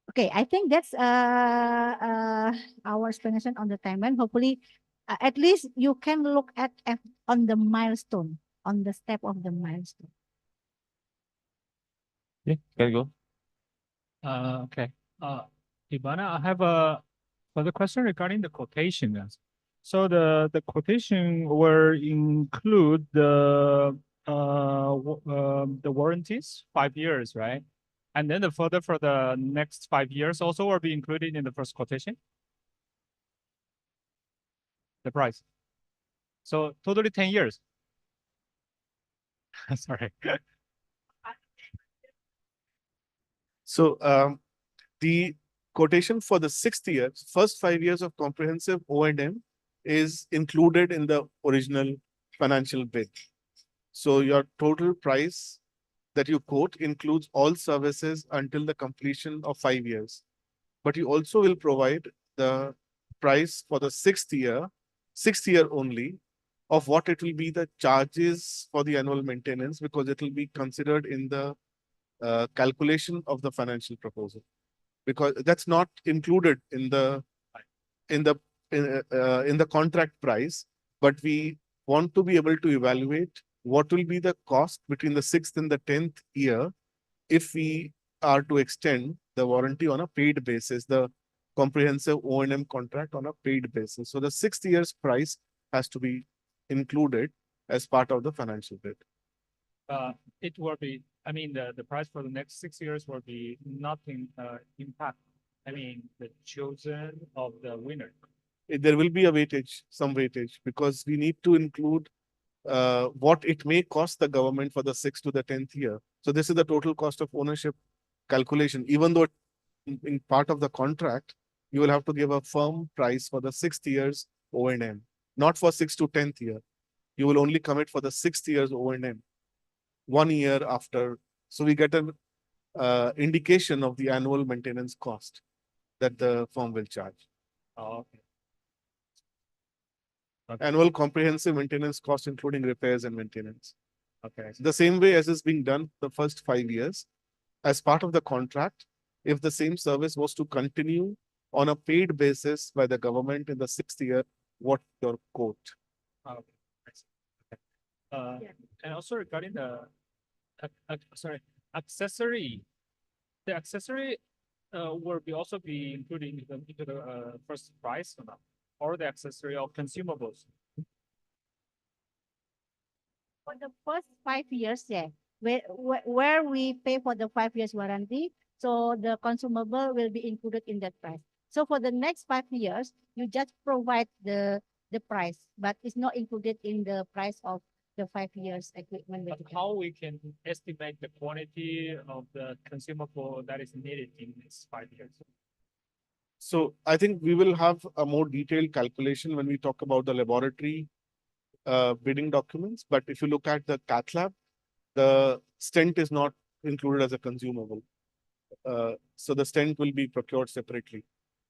Okay, I think that's our explanation on the timeline. Hopefully, at least you can look at on the milestone, on the step of the milestone. Yeah, can go. Okay. Ivana, I have a further question regarding the quotation. Yes. So the quotation will include the warranties, 5 years, right? And then the further for the next 5 years also will be included in the first quotation. The price. So totally 10 years. Sorry. So the quotation for the 6th year, first 5 years of comprehensive O&M is included in the original financial bid. So your total price that you quote includes all services until the completion of 5 years. But you also will provide the price for the 6th year only, of what it will be the charges for the annual maintenance, because it will be considered in the calculation of the financial proposal, because that's not included in the contract price. But we want to be able to evaluate what will be the cost between the 6th and the 10th year if we are to extend the warranty on a paid basis, the comprehensive O&M contract on a paid basis. So the 6th year's price has to be included as part of the financial bid. It will be, I mean, the price for the next 6 years will be nothing impact. I mean, the chosen of the winner. There will be a weightage, some weightage, because we need to include what it may cost the government for the 6th to the 10th year. So this is the total cost of ownership calculation. Even though in part of the contract, you will have to give a firm price for the 6th year's O&M, not for 6th to 10th year. You will only commit for the 6th year's O&M 1 year after. So we get an indication of the annual maintenance cost that the firm will charge. Oh, okay. Annual comprehensive maintenance cost, including repairs and maintenance. Okay. The same way as is being done the first 5 years, as part of the contract, if the same service was to continue on a paid basis by the government in the 6th year, what your quote? Okay. I see. Okay. And also regarding the accessory, the accessory will also be included into the first price or not? Or the accessory or consumables? For the first 5 years, yeah, where we pay for the 5 years warranty, so the consumable will be included in that price. So for the next 5 years, you just provide the price, but it's not included in the price of the 5 years equipment. But how we can estimate the quantity of the consumable that is needed in this 5 years? So I think we will have a more detailed calculation when we talk about the laboratory bidding documents. But if you look at the cath lab, the stent is not included as a consumable. So the stent will be procured separately.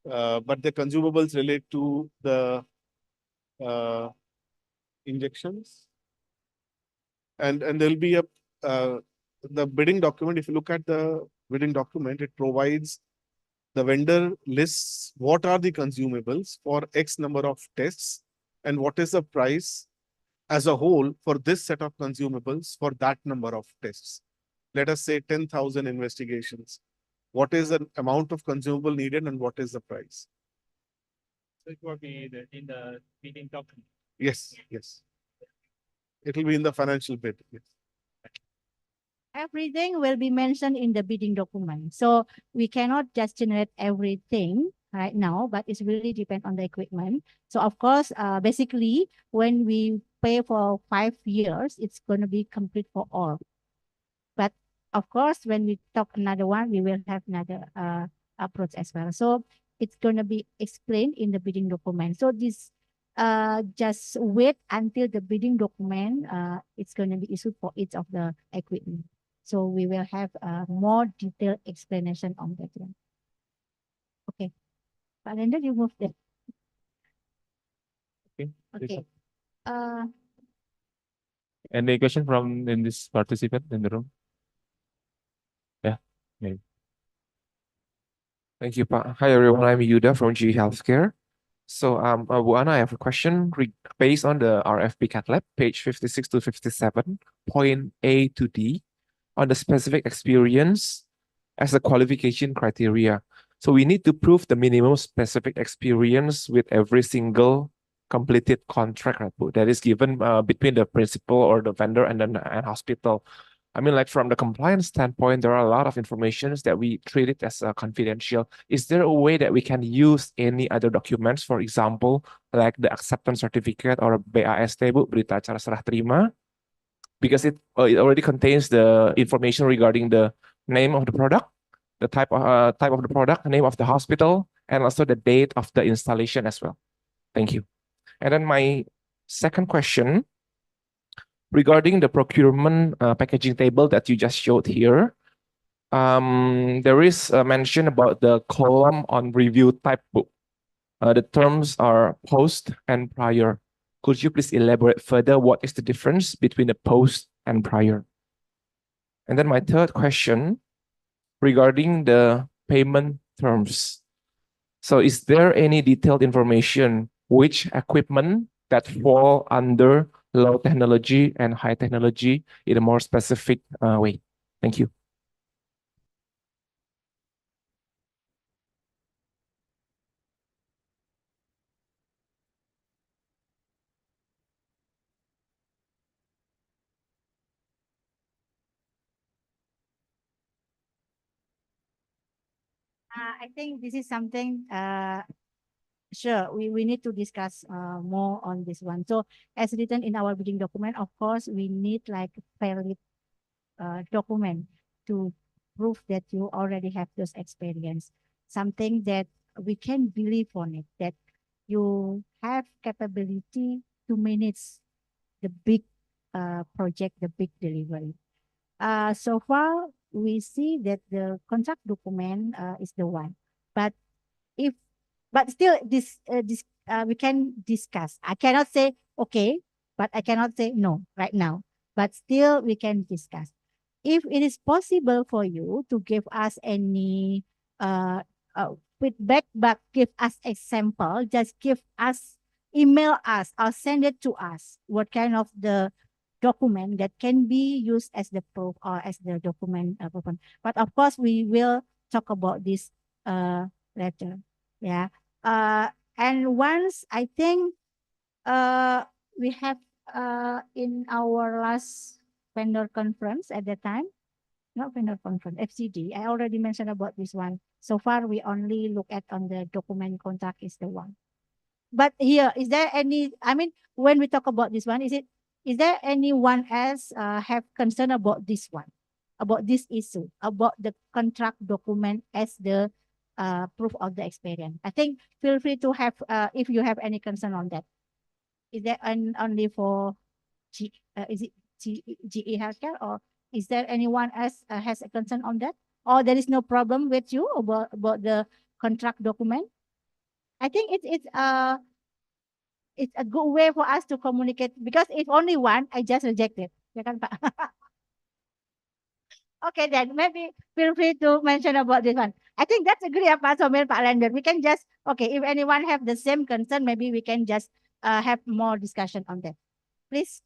But the consumables relate to the injections. And there'll be the bidding document. If you look at the bidding document, it provides the vendor lists what are the consumables for X number of tests and what is the price as a whole for this set of consumables for that number of tests. Let us say 10,000 investigations. What is the amount of consumable needed and what is the price? So it will be in the bidding document. Yes, yes. It will be in the financial bid. Yes. Everything will be mentioned in the bidding document. So we cannot just generate everything right now, but it's really depend on the equipment. So of course, basically, when we pay for 5 years, it's going to be complete for all. But of course, when we talk another one, we will have another approach as well. So it's going to be explained in the bidding document. So this just wait until the bidding document it's going to be issued for each of the equipment. So we will have a more detailed explanation on that one. Okay. Pak Lenda, you move there. Okay. Okay. Any question from this participant in the room? Yeah, maybe. Thank you, Pak. Hi, everyone. I'm Yuda from GE Healthcare. So, Bu Ana, I have a question based on the RFP Cath Lab, page 56 to 57, point A to D. On the specific experience, as a qualification criteria. So we need to prove the minimum specific experience with every single completed contract, right, Bu, that is given between the principal or the vendor and then an hospital. I mean, like from the compliance standpoint, there are a lot of informations that we treat it as confidential. Is there a way that we can use any other documents, for example, like the acceptance certificate or BAST, Bu, berita acara serah terima, because it already contains the information regarding the name of the product, the type of the product, name of the hospital, and also the date of the installation as well. Thank you. And then my second question regarding the procurement packaging table that you just showed here, there is a mention about the column on review type book. The terms are post and prior. Could you please elaborate further what is the difference between the post and prior? And then my third question regarding the payment terms. So is there any detailed information which equipment that fall under low technology and high technology in a more specific way? Thank you. I think this is something, sure, we need to discuss more on this one. So as written in our bidding document, of course, we need like valid document to prove that you already have those experience. Something that we can believe on it, that you have capability to manage the big project, the big delivery. So far, we see that the contract document is the one, but still this we can discuss. I cannot say okay, but I cannot say no right now. But still, we can discuss. If it is possible for you to give us any feedback, but give us example, just give us, email us or send it to us. What kind of the document that can be used as the proof or as the document. But of course, we will talk about this later. Yeah. And once I think we have in our last vendor conference at that time, not vendor conference, FCD, I already mentioned about this one. So far, we only look at on the document contract is the one. But here, is there any, I mean, when we talk about this one, is there anyone else have concern about this one, about this issue, about the contract document as the proof of the experience? I think feel free to have, if you have any concern on that. Is that only for is it GE Healthcare, or is there anyone else has a concern on that? Or there is no problem with you about the contract document? I think it's a good way for us to communicate, because if only one, I just reject it. Ya kan, Pak? Okay, then maybe feel free to mention about this one. I think that's agree, Pak Somil, Pak Lender. We can just, okay, if anyone have the same concern, maybe we can just have more discussion on that. Please.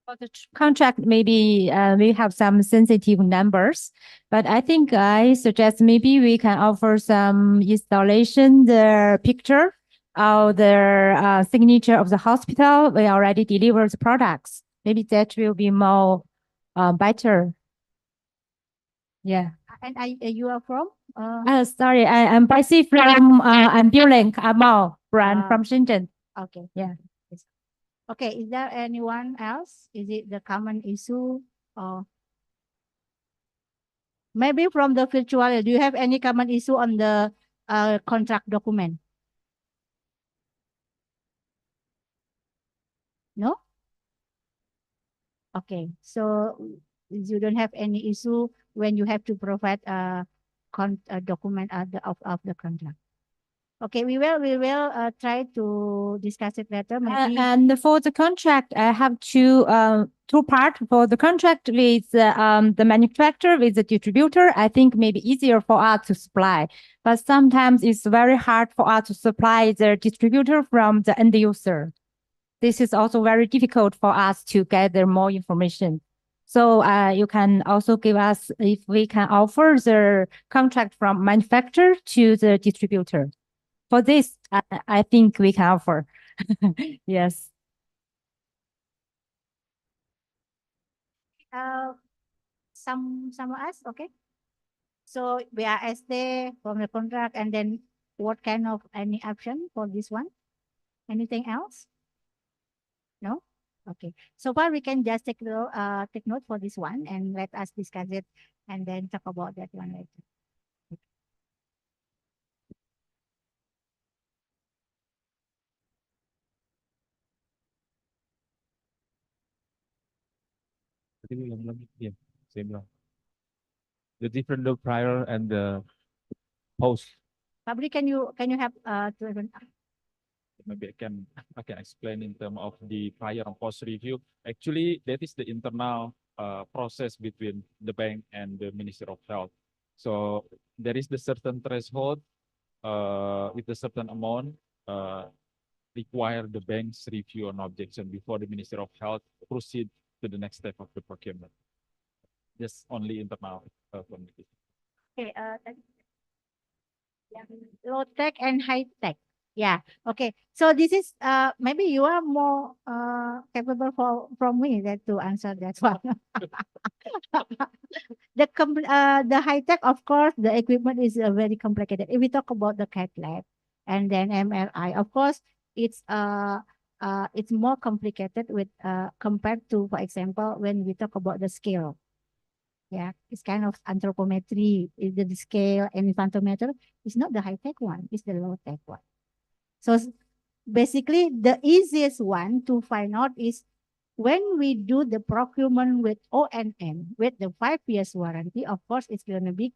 For the contract, maybe we have some sensitive numbers, but I think I suggest maybe we can offer some installation, the picture or the signature of the hospital. We already delivered the products. Maybe that will be more better. Yeah. And you are from? Sorry, I'm Paisi from Ambulanc Amal brand from Shenzhen. Okay. Yeah. Okay, is there anyone else? Is it the common issue, or maybe from the virtual? Do you have any common issue on the contract document? No? Okay, so you don't have any issue when you have to provide a document of the contract. Okay, we will try to discuss it later. Maybe. And for the contract, I have two part. For the contract with the manufacturer, with the distributor, I think maybe easier for us to supply. But sometimes it's very hard for us to supply the distributor from the end user. this is also very difficult for us to gather more information. So you can also give us if we can offer the contract from manufacturer to the distributor. For this, I think we can offer. Yes. Some of us, okay. So we are SD from the contract, and then what kind of any option for this one? Anything else? No? Okay. So far we can just take note for this one and let us discuss it and then talk about that one later. I think yeah, same lah. The different the prior and the post. Probably can you have Maybe I can explain in terms of the prior and post review. Actually, that is the internal process between the bank and the Ministry of Health. So there is the certain threshold with a certain amount require the bank's review and objection before the Ministry of Health proceed to the next step of the procurement. Just only internal communication. okay, low tech and high tech. Yeah. Okay. So this is maybe you are more capable from me that to answer that one. The high tech, of course, the equipment is very complicated. If we talk about the CAT lab and then MRI, of course, it's more complicated with compared to, for example, when we talk about the scale. Yeah, it's kind of anthropometry, is the scale and infantometer. It's not the high tech one, it's the low tech one. So basically, the easiest one to find out is when we do the procurement with O&M, with the 5 years warranty, of course, it's going to be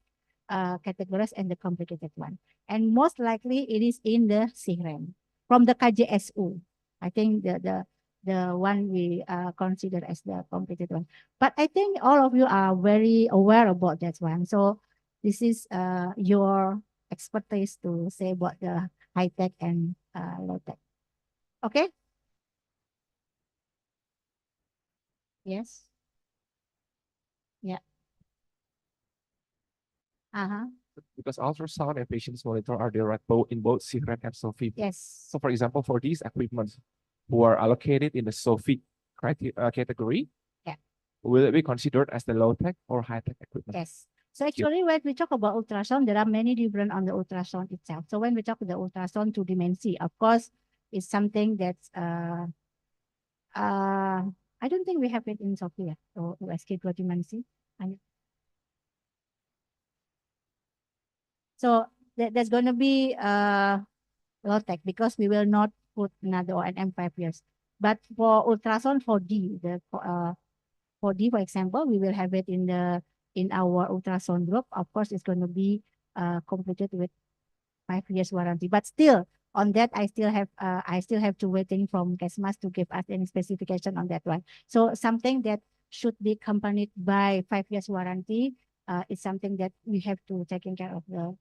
categorized and the complicated one. And most likely it is in the CRM from the KJSU. I think the one we consider as the complicated one. But I think all of you are very aware about that one. So this is your expertise to say about the high tech and low tech. Okay? Yes. Yeah. Uh-huh. Because ultrasound and patients monitor are direct both in both CREN and SOFI. Yes. So for example, for these equipment who are allocated in the SOFI category, yeah, will it be considered as the low tech or high tech equipment? Yes. So actually, when we talk about ultrasound, there are many different on the ultrasound itself. So when we talk the ultrasound 2D dimension, of course, it's something that's I don't think we have it in Sophia or USK 2 dimension. So that's going to be low tech because we will not put another ONM 5 years. But for ultrasound 4D, the 4D, for example, we will have it in our ultrasound group. Of course, it's going to be completed with 5 years warranty. But still, on that, I still have to waiting from Kesmas to give us any specification on that one. So something that should be accompanied by 5 years warranty is something that we have to taking care of the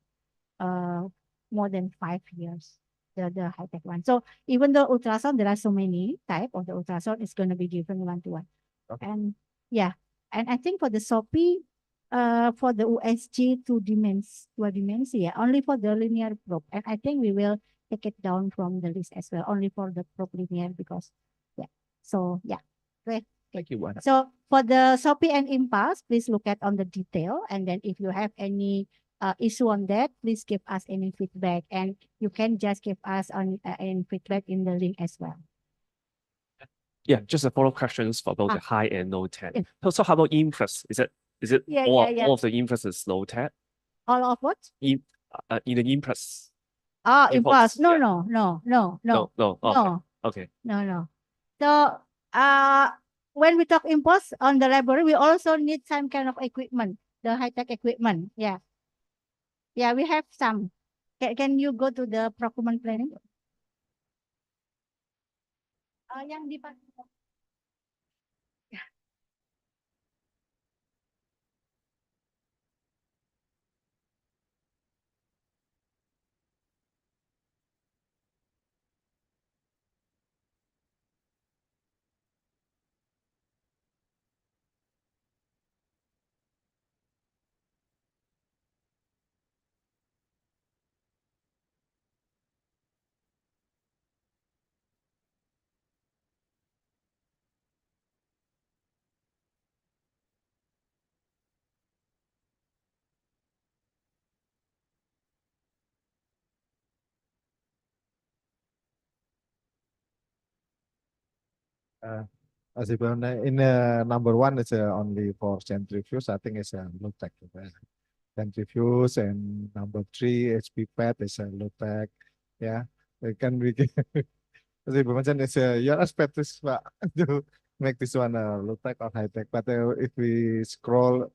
more than 5 years, the high tech one. So even the ultrasound, there are so many type of the ultrasound, it's going to be different one to one. Okay. And yeah, and I think for the SOPI, for the USG 2 dimension, yeah, only for the linear probe. And I think we will take it down from the list as well, only for the probe linear because, yeah. So yeah, great. Thank you, Wana. So for the SOPI and impulse, please look at on the detail. And then if you have any issue on that, please give us any feedback. And you can just give us on any feedback in the link as well. Yeah, just a follow-up questions for both the high and low tech. Yeah. So how about infras? Is it Yeah, all, yeah, yeah. all of the infras is low tech? All of what? In the infras. Oh, impulse. No, yeah. no. Okay. No. So when we talk impulse on the library, we also need some kind of equipment, the high-tech equipment. Yeah. Yeah, we have some. Can you go to the procurement planning? Yang di As if in number one, it's only for centrifuge. I think it's a low tech. Centrifuge, and number three, HP pad is a low tech. Yeah, we can. As if mentioned, it's your aspect is to make this one low tech or high tech. But if we scroll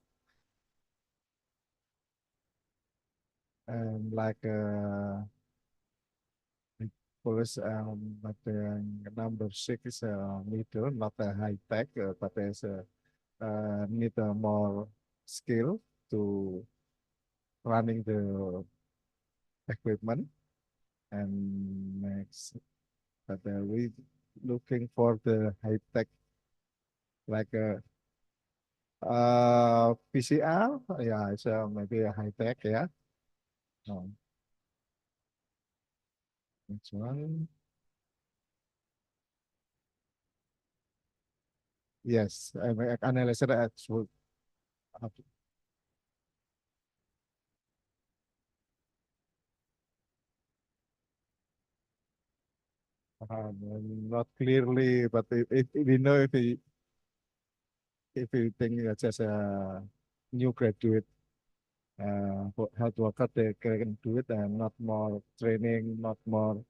like police, but number 6 is middle, not a high tech, but there's need more skill to running the equipment. And next, but we looking for the high tech, like PCR. Yeah, it's maybe a high tech. Yeah. Next one. Yes, analyze it actual. Not clearly, but if we know if you think that's just a new graduate, how to work they can do it, and not more training, not more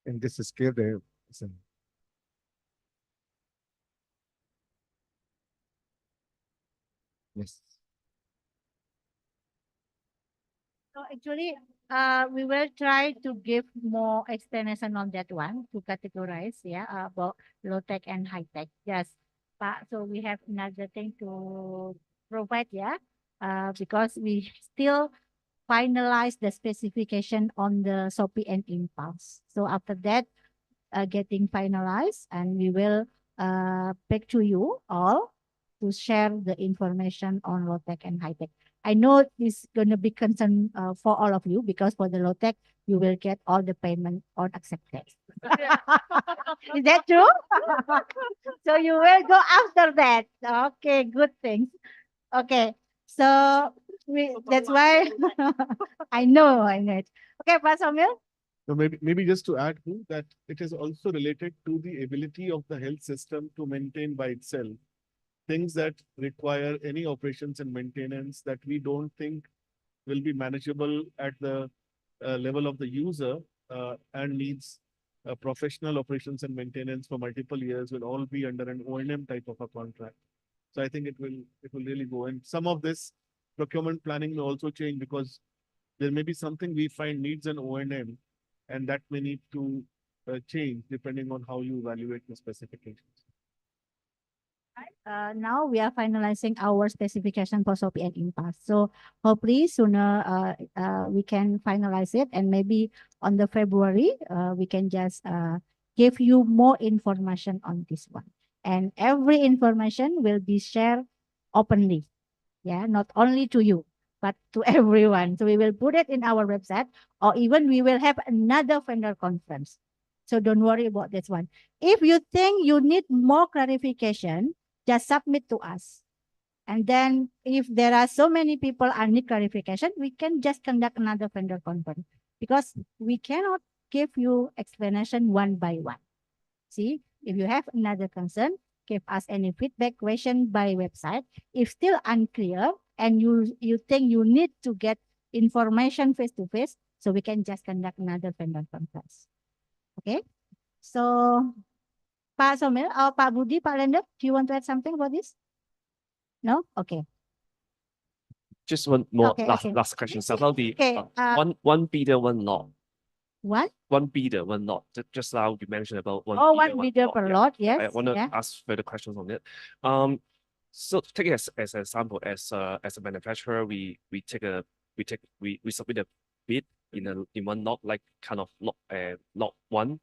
in this skill. Yes. So actually, we will try to give more explanation on that one to categorize, about low tech and high tech. Yes, Pak. So we have another thing to provide, because we still finalize the specification on the SOPI and Impulse. So after that, getting finalized, and we will back to you all to share the information on low tech and high tech. I know it's going to be concern for all of you, because for the low tech, you will get all the payment on acceptance. Is that true? So you will go after that. Okay, good things. Okay, so that's why I know it. Okay, Pak Somil. So maybe just to add to that, it is also related to the ability of the health system to maintain by itself things that require any operations and maintenance that we don't think will be manageable at the level of the user, and needs professional operations and maintenance for multiple years, will all be under an O&M type of a contract. So I think it will really go. And some of this procurement planning may also change, because there may be something we find needs an O&M, and that may need to change depending on how you evaluate the specifications. Now we are finalizing our specification for SOPI and Impulse. So hopefully sooner we can finalize it, and maybe on the February we can just give you more information on this one. And every information will be shared openly. Yeah, not only to you, but to everyone. So we will put it in our website, or even we will have another vendor conference. So don't worry about this one. If you think you need more clarification, just submit to us. And then if there are so many people that need clarification, we can just conduct another vendor conference, because we cannot give you explanation one by one. See, if you have another concern, give us any feedback question by website. If still unclear and you think you need to get information face to face, so we can just conduct another vendor conference. Okay, so Pak Somil, Pak Budi, Pak Lender, do you want to add something about this? No? Okay. Just one more Okay, last question. So about the Okay, one bidder, one lot. What? One bidder, one lot. Just now you mentioned about one Oh, bidder, one bidder per yeah. lot, yes. I want to Yeah. ask further questions on it. So take it as an example, as a manufacturer, we submit a bid in one lot, like kind of lot one,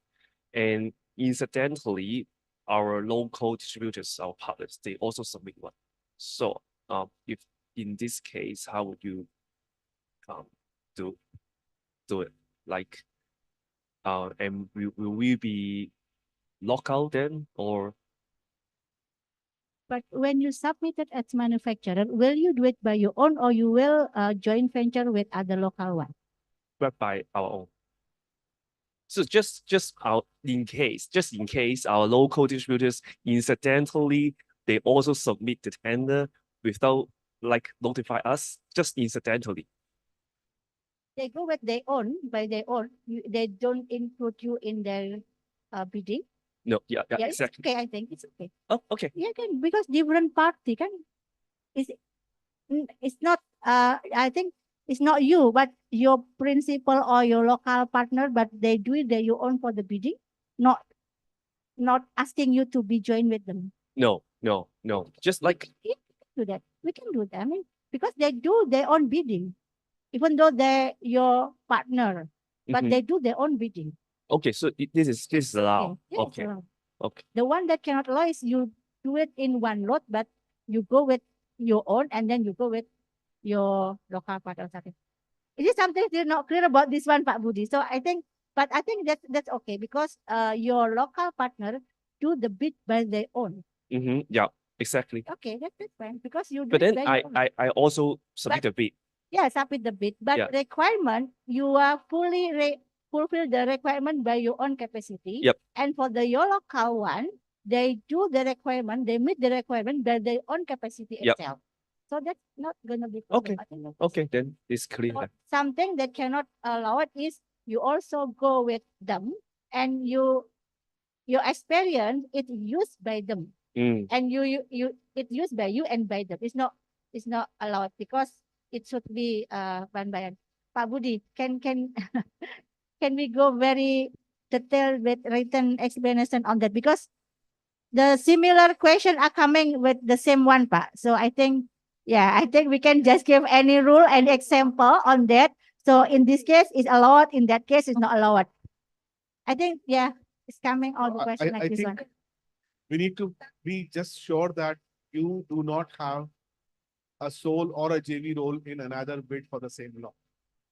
and incidentally, our local distributors, our partners, they also submit one. So if in this case, how would you do it? Like, and will we be locked out then, or? But when you submit it as manufacturer, will you do it by your own, or you will joint venture with other local one? But by our own. So just out just in case our local distributors incidentally they also submit the tender without like notify us just incidentally. They go with their own, by their own. They don't include you in their bidding. No, yeah, Yeah, it's exactly. okay. I think it's okay. Oh, okay. Yeah, can because different party can. It's not. I think it's not you, but your principal or your local partner. But they do it. They you own for the bidding, not asking you to be joined with them. No. Just like We can do that. We can do that. I mean, because they do their own bidding, even though they're your partner, but Mhm. they do their own bidding. okay, so this is allowed. Yeah, it's Okay. allowed. Okay. The one that cannot allow is you do it in one lot, but you go with your own and then you go with your local partner or something. Is it something you're not clear about this one, Pak Budi? So I think that's okay because your local partner do the bid by their own. Mm-hmm. Yeah, exactly. Okay, that's fine because you do But it then by your own. I also submit a bid. Yeah, submit the bid, but Yeah. requirement you are fully fulfill the requirement by your own capacity. Yep. And for the your local one, they do the requirement, they meet the requirement by their own capacity Yep. itself. So that's not gonna be Okay. problem. I think that's Okay, then it's clear. so something that cannot allow it is you also go with them and your experience is used by them Mm. and you it's used by you and by them. It's not allowed because it should be one by one. Pak Budi, can can we go very detailed with written explanation on that because the similar question are coming with the same one, Pak. So I think we can just give any rule and example on that. So in this case, it's allowed. In that case, it's not allowed. I think it's coming all the question like I this one. think we need to be just sure that you do not have a sole or a JV role in another bid for the same lot.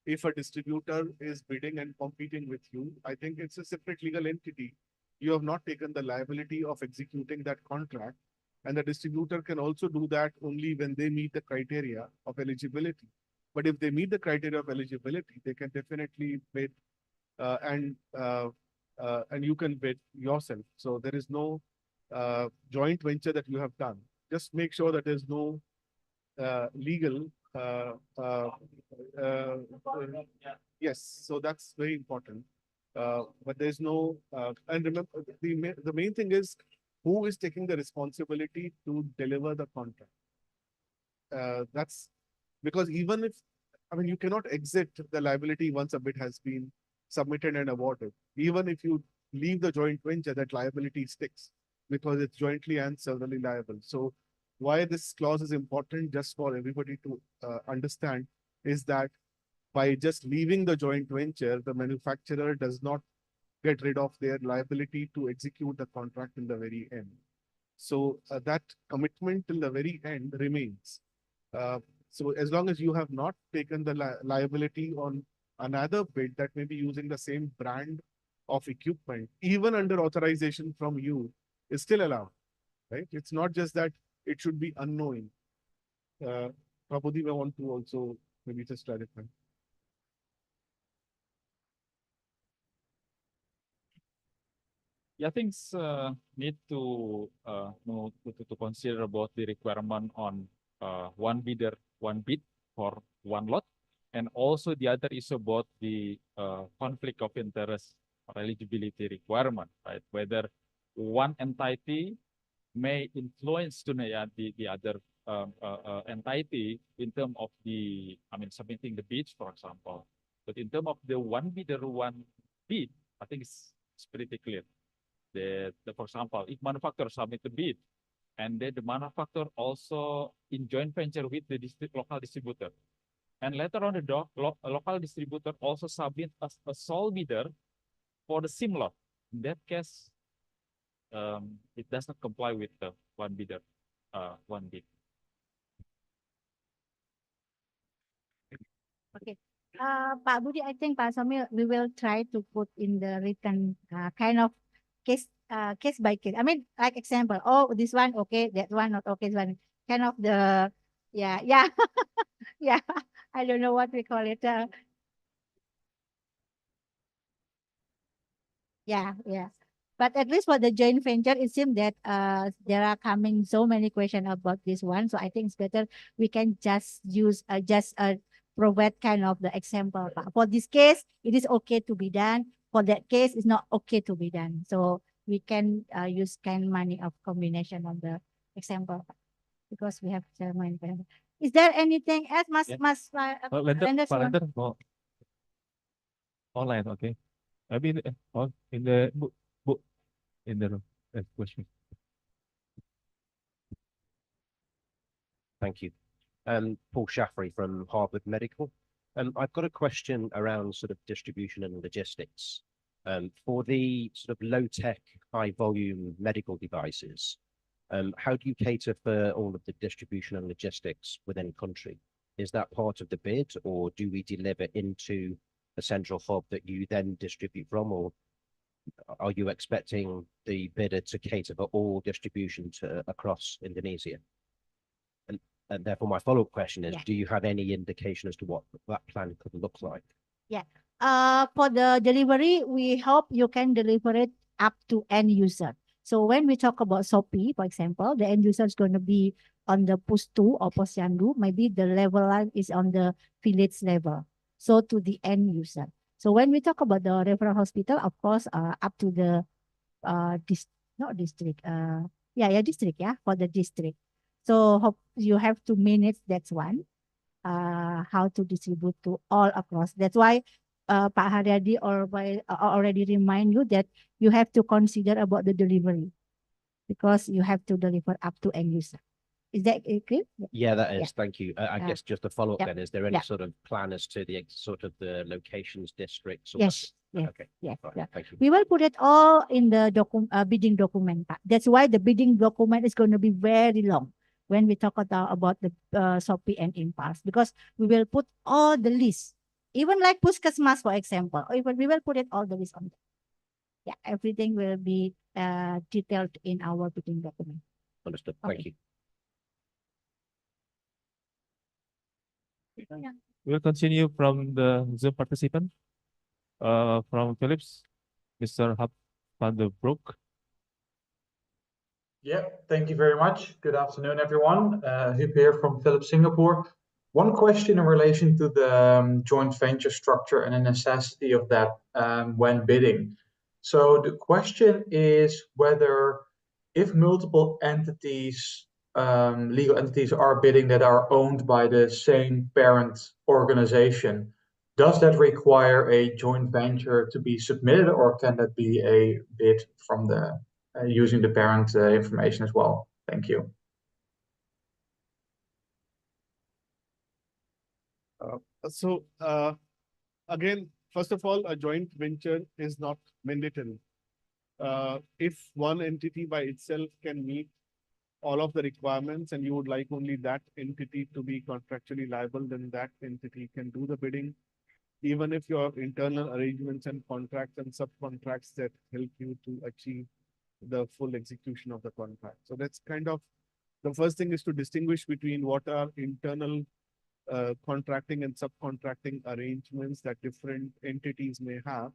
If a distributor is bidding and competing with you, I think it's a separate legal entity. You have not taken the liability of executing that contract, and the distributor can also do that only when they meet the criteria of eligibility. But if they meet the criteria of eligibility, they can definitely bid and you can bid yourself. So there is no joint venture that you have done. Just make sure that there's no legal yes, so that's very important. But there's no and remember the main thing is who is taking the responsibility to deliver the contract. That's because even if you cannot exit the liability once a bid has been submitted and awarded. Even if you leave the joint venture, that liability sticks because it's jointly and severally liable. So why this clause is important just for everybody to understand is that by just leaving the joint venture, the manufacturer does not get rid of their liability to execute the contract in the very end. So that commitment till the very end remains. So as long as you have not taken the liability on another bid that may be using the same brand of equipment, even under authorization from you, is still allowed, right? It's not just that it should be unknowing. Prabhudeep, I want to also maybe just clarify. Yeah, things need to consider about the requirement on one bidder, one bid for one lot, and also the other is about the conflict of interest or eligibility requirement, right? Whether one entity may influence the other entity in terms of submitting the bids, for example. But in terms of the one bidder, one bid, I think it's pretty clear. For example, if manufacturer submit the bid, and then the manufacturer also in joint venture with the local distributor, and later on the local distributor also submit a sole bidder for the same lot. In that case, it does not comply with the one bidder, one bid. Okay. Pak Budi, I think Pak Somil, we will try to put in the written kind of case by case. I mean, like example, oh, this one okay, that one not okay, this one kind of the yeah. Yeah. I don't know what we call it. Yeah, yeah. But at least for the joint venture, it seems that there are coming so many questions about this one. So I think it's better we can just use provide kind of the example. Pak. For this case, it is okay to be done. For that case, it's not okay to be done. So we can use kind money of combination of the example Pak, because we have German. Is there anything else, Yeah. Lender Pak Suwan? Lender mau online, okay? Maybe in the book in the room. Question. Thank you. Paul Shaffrey from Harvard Medical. I've got a question around sort of distribution and logistics. For the sort of low-tech, high-volume medical devices, how do you cater for all of the distribution and logistics within country? Is that part of the bid, or do we deliver into a central hub that you then distribute from, or are you expecting the bidder to cater for all distribution across Indonesia? And therefore, my follow-up question is, Yeah. do you have any indication as to what that plan could look like? Yeah. For the delivery, we hope you can deliver it up to end user. So when we talk about Shopee, for example, the end user is going to be on the Pustu or Posyandu. Maybe the level line is on the village level. So to the end user. So when we talk about the referral hospital, of course, up to the not district, district, for the district. So hope you have to manage that's one. How to distribute to all across. That's why Pak Haryadi already remind you that you have to consider about the delivery because you have to deliver up to end user. Is that clear? Yeah, that is. Yeah. Thank you. I guess just a follow-up Yep. then, is there any Yeah. sort of plan as to the sort of the locations, districts? Or Yes. Yes. Okay. Yes. Fine. Yeah. Thank you. We will put it all in the bidding document. Pak. That's why the bidding document is going to be very long when we talk about the Shopee and Impulse, because we will put all the list, even like Puskesmas, for example, even we will put it all the list on. Yeah, everything will be detailed in our bidding document. Understood. Okay. Thank you. Yeah. We'll continue from the Zoom participant. From Philips, Mr. Hub van der Broek. Yeah, thank you very much. Good afternoon, everyone. Huub here from Philips Singapore. One question in relation to the joint venture structure and the necessity of that when bidding. So the question is whether if multiple entities, legal entities are bidding that are owned by the same parent organization, does that require a joint venture to be submitted, or can that be a bid from the using the parent information as well? Thank you. Again, first of all, a joint venture is not mandatory. If one entity by itself can meet all of the requirements and you would like only that entity to be contractually liable, then that entity can do the bidding, even if your internal arrangements and contracts and subcontracts that help you to achieve the full execution of the contract. So that's kind of the first thing, is to distinguish between what are internal contracting and subcontracting arrangements that different entities may have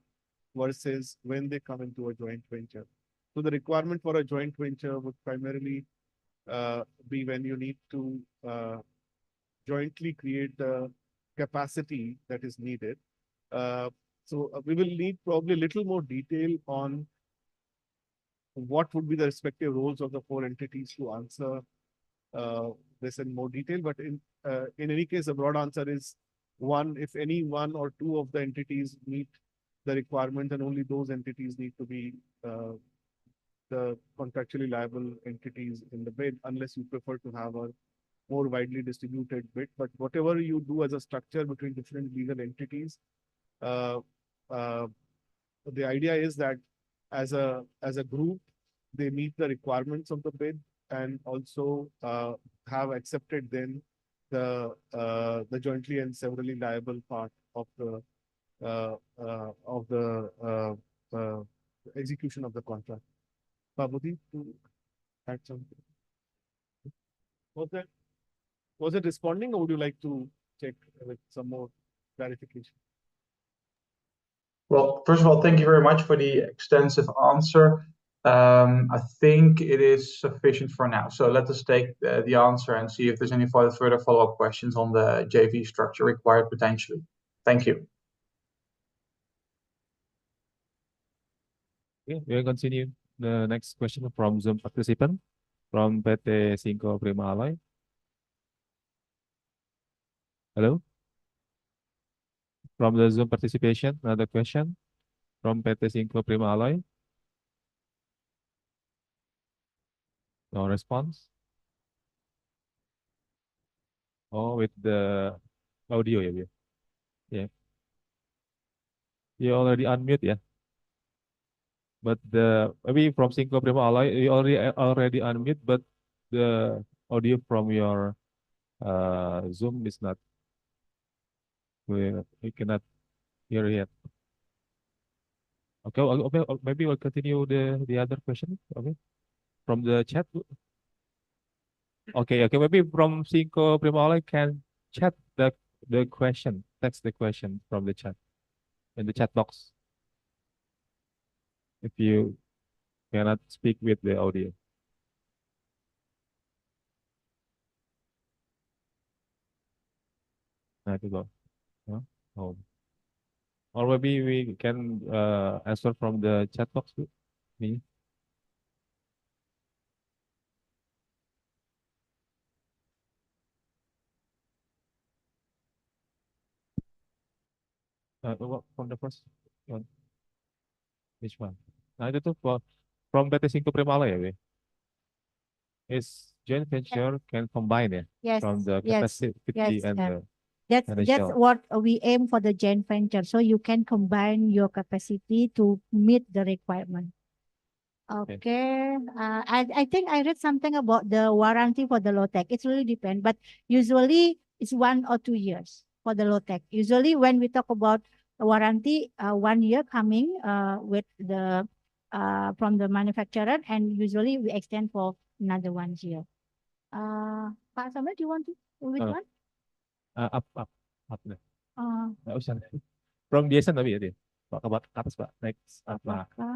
versus when they come into a joint venture. So the requirement for a joint venture would primarily be when you need to jointly create the capacity that is needed. So we will need probably a little more detail on what would be the respective roles of the four entities to answer this in more detail. But in any case, the broad answer is one, if any one or two of the entities meet the requirement, and only those entities need to be the contractually liable entities in the bid, unless you prefer to have a more widely distributed bid. But whatever you do as a structure between different legal entities, the idea is that as a group, they meet the requirements of the bid and also have accepted then the jointly and severally liable part of the execution of the contract. Babudi, to add something. Was it responding, or would you like to check with some more clarification? Well, first of all, thank you very much for the extensive answer. I think it is sufficient for now. So let us take the answer and see if there's any further follow-up questions on the JV structure required potentially. Thank you. Okay, we'll continue. The next question from Zoom participant from PT Singko Prima Alloy. Hello? From the Zoom participation, another question from PT Singko Prima Alloy. No response. Oh, with the audio, yeah. Yeah. You already unmute, yeah. But the maybe from Singko Prima Alloy, you already unmute, but the audio from your Zoom is not. We cannot hear yet. Okay, maybe we'll continue the other question. Okay, from the chat. Okay, maybe from Singko Prima Alloy can chat the question, text the question from the chat in the chat box. If you cannot speak with the audio. Nah, itu go. No? Oh. Or maybe we can answer from the chat box too. Me. From the first one. Which one? Nah, itu tuh from PT Singko Prima Alloy ya, is joint venture can combine ya? Yes, From the yes, capacity yes. and the That's financial. what we aim for the joint venture. So you can combine your capacity to meet the requirement. Okay. I think I read something about the warranty for the low tech. It really depends, but usually it's 1 or 2 years for the low tech. Usually when we talk about a warranty, 1 year coming with the from the manufacturer, and usually we extend for another 1 year. Pak Samuel, do you want to which one? Up there. Uh, Nggak usah. From Jason tapi ya dia. Pak ke atas Pak. Next.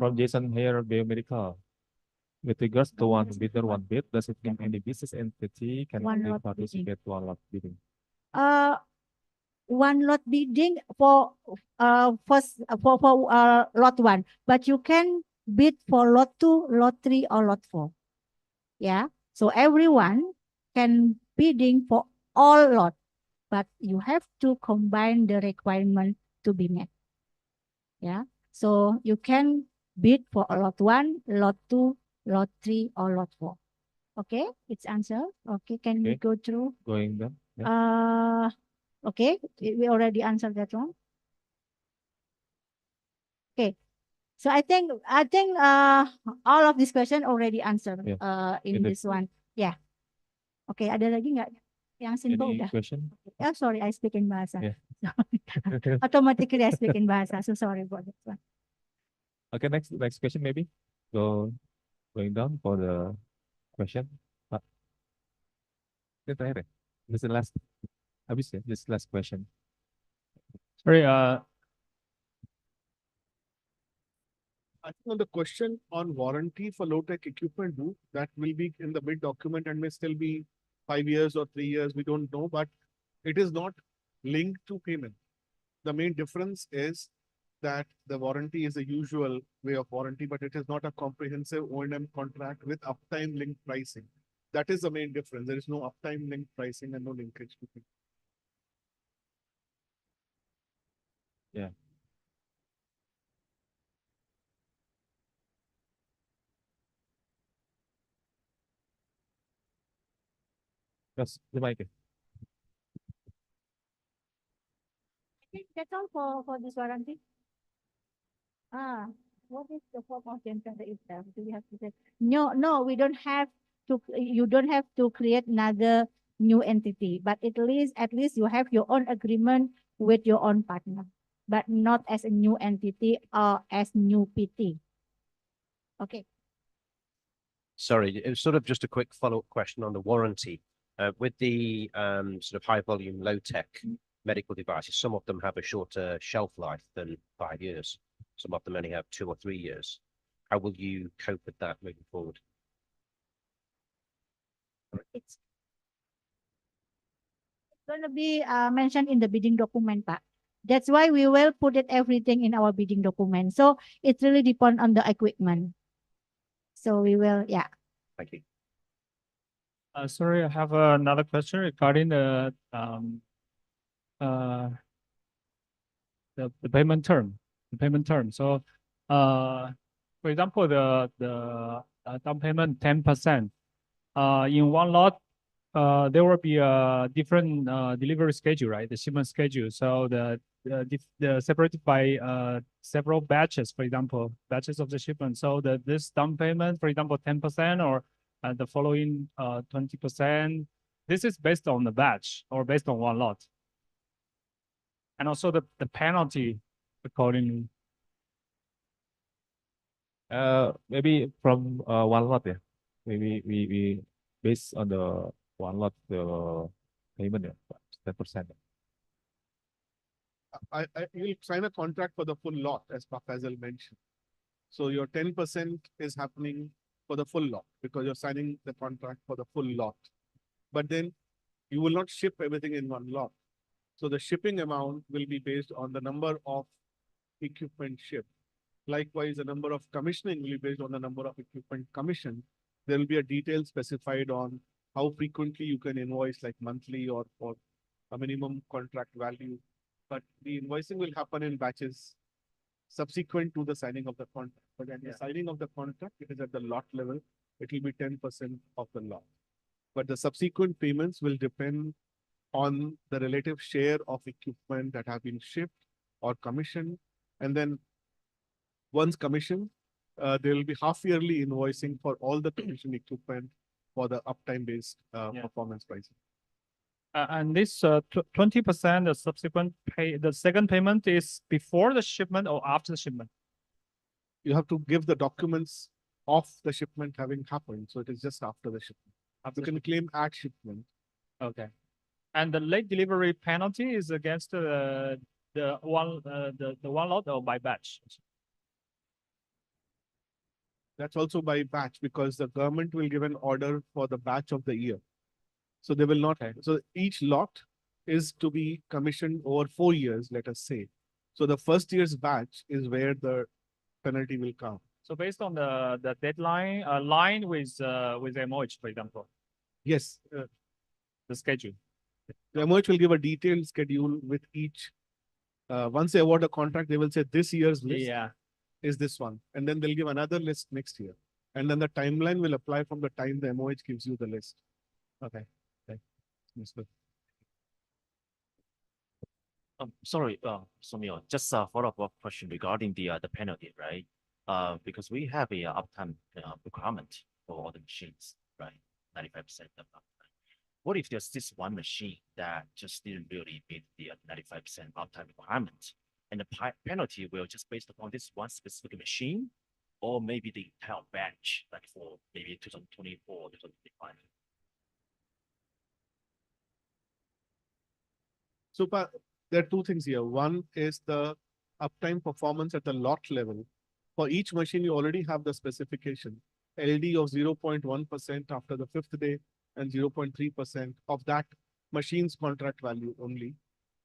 From Jason here, Biomedical. With regards to one bidder, one bid, does it mean any business entity can One only lot participate one lot bidding? One lot bidding for first for lot 1, but you can bid for lot 2, lot 3, or lot 4. Yeah, so everyone can bidding for all lot, but you have to combine the requirement to be met. Yeah, so you can bid for lot 1, lot 2, lot 3, or lot 4. Okay, it's answer. Okay, can we go through? Going down. Yeah. Okay, we already answered that one. Okay, so I think all of these questions already answered in this one. Yeah. Okay, ada lagi nggak yang simple Any udah? question? Oh, sorry, I speak in bahasa. Yeah. Automatically I speak in bahasa. So sorry for that one. Okay, next question maybe. Going down for the question. Pak. Ini terakhir ya? This is the last. Habis ya? This last question. Sorry, I think on the question on warranty for low-tech equipment, that will be in the bid document and may still be 5 years or 3 years, we don't know, but it is not linked to payment. The main difference is that the warranty is a usual way of warranty, but it is not a comprehensive O&M contract with uptime linked pricing. That is the main difference. There is no uptime linked pricing and no linkage to payment. Yeah. Yes, the mic. I think that's all for this warranty. What is the form of joint venture itself? Do we have to say? No, we don't have to. You don't have to create another new entity, but at least you have your own agreement with your own partner, but not as a new entity or as new PT. Okay. Sorry, it was sort of just a quick follow-up question on the warranty. With the sort of high volume low tech medical devices. Some of them have a shorter shelf life than 5 years. Some of them only have 2 or 3 years. How will you cope with that moving forward? It's going to be mentioned in the bidding document, Pak. That's why we will put it everything in our bidding document. So it really depends on the equipment. So we will, yeah. Thank you. Sorry, I have another question regarding the payment term. The payment term. So, for example, the down payment 10%. In one lot, there will be a different delivery schedule, right? The shipment schedule. So the separated by several batches, for example, batches of the shipment. So this down payment, for example, 10% or the following 20%. This is based on the batch or based on one lot. And also the penalty accordingly. Maybe from one lot, yeah. Maybe we based on the one lot the payment, yeah, 10%. You'll sign a contract for the full lot, as Pak Faisal mentioned. So your 10% is happening for the full lot because you're signing the contract for the full lot. But then you will not ship everything in one lot. So the shipping amount will be based on the number of equipment shipped. Likewise, the number of commissioning will be based on the number of equipment commissioned. There will be a detail specified on how frequently you can invoice, like monthly or for a minimum contract value. But the invoicing will happen in batches subsequent to the signing of the contract. But at the signing of the contract, it is at the lot level. It will be 10% of the lot. But the subsequent payments will depend on the relative share of equipment that have been shipped or commissioned. And then once commissioned, there will be half-yearly invoicing for all the commissioned equipment for the uptime-based performance pricing. And this 20%, the subsequent pay, the second payment is before the shipment or after the shipment? You have to give the documents of the shipment having happened. So it is just after the shipment. You can claim at shipment. Okay. And the late delivery penalty is against the one lot or by batch? That's also by batch because the government will give an order for the batch of the year. So they will not. So each lot is to be commissioned over 4 years, let us say. So the first year's batch is where the penalty will come. So based on the deadline, line with MOH, for example. Yes. The schedule. The MOH will give a detailed schedule with each. Once they award a contract, they will say this year's list is this one. And then they'll give another list next year. And then the timeline will apply from the time the MOH gives you the list. Okay. Sorry, Somio, just a follow-up question regarding the penalty, right? Because we have a uptime requirement for all the machines, right? 95% of uptime. What if there's this one machine that just didn't really meet the 95% uptime requirement, and the penalty will just based upon this one specific machine, or maybe the entire batch, like for maybe 2024, 2025? So there are two things here. One is the uptime performance at the lot level. For each machine, you already have the specification. LD of 0.1% after the 5th day and 0.3% of that machine's contract value only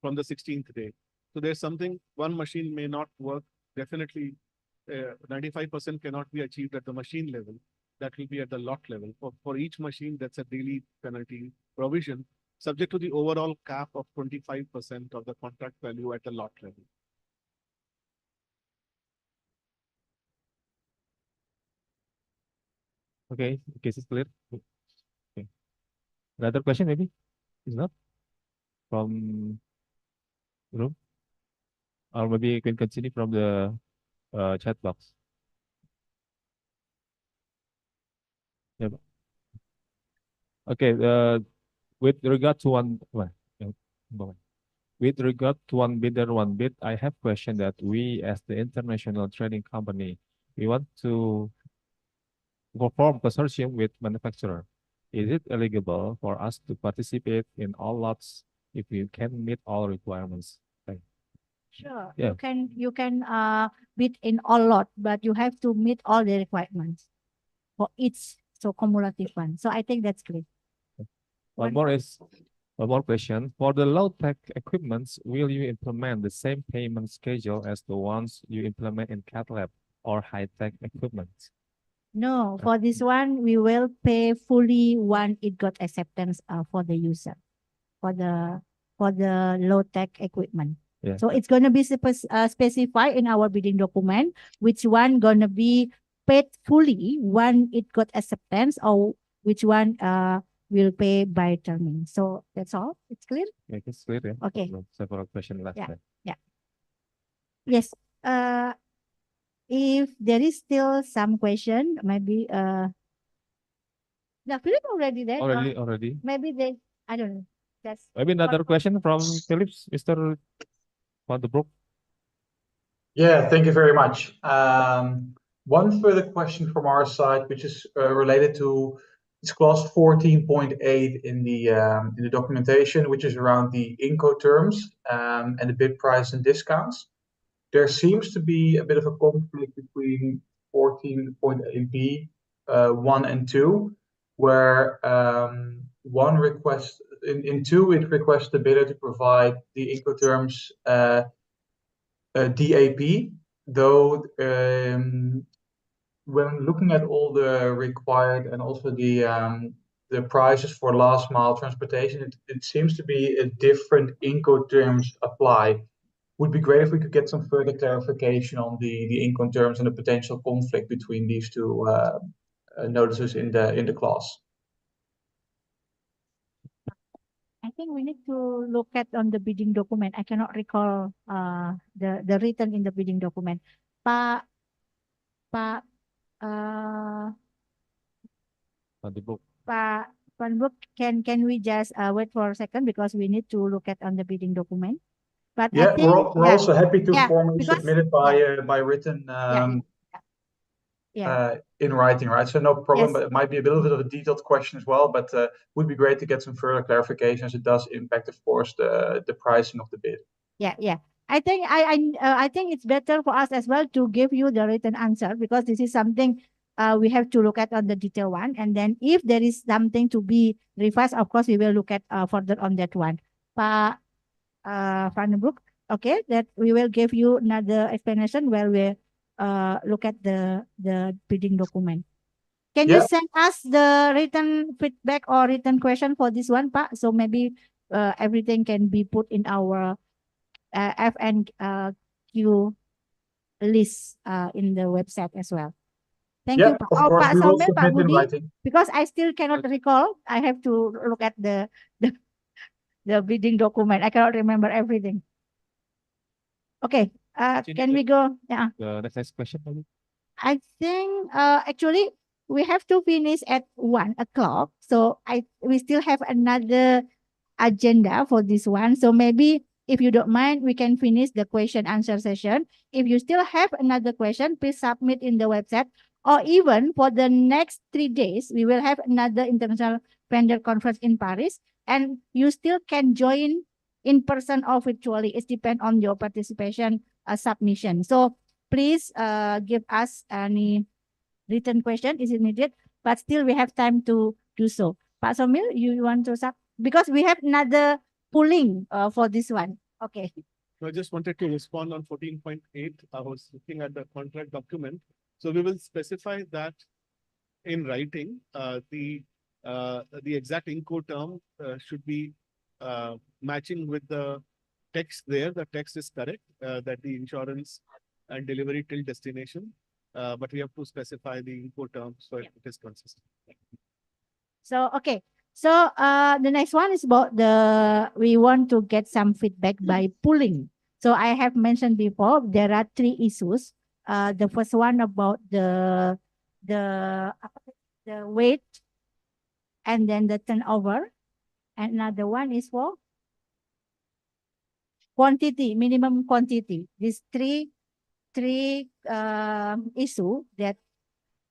from the 16th day. So there's something, one machine may not work. Definitely 95% cannot be achieved at the machine level. That will be at the lot level. For each machine, that's a daily penalty provision, subject to the overall cap of 25% of the contract value at the lot level. Okay, case is clear. Okay. Another question maybe? Is not? From room? Or maybe you can continue from the chat box. Yeah. Okay, with regard to one bidder, one bid, I have question that we as the international trading company, we want to form consortium with manufacturer. Is it eligible for us to participate in all lots if you can meet all requirements. Like, Sure, yeah. you can bid in all lot, but you have to meet all the requirements for each so cumulative one. So I think that's great. One more question. For the low-tech equipments, will you implement the same payment schedule as the ones you implement in Cath Lab or high-tech equipment? No, for this one, we will pay fully when it got acceptance for the user, for the low tech equipment. Yeah. So it's gonna be specified in our bidding document which one gonna be paid fully when it got acceptance, or which one will pay by terming. So that's all. It's clear. Yeah, it's clear. Yeah. Okay. Several questions left. Yeah. There. Yeah. Yes. If there is still some question, maybe the Philip already there. or Already. Maybe they, I don't know. That's Maybe another question from Philips, Mr. Van der Broek. Yeah, thank you very much. One further question from our side, which is related to it's clause 14.8 in the documentation, which is around the Incoterms and the bid price and discounts. There seems to be a bit of a conflict between 14.8b 1 and 2, where one request in 2 it requests the bidder to provide the Incoterms DAP, though when looking at all the required and also the prices for last mile transportation, it seems to be a different Incoterms apply. Would be great if we could get some further clarification on the Incoterms and the potential conflict between these two notices in the clause. I think we need to look at on the bidding document. I cannot recall the written in the bidding document. Pak Van der Broek. Pak Van Broek, can we just wait for a second because we need to look at on the bidding document. But I Yeah, think we're also happy to yeah, formally because- submit it by written yeah. in writing, right? So no problem, Yes. but it might be a little bit of a detailed question as well, but would be great to get some further clarification as it does impact, of course, the pricing of the bid. Yeah. I think it's better for us as well to give you the written answer because this is something we have to look at on the detail one. And then if there is something to be revised, of course, we will look at further on that one. Pak Van den Broek, okay, that we will give you another explanation where we look at the bidding document. Can you Yeah. send us the written feedback or written question for this one, Pak? So maybe everything can be put in our FNQ list in the website as well. Thank Yeah, you, Pak. of Oh, course, Pak we will Saumil, Pak submit in Budi, writing. because I still cannot recall. I have to look at the bidding document. I cannot remember everything. Okay, can we go? Yeah. The next question, maybe. I think actually we have to finish at 1 o'clock. So we still have another agenda for this one. So maybe if you don't mind, we can finish the question answer session. If you still have another question, please submit in the website. Or even for the next 3 days, we will have another international vendor conference in Paris. And you still can join in person or virtually. It depends on your participation submission. So please give us any written question is it needed, but still we have time to do so. Pak Saumil, you want to sub? Because we have another pooling for this one. Okay. I just wanted to respond on 14.8. I was looking at the contract document. So we will specify that in writing. The exact Incoterm should be matching with the text there. The text is correct, that the insurance and delivery till destination. But we have to specify the Incoterm so it is consistent. So, okay. So the next one is about we want to get some feedback by pooling. So I have mentioned before, there are 3 issues. The first one about the weight, and then the turnover. And another one is for quantity, minimum quantity. These three issue that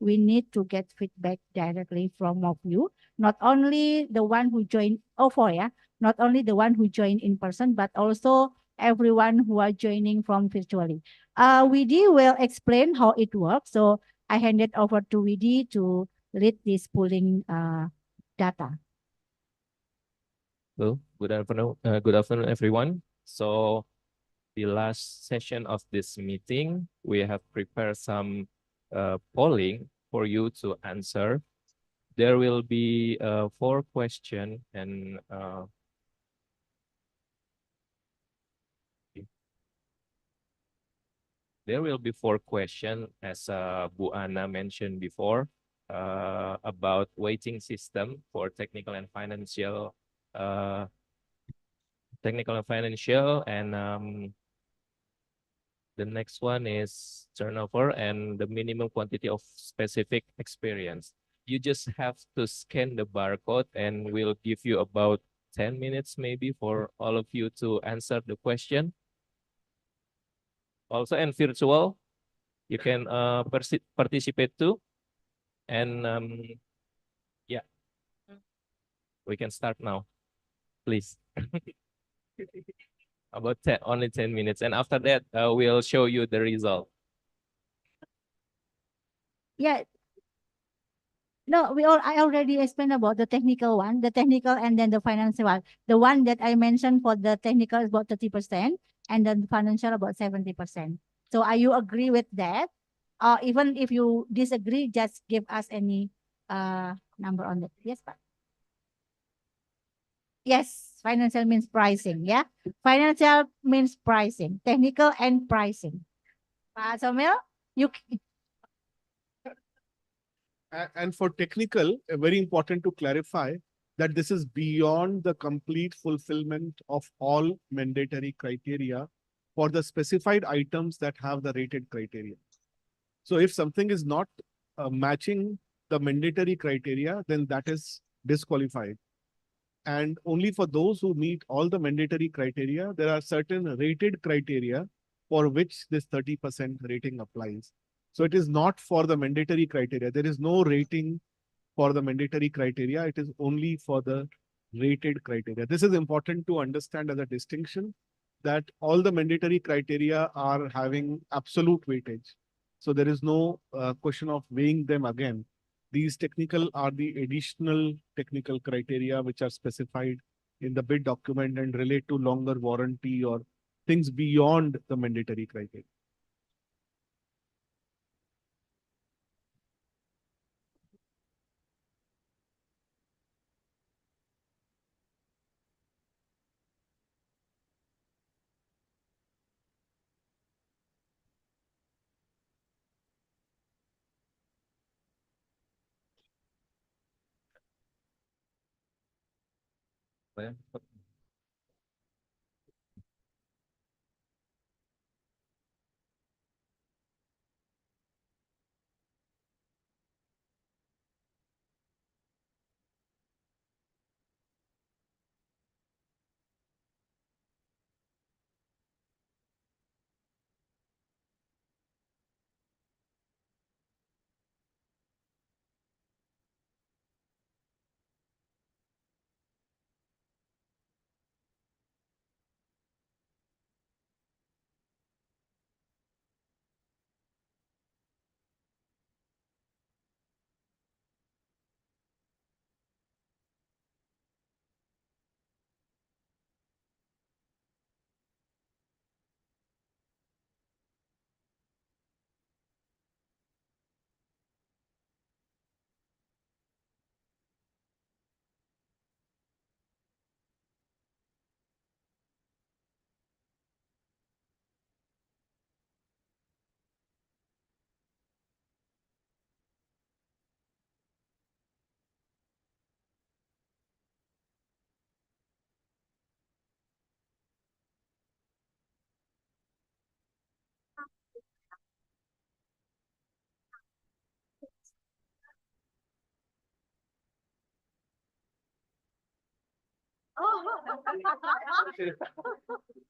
we need to get feedback directly from of you. Not only the one who joined O4, yeah, not only the one who join in person, but also everyone who are joining from virtually. Widi will explain how it works. So I hand it over to Widi to lead this polling data. Hello, good afternoon, everyone. So the last session of this meeting, we have prepared some polling for you to answer. There will be 4 questions and there will be 4 questions, as Bu Ana mentioned before, about weighting system for technical and financial, and the next one is turnover and the minimum quantity of specific experience. You just have to scan the barcode and we'll give you about 10 minutes maybe for all of you to answer the question. Also, and virtual, you can participate too. And yeah, we can start now, please. About only 10 minutes. And after that, we'll show you the result. Yeah. No, I already explained about the technical one, the technical and then the financial one. The one that I mentioned for the technical is about 30% and then the financial about 70%. So are you agree with that? Even if you disagree, just give us any number on that. Yes, Pak. Yes, financial means pricing, yeah. Financial means pricing, technical and pricing. Pak Somil, you And for technical, very important to clarify that this is beyond the complete fulfillment of all mandatory criteria for the specified items that have the rated criteria. So if something is not matching the mandatory criteria, then that is disqualified. And only for those who meet all the mandatory criteria, there are certain rated criteria for which this 30% rating applies. So it is not for the mandatory criteria. There is no rating for the mandatory criteria. It is only for the rated criteria. This is important to understand as a distinction that all the mandatory criteria are having absolute weightage. So there is no question of weighing them again. These technical are the additional technical criteria which are specified in the bid document and relate to longer warranty or things beyond the mandatory criteria.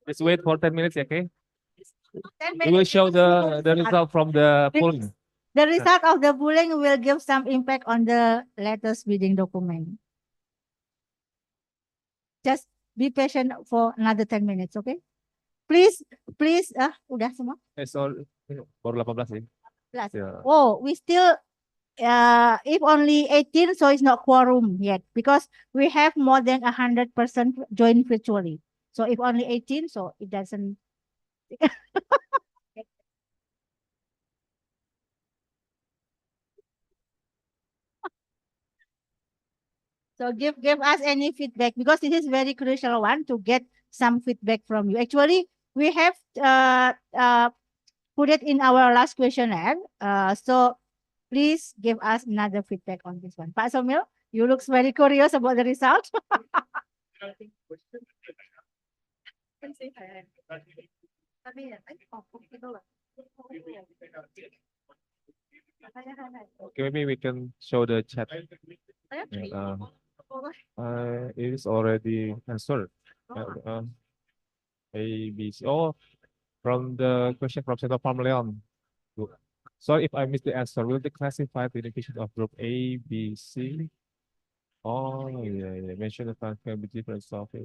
Just wait for 10 minutes, okay? 10 We will minutes. show the result from the polling. The result of the polling will give some impact on the latest bidding document. Just be patient for another 10 minutes, okay? Please, udah semua? Baru 18 sih. Plus. Yeah. Oh, we still, if only 18, so it's not quorum yet because we have more than 100% join virtually. So if only 18, so it doesn't. So give us any feedback because this is very crucial one to get some feedback from you. Actually, we have put it in our last questionnaire. So please give us another feedback on this one. Pak Somil, you looks very curious about the result. Okay, maybe we can show the chat. It is already answered. A, B, C. Oh, from the question from Senator Parmeleon. Sorry if I missed the answer. Will they classify the education of group A, B, C? Oh, yeah. Mention the time can be different software.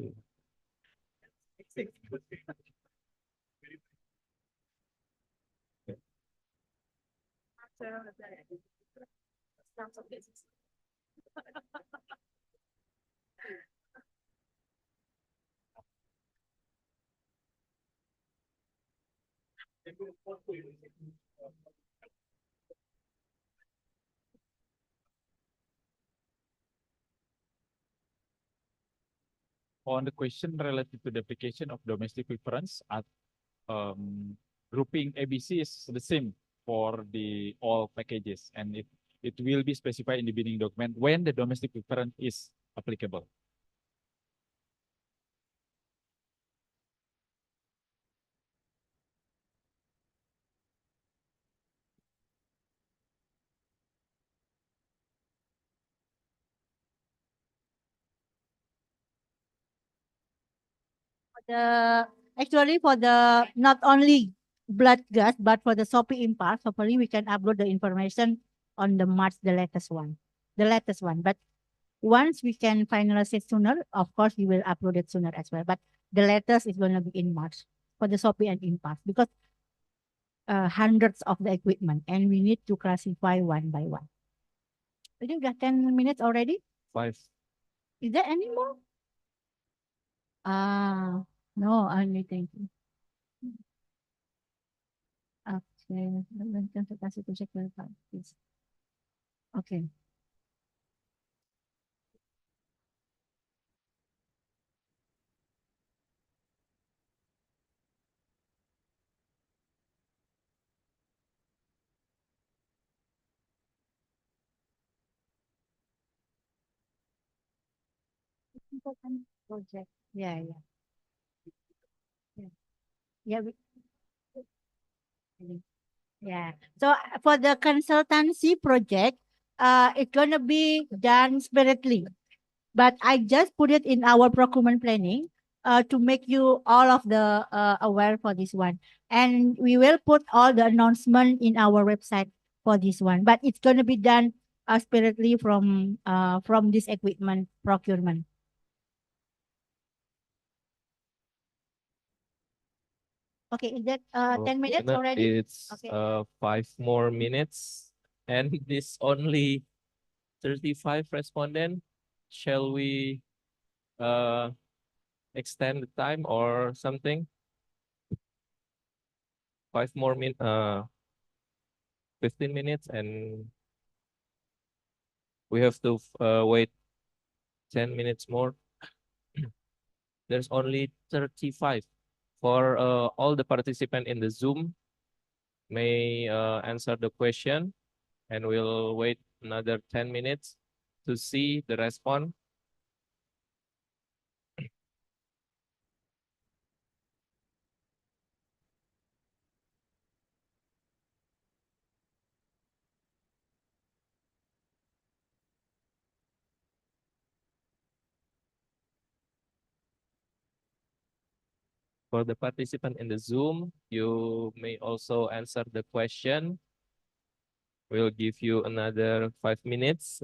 On the question related to the application of domestic preference at grouping ABC is the same for the all packages, and it will be specified in the bidding document when the domestic preference is applicable. Actually for the not only blood gas but for the Shopee Impulse, hopefully we can upload the information on the March, the latest one. But once we can finalize it sooner, of course we will upload it sooner as well. But the latest is going to be in March for the Shopee and Impulse because hundreds of the equipment and we need to classify one by one. Ini udah 10 minutes already? 5. Is there any more? No, only thank you. Okay, untuk kasih to check please. Okay. Project. Yeah. Yeah. So for the consultancy project, it's gonna be done separately. But I just put it in our procurement planning to make you all of the aware for this one. And we will put all the announcement in our website for this one. But it's gonna be done separately from this equipment procurement. Okay, is that 10 minutes No, already? it's 5 more minutes, and this only 35 respondent. Shall we extend the time or something? 5 more 15 minutes, and we have to wait 10 minutes more. There's only 35 for all the participants in the Zoom may answer the question, and we'll wait another 10 minutes to see the response. For the participant in the Zoom, you may also answer the question. We'll give you another 5 minutes.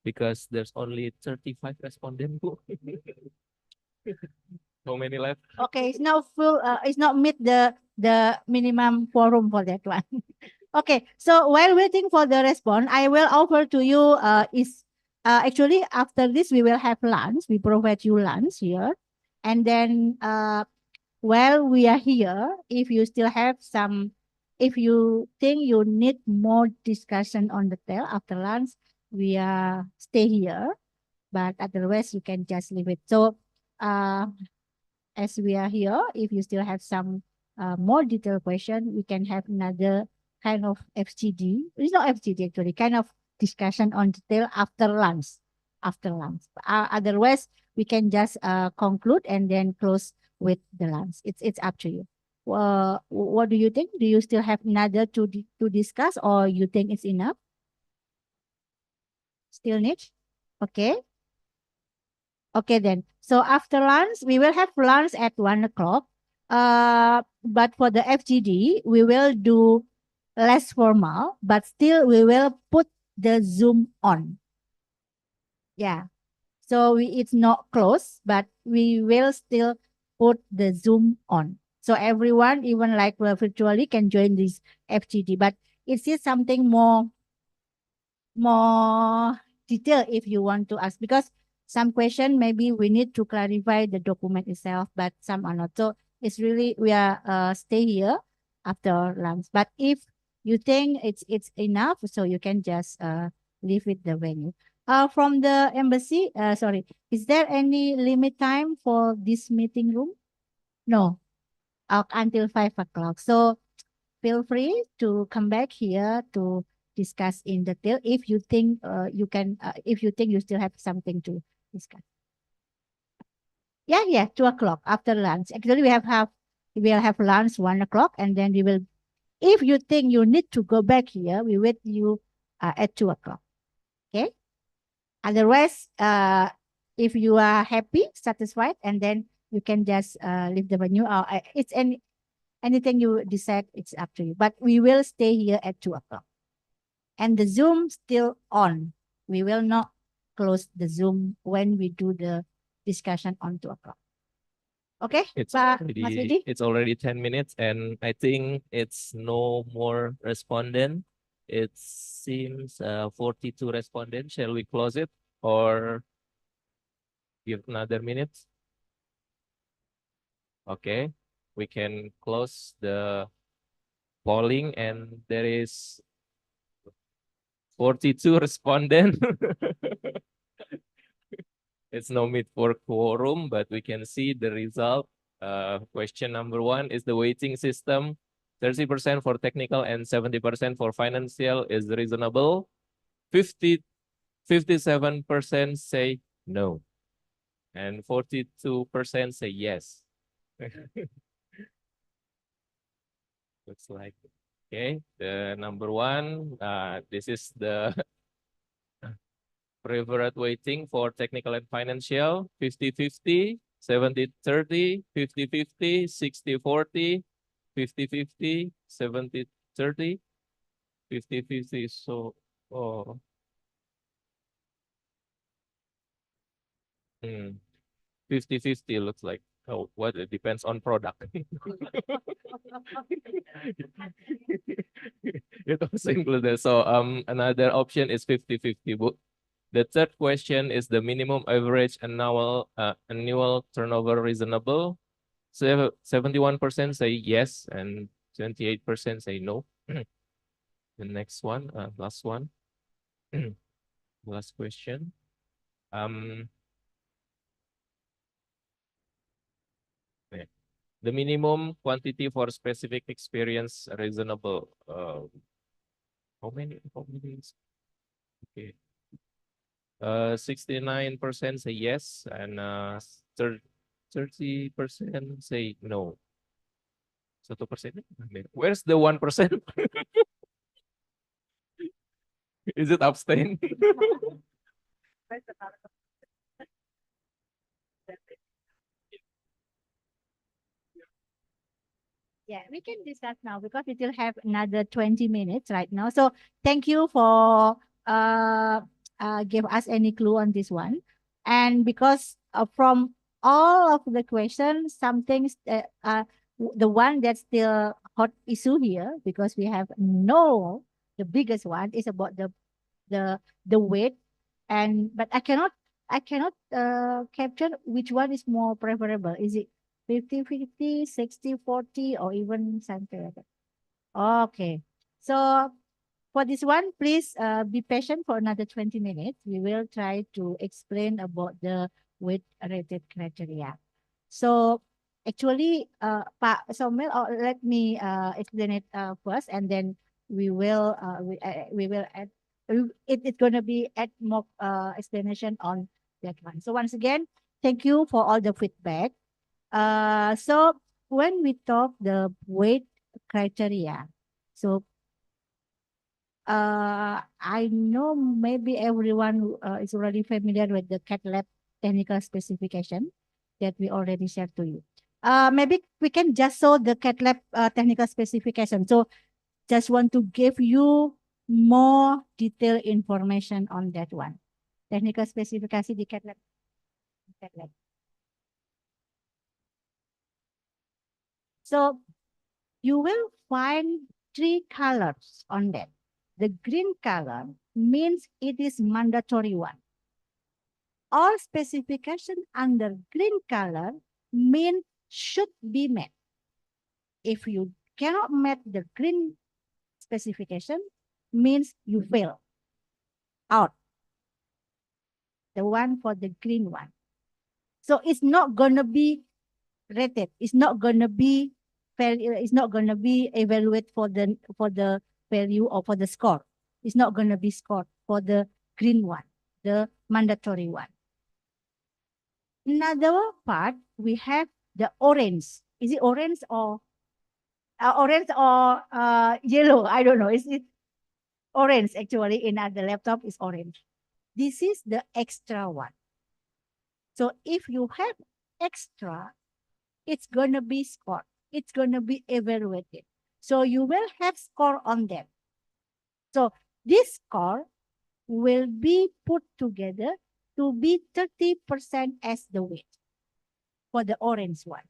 because there's only 35 respondents. How many left? Okay, it's not full. It's not meet the minimum quorum for that one. Okay, so while waiting for the response, I will offer to you. Actually after this we will have lunch. We provide you lunch here, and then while we are here, if you still have some, if you think you need more discussion on the tail after lunch, we stay here. But otherwise, you can just leave it. So, as we are here, if you still have some more detailed question, we can have another kind of FGD. It's not FGD actually, kind of discussion on detail after lunch. After lunch. Otherwise, we can just conclude and then close with the lunch. It's up to you. What do you think? Do you still have another to discuss, or you think it's enough? Still need? Okay. Okay then. So after lunch, we will have lunch at 1 o'clock. But for the FGD, we will do less formal, but still we will put the Zoom on. Yeah. So it's not closed, but we will still put the Zoom on. So everyone, even like virtually, can join this FGD. But it's just something more detailed if you want to ask, because some question maybe we need to clarify the document itself, but some are not. So it's really we are stay here after lunch. But if you think it's enough, so you can just leave with the venue. From the embassy, sorry, is there any limit time for this meeting room? No, until 5 o'clock. So feel free to come back here to discuss in detail if you think you can, if you think you still have something to discuss. Yeah, 2 o'clock after lunch. Actually, we will have lunch 1 o'clock, and then we will, if you think you need to go back here, we wait you at 2 o'clock. Okay. Otherwise, if you are happy, satisfied, and then you can just leave the venue. It's anything you decide, it's up to you. But we will stay here at 2 o'clock. And the Zoom still on. We will not close the Zoom when we do the discussion on 2 o'clock. Okay, It's already 10 minutes, and I think it's no more respondent. It seems 42 respondents. Shall we close it or give another minute? Okay, we can close the polling, and there is 42 respondents. It's no meet for quorum, but we can see the result. Question number 1 is the weighting system. 30% for technical and 70% for financial is reasonable. 57% say no, and 42% say yes. Looks like, okay, the number 1, this is the preferred weighting for technical and financial: 50-50, 70-30, 50-50, 60-40, 50-50, 70-30, 50-50. So, 50-50 looks like. Oh, what? It depends on product. It also included. So another option is 50-50. The third question is the minimum average annual turnover reasonable. So 71% say yes and 28% say no. The next one, last one, last question. The minimum quantity for specific experience reasonable. How many? Okay. 69% say yes, and 30% say no. 1%. Where's the 1%? Is it abstain? Yeah, we can discuss now because we still have another 20 minutes right now. So thank you for give us any clue on this one. And because from all of the questions, some things the one that's still hot issue here, because we have the biggest one is about the weight, but I cannot capture which one is more preferable. Is it 50-50, 60-40, or even something like that? Okay, so for this one, please be patient for another 20 minutes. We will try to explain about the weight rated criteria. So actually, Pak Somil, let me explain it first, and then we will add. It's gonna be add more explanation on that one. So once again, thank you for all the feedback. So when we talk the weight criteria, so I know maybe everyone is already familiar with the CAT lab technical specification that we already shared to you. Maybe we can just show the CAT lab technical specification. So just want to give you more detailed information on that one. Technical specification di CAT lab. So you will find 3 colors on that. The green color means it is mandatory one. All specification under green color mean should be met. If you cannot meet the green specification, means you fail out. The one for the green one. So it's not gonna be rated. It's not gonna be it's not gonna be evaluated for the value or for the score. It's not gonna be scored for the green one, the mandatory one. Another part, we have the orange. Is it orange or yellow? I don't know. Is it orange? Actually, in the laptop is orange. This is the extra one. So if you have extra, it's gonna be scored. It's gonna be evaluated. So you will have score on them. So this score will be put together to be 30% as the weight for the orange one.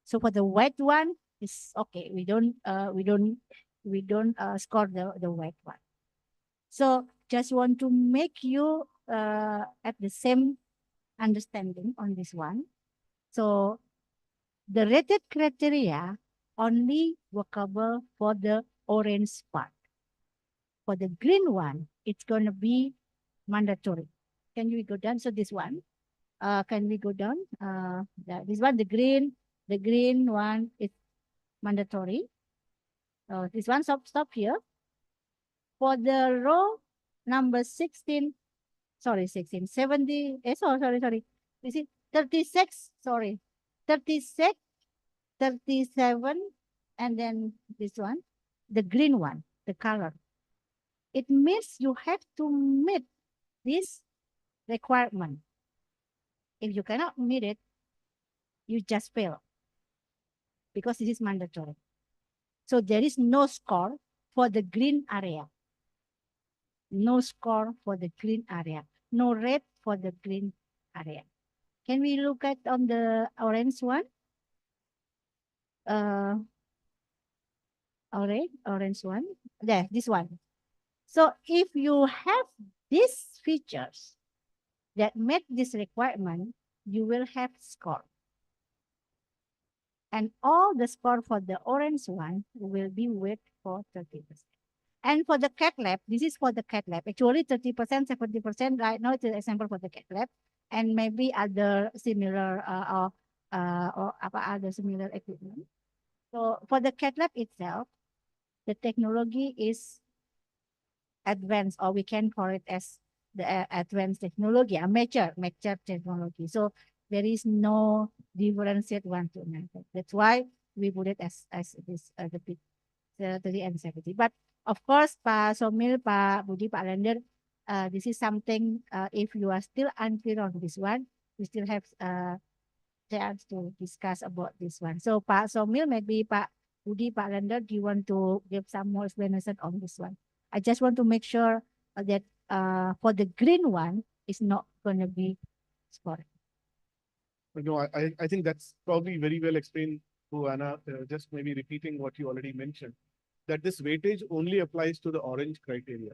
So for the white one, it's okay. We don't score the white one. So just want to make you at the same understanding on this one. So the rated criteria only workable for the orange part. For the green one, it's going to be mandatory. Can we go down? So this one, can we go down? This one, the green one is mandatory. This one, stop here. For the row number 16, sorry, 16, 70, sorry. Is it 36? Sorry, 36, 37, and then this one, the green one, the color. It means you have to meet this requirement. If you cannot meet it, you just fail because it is mandatory. So there is no score for the green area. No score for the green area. No rate for the green area. Can we look at on the orange one? Orange one. There, this one. So if you have these features that meet this requirement, you will have score. And all the score for the orange one will be weight for 30%. And for the CAT lab, this is for the CAT lab. Actually 30%, 70%, right now it's an example for the CAT lab. And maybe other similar other similar equipment. So for the CAT lab itself, the technology is advanced, or we can call it as the advanced technology, a mature technology. So there is no differentiate one to another. That's why we put it as this the 30 and 70. But of course, Pak Somil, Pak Budi, Pak Lender, this is something, if you are still unclear on this one, we still have chance to discuss about this one. So Pak Somil, maybe Pak Budi, Pak Lender, do you want to give some more explanation on this one? I just want to make sure that for the green one, it's not gonna be scored. No, I think that's probably very well explained, Anna. Just maybe repeating what you already mentioned, that this weightage only applies to the orange criteria.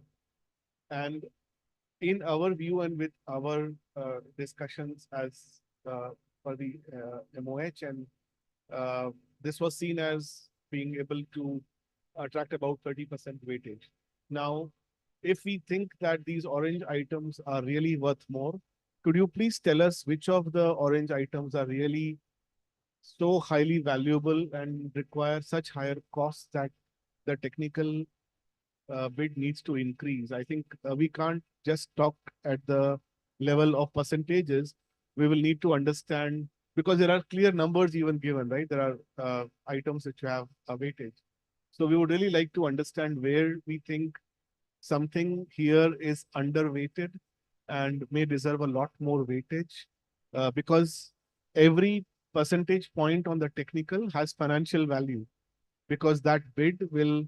And in our view and with our discussions as for the MOH, and this was seen as being able to attract about 30% weightage. Now, if we think that these orange items are really worth more, could you please tell us which of the orange items are really so highly valuable and require such higher costs that the technical bid needs to increase? I think we can't just talk at the level of percentages. We will need to understand, because there are clear numbers even given, right? There are items which have a weightage. So we would really like to understand where we think something here is underweighted and may deserve a lot more weightage, because every percentage point on the technical has financial value, because that bid will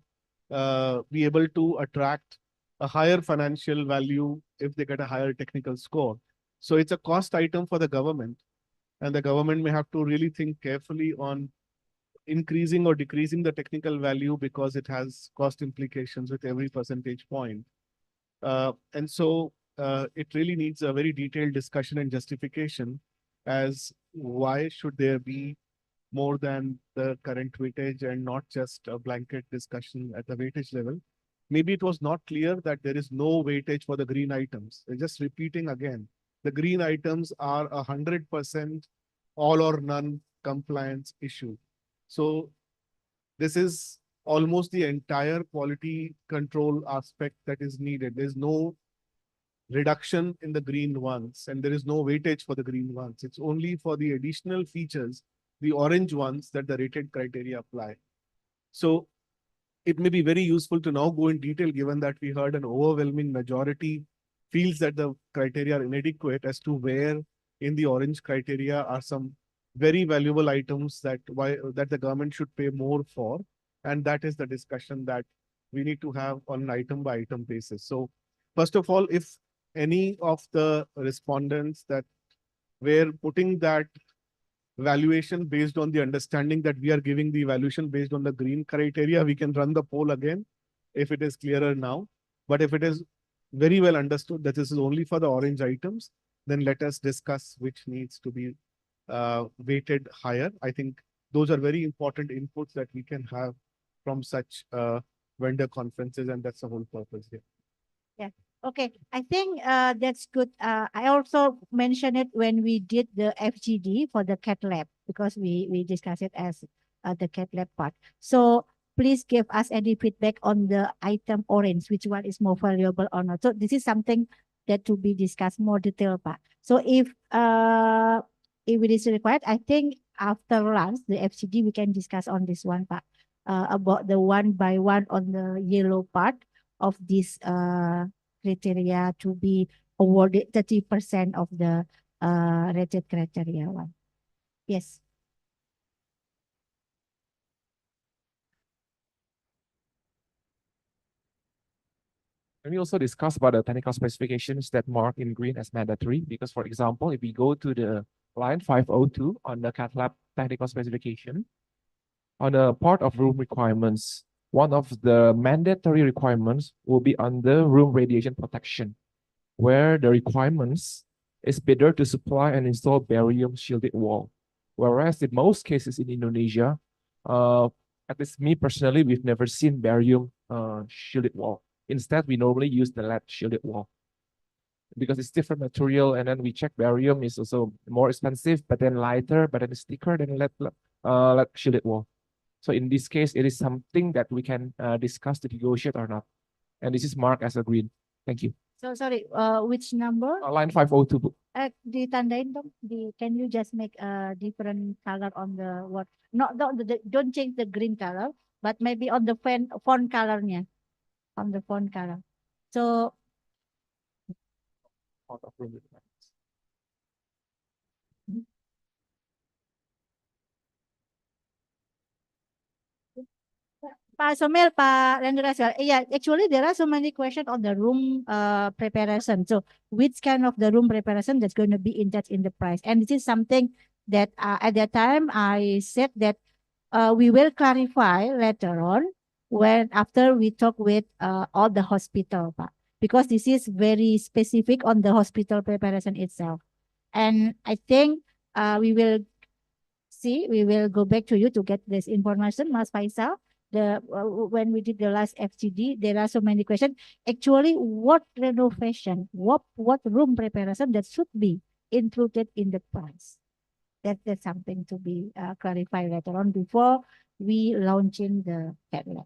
be able to attract a higher financial value if they get a higher technical score. So it's a cost item for the government, and the government may have to really think carefully on increasing or decreasing the technical value, because it has cost implications with every percentage point. And so it really needs a very detailed discussion and justification as why should there be more than the current weightage and not just a blanket discussion at the weightage level. Maybe it was not clear that there is no weightage for the green items. Just repeating again, the green items are 100% all or none compliance issue. So this is almost the entire quality control aspect that is needed. There's no reduction in the green ones, and there is no weightage for the green ones. It's only for the additional features, the orange ones, that the rated criteria apply. So it may be very useful to now go in detail, given that we heard an overwhelming majority feels that the criteria are inadequate, as to where in the orange criteria are some very valuable items that the government should pay more for. And that is the discussion that we need to have on an item by item basis. So first of all, if any of the respondents that were putting that valuation based on the understanding that we are giving the evaluation based on the green criteria, we can run the poll again if it is clearer now. But if it is very well understood that this is only for the orange items, then let us discuss which needs to be weighted higher. I think those are very important inputs that we can have from such vendor conferences, and that's the whole purpose here. Yeah. Okay. I think that's good. I also mentioned it when we did the FGD for the CAT lab, because we discussed it as the CAT lab part. So please give us any feedback on the item orange, which one is more valuable or not. So this is something that to be discussed more detail part. So if it is required, I think after lunch, the FGD, we can discuss on this one part, about the one by one on the yellow part of this criteria to be awarded 30% of the rated criteria one. Yes. And we also discussed about the technical specifications that mark in green as mandatory, because for example, if we go to the line 502 on the CAT lab technical specification, on the part of room requirements, one of the mandatory requirements will be under room radiation protection, where the requirements is better to supply and install barium shielded wall. Whereas in most cases in Indonesia, at least me personally, we've never seen barium shielded wall. Instead, we normally use the lead shielded wall because it's different material, and then we check barium is also more expensive, but then lighter, but then it's thicker than lead shielded wall. So in this case, it is something that we can discuss to negotiate or not. And this is marked as a green. Thank you. So sorry, which number? Line 502. Ditandain dong. Can you just make a different color on the what? Not don't change the green color, but maybe on the font colornya, on the font color. So Pak Somel, Pak Rendra, yeah, actually there are so many questions on the room preparation. So which kind of the room preparation that's going to be indexed in the price? And this is something that at that time I said that we will clarify later on when after we talk with all the hospital, Pak, because this is very specific on the hospital preparation itself. And I think we will go back to you to get this information, Mas Faisal. When we did the last FGD, there are so many questions. Actually, what renovation, what room preparation that should be included in the price? That's something to be clarified later on before we launching the catalog.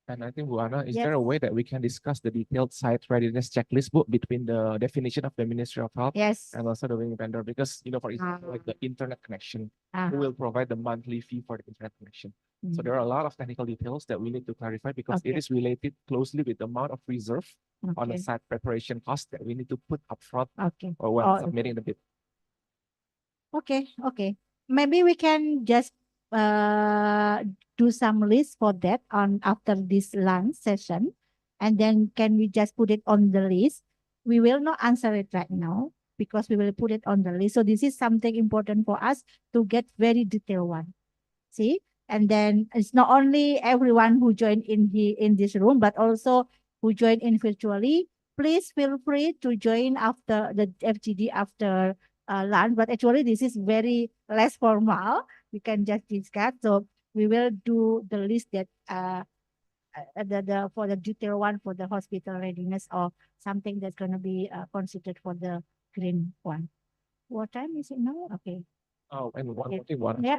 And I think, Bu Ana, is Yes. there a way that we can discuss the detailed site readiness checklist book between the definition of the Ministry of Health Yes. and also the winning vendor? Because, for example, like the internet connection, who will provide the monthly fee for the internet connection? So there are a lot of technical details that we need to clarify because it Okay. is related closely with the amount of reserve on the Okay. site preparation cost that we need to put upfront Okay. or when Oh, submitting the bid. Okay. Maybe we can just do some list for that on after this lunch session, and then can we just put it on the list? We will not answer it right now because we will put it on the list. So this is something important for us to get very detailed one. See, and then it's not only everyone who joined in this room, but also who joined in virtually. Please feel free to join after the FGD after lunch. But actually, this is very less formal. We can just discuss. So we will do the list that the for the detailed one for the hospital readiness or something that's going to be considered for the green one. What time is it now? Okay. Oh, and one Yeah. more thing, one Yeah.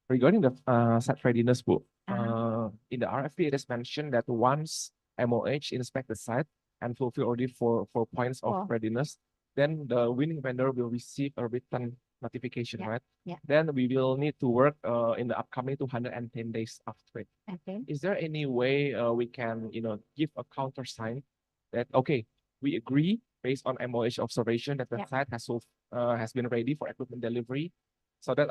regarding the site readiness book. In the RFP, it is mentioned that once MOH inspect the site and fulfill already four points of readiness, then the winning vendor will receive a written notification, Yeah. right? Yeah. Then we will need to work in the upcoming 210 days after it. Okay. Is there any way we can, give a countersign that, okay, we agree based on MOH observation that the Yeah. site has been ready for equipment delivery? So that,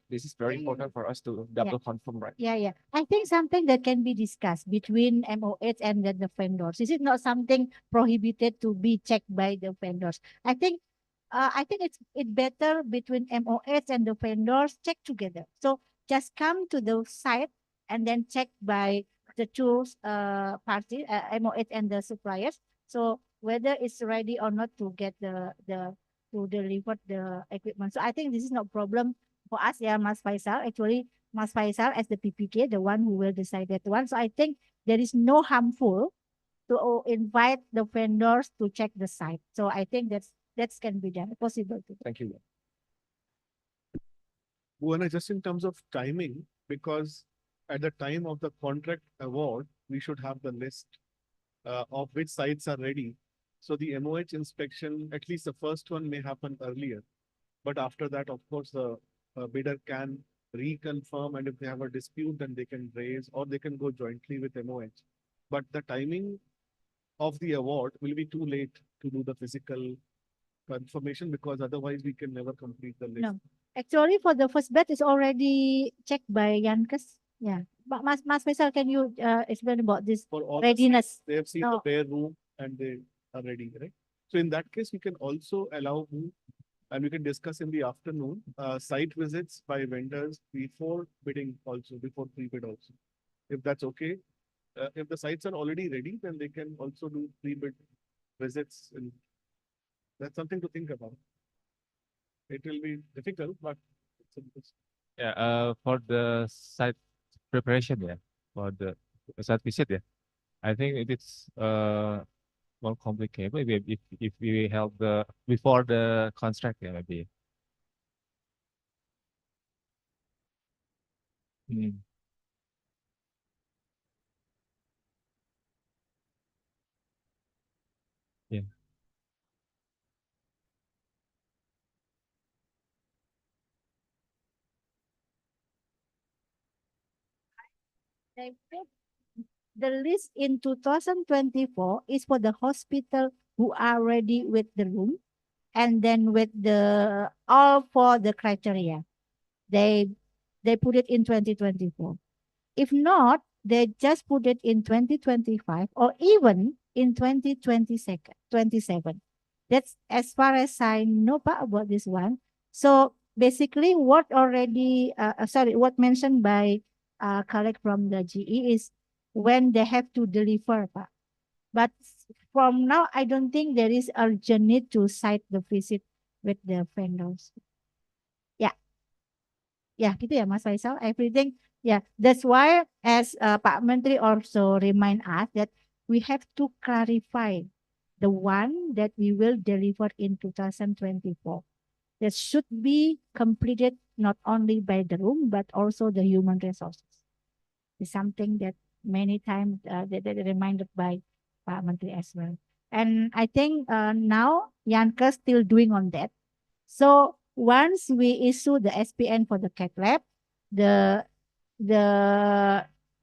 this is very important for us to double confirm, right? Yeah. I think something that can be discussed between MOH and the vendors. This is not something prohibited to be checked by the vendors. I think it's better between MOH and the vendors check together. So just come to the site and then check by the two party, MOH and the suppliers. So whether it's ready or not to get the to deliver the equipment. So I think this is no problem for us, yeah, Mas Faisal. Actually, Mas Faisal as the PPK, the one who will decide that one. So I think there is no harmful to invite the vendors to check the site. So I think that can be done, possible to do. Thank you. Buana, just in terms of timing, because at the time of the contract award, we should have the list of which sites are ready. So the MOH inspection, at least the first one may happen earlier. But after that, of course, the bidder can reconfirm, and if they have a dispute, then they can raise or they can go jointly with MOH. But the timing of the award will be too late to do the physical confirmation because otherwise we can never complete the list. No, actually, for the first batch is already checked by Yankes. Yeah, but Mas Faisal, can you explain about this For all readiness? they have seen the bare room and they are ready, right? So in that case, we can also allow and we can discuss in the afternoon site visits by vendors before bidding also, before pre-bid also. If that's okay. If the sites are already ready, then they can also do pre-bid visits, and that's something to think about. It will be difficult, but Yeah, for the site preparation, for the site visit, I think it is more complicated. Maybe if we held before the contract, maybe. Yeah. I think the list in 2024 is for the hospital who are ready with the room, and then with the all for the criteria. They put it in 2024. If not, they just put it in 2025 or even in 2027. That's as far as I know about this one. So basically what already, sorry, what mentioned by colleague from the GE is when they have to deliver, Pak. But from now, I don't think there is urgent need to site the visit with the vendors. Yeah. Ya, gitu ya Mas Faisal. Everything, yeah. That's why as Pak Menteri also remind us that we have to clarify the one that we will deliver in 2024. That should be completed not only by the room, but also the human resources. It's something that many times that reminded by Pak Menteri as well. And I think now Yanka still doing on that. So once we issue the SPN for the cat lab, the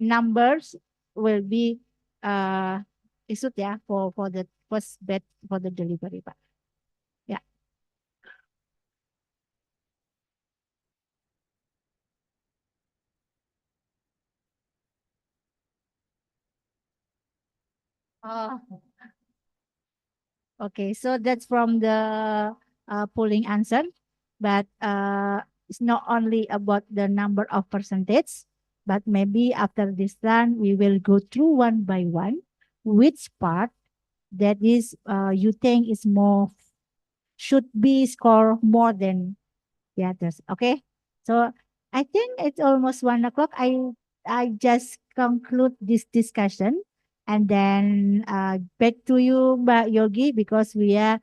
numbers will be issued ya for the first batch for the delivery, Pak. Yeah. Oh. Okay, so that's from the polling answer, but it's not only about the number of percentage, but maybe after this run, we will go through one by one, which part that is you think is more should be score more than the others. Okay, so I think it's almost 1 o'clock. I just conclude this discussion. And then back to you, Mbak Yogi, because we are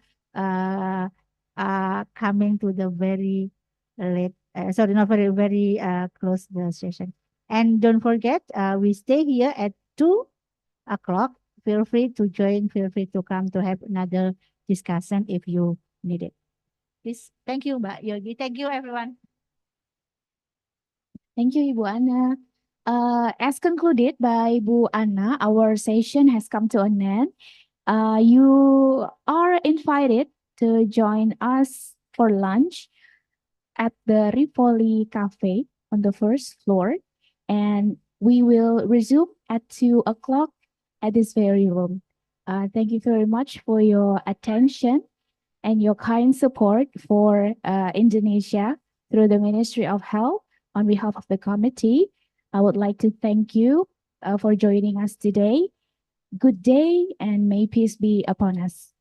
coming to the very late, sorry, not very, very close the session. And don't forget, we stay here at 2 o'clock. Feel free to join, feel free to come to have another discussion if you need it. Please, thank you, Mbak Yogi. Thank you, everyone. Thank you, Ibu Anna. As concluded by Bu Anna, our session has come to an end. You are invited to join us for lunch at the Rivoli Cafe on the first floor, and we will resume at 2 o'clock at this very room. Thank you very much for your attention and your kind support for Indonesia through the Ministry of Health. On behalf of the committee, I would like to thank you for joining us today. Good day and may peace be upon us.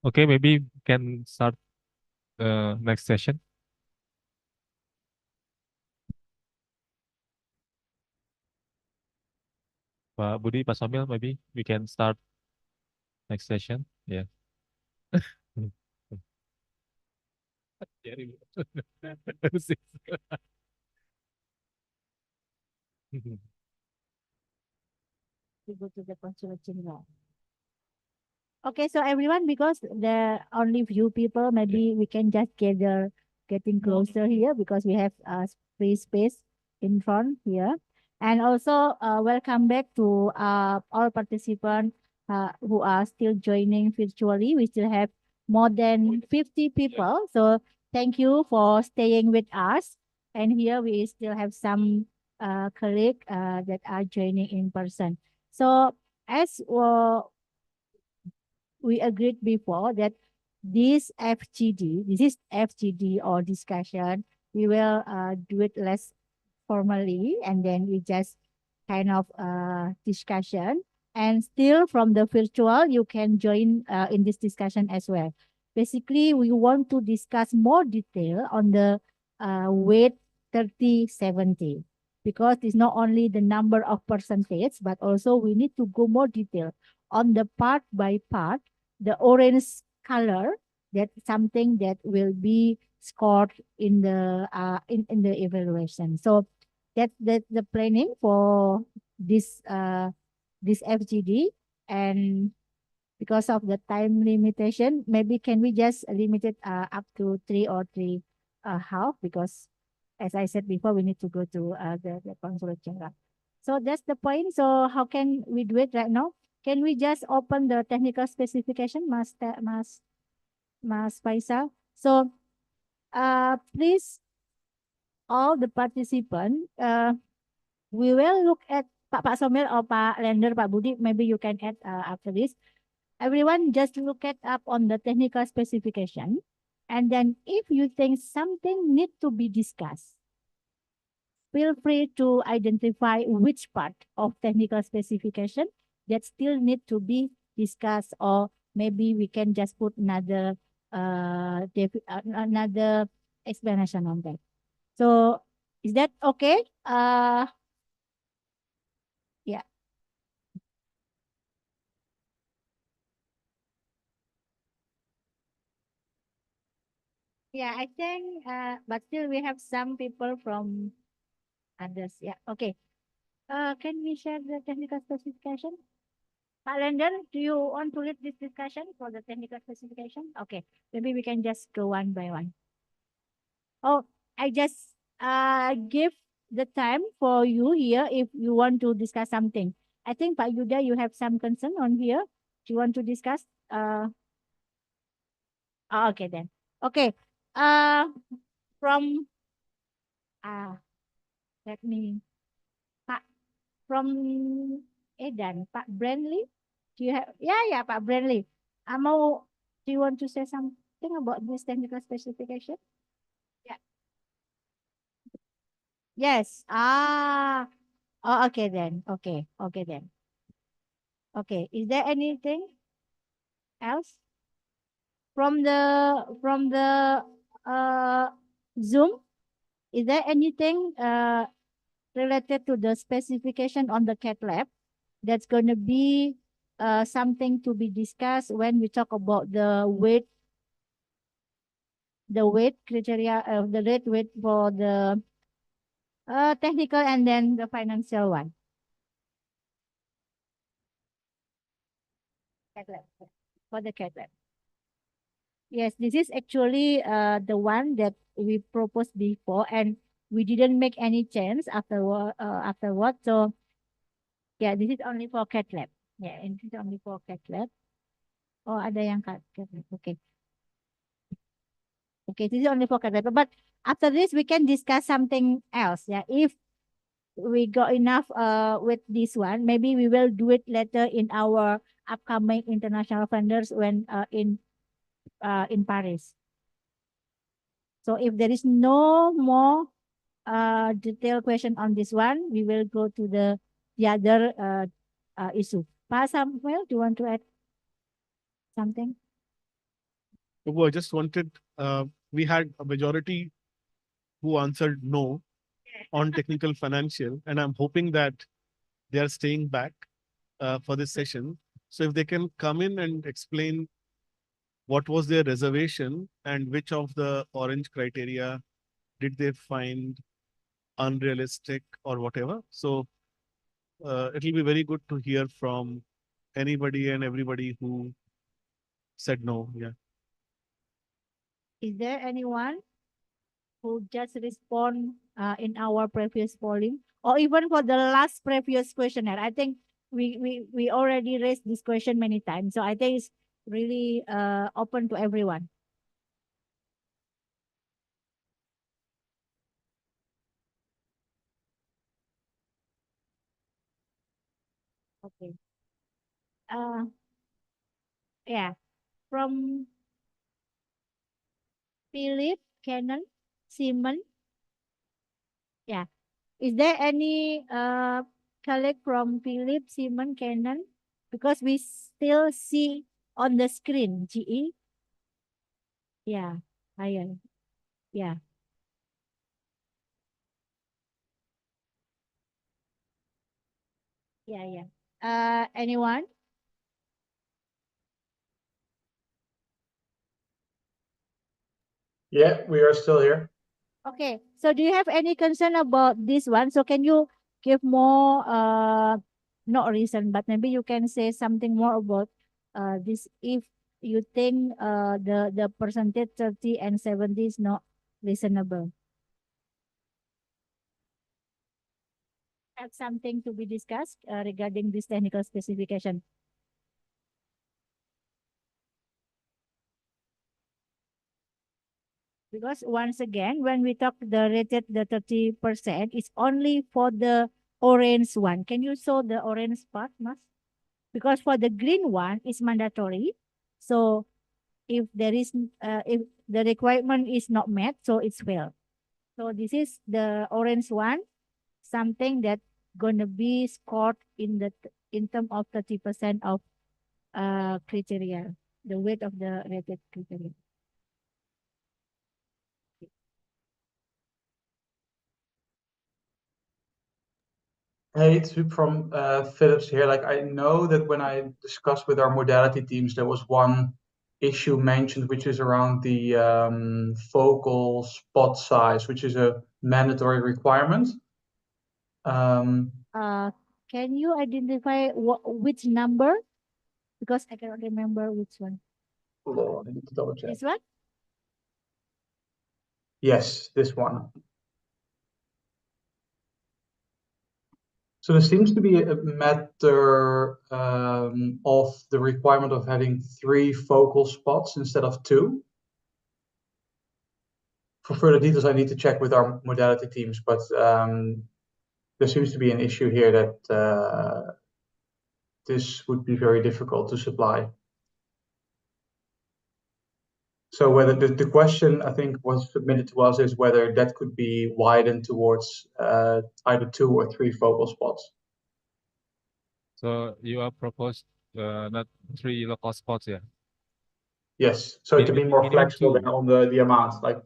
Okay, maybe we can start the next session. Pak Budi, Pak Somil, maybe we can start next session. Yeah. Jerry. We go to the Consulate General. Okay, so everyone, because there are only few people, maybe we can just getting closer here because we have free space in front here. And also, welcome back to all participants who are still joining virtually. We still have more than 50 people. So thank you for staying with us. And here we still have some colleagues that are joining in person. So as we agreed before that this is FGD or discussion, we will do it less formally and then we just kind of discussion. And still from the virtual, you can join in this discussion as well. Basically, we want to discuss more detail on the weight 30/70 because it's not only the number of percentage, but also we need to go more detail on the part by part, the orange color, that's something that will be scored in the in the evaluation. So that's the planning for this this FGD. And because of the time limitation, maybe can we just limit it up to 3 or 3.5 because as I said before, we need to go to the Consulate General. So that's the point. So how can we do it right now? Can we just open the technical specification, Mas Faisal? So please, all the participants, we will look at Pak Somil or Pak Lender, Pak Budi, maybe you can add after this. Everyone just look it up on the technical specification. And then if you think something need to be discussed, feel free to identify which part of technical specification that still need to be discussed, or maybe we can just put another another explanation on that. So is that okay? Yeah. Yeah, I think, but still we have some people from others. Yeah, okay. Can we share the technical specification? Pak Lender, do you want to lead this discussion for the technical specification? Okay, maybe we can just go one by one. Oh, I just give the time for you here if you want to discuss something. I think Pak Yuda, you have some concern on here. Do you want to discuss? Okay then. Okay. From let me Pak from Edan, Pak Brandley. Do you have Pak Brandley. Do you want to say something about this technical specification? Yeah. Yes. Oh, okay then. Okay. Okay then. Okay. Is there anything else? From the Zoom, is there anything related to the specification on the CAT lab that's going to be something to be discussed when we talk about the weight criteria of the rate weight for the technical and then the financial one? CAT lab. For the CAT lab. Yes, this is actually the one that we proposed before, and we didn't make any change afterward. So yeah, this is only for CAT lab. Yeah, and this is only for CAT lab. Oh, ada yang CAT lab. Okay. Okay, this is only for CAT lab. But after this, we can discuss something else. Yeah, if we got enough with this one, maybe we will do it later in our upcoming international vendors when in Paris. So if there is no more detailed question on this one, we will go to the other issue. Pak Samuel, do you want to add something? I just wanted, we had a majority who answered no on technical financial, and I'm hoping that they are staying back for this session. So if they can come in and explain what was their reservation and which of the orange criteria did they find unrealistic or whatever. So it'll be very good to hear from anybody and everybody who said no. Yeah. Is there anyone who just respond in our previous polling or even for the last previous questionnaire? I think we already raised this question many times. So I think it's really open to everyone. Okay. Yeah, from Philip, Canon, Simon. Yeah. Is there any colleague from Philip, Simon, Canon? Because we still see on the screen GE. Yeah, Ian. Yeah. Yeah. Anyone? Yeah, we are still here. Okay. So do you have any concern about this one? So can you give more not reason, but maybe you can say something more about this if you think the percentage 30 and 70 is not reasonable. Have something to be discussed regarding this technical specification. Because once again, when we talk the rated the 30%, it's only for the orange one. Can you show the orange part, Mas? Because for the green one, it's mandatory. So if there is if the requirement is not met, so it's failed. So this is the orange one, something that gonna be scored in the in terms of 30% of criteria, the weight of the rated criteria. Hey, it's from Philips here. Like, I know that when I discussed with our modality teams, there was one issue mentioned, which is around the focal spot size, which is a mandatory requirement. Can you identify which number? Because I cannot remember which one. Hold on, I need to double check. This one? Yes, this one. So there seems to be a matter of the requirement of having 3 focal spots instead of 2. For further details, I need to check with our modality teams, but there seems to be an issue here that this would be very difficult to supply. So whether the question I think was submitted to us is whether that could be widened towards either 2 or 3 focal spots. So you are proposed not 3 local spots, yeah? Yes. So to be more Minimum flexible 2. than on the amount, like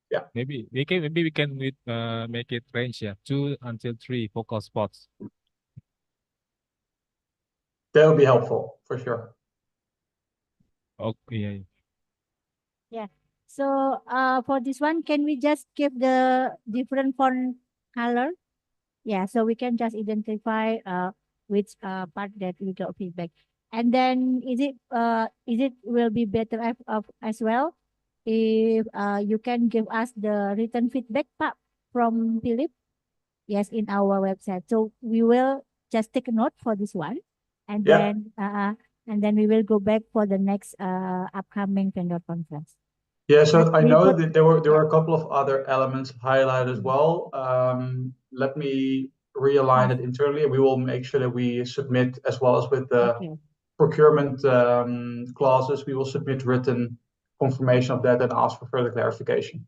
yeah. Maybe we can make it range, yeah, 2 until 3 focal spots. That would be helpful for sure. Okay. Yeah. So for this one, can we just give the different font color? Yeah, so we can just identify which part that we got feedback. And then is it will be better as well if you can give us the written feedback part from Philip? Yes, in our website. So we will just take a note for this one, and Yeah. then we will go back for the next upcoming vendor conference. Yeah, so But I we know put- that there were a couple of other elements highlighted as well. Let me realign it internally, and we will make sure that we submit as well as with the Okay. procurement clauses. We will submit written confirmation of that and ask for further clarification.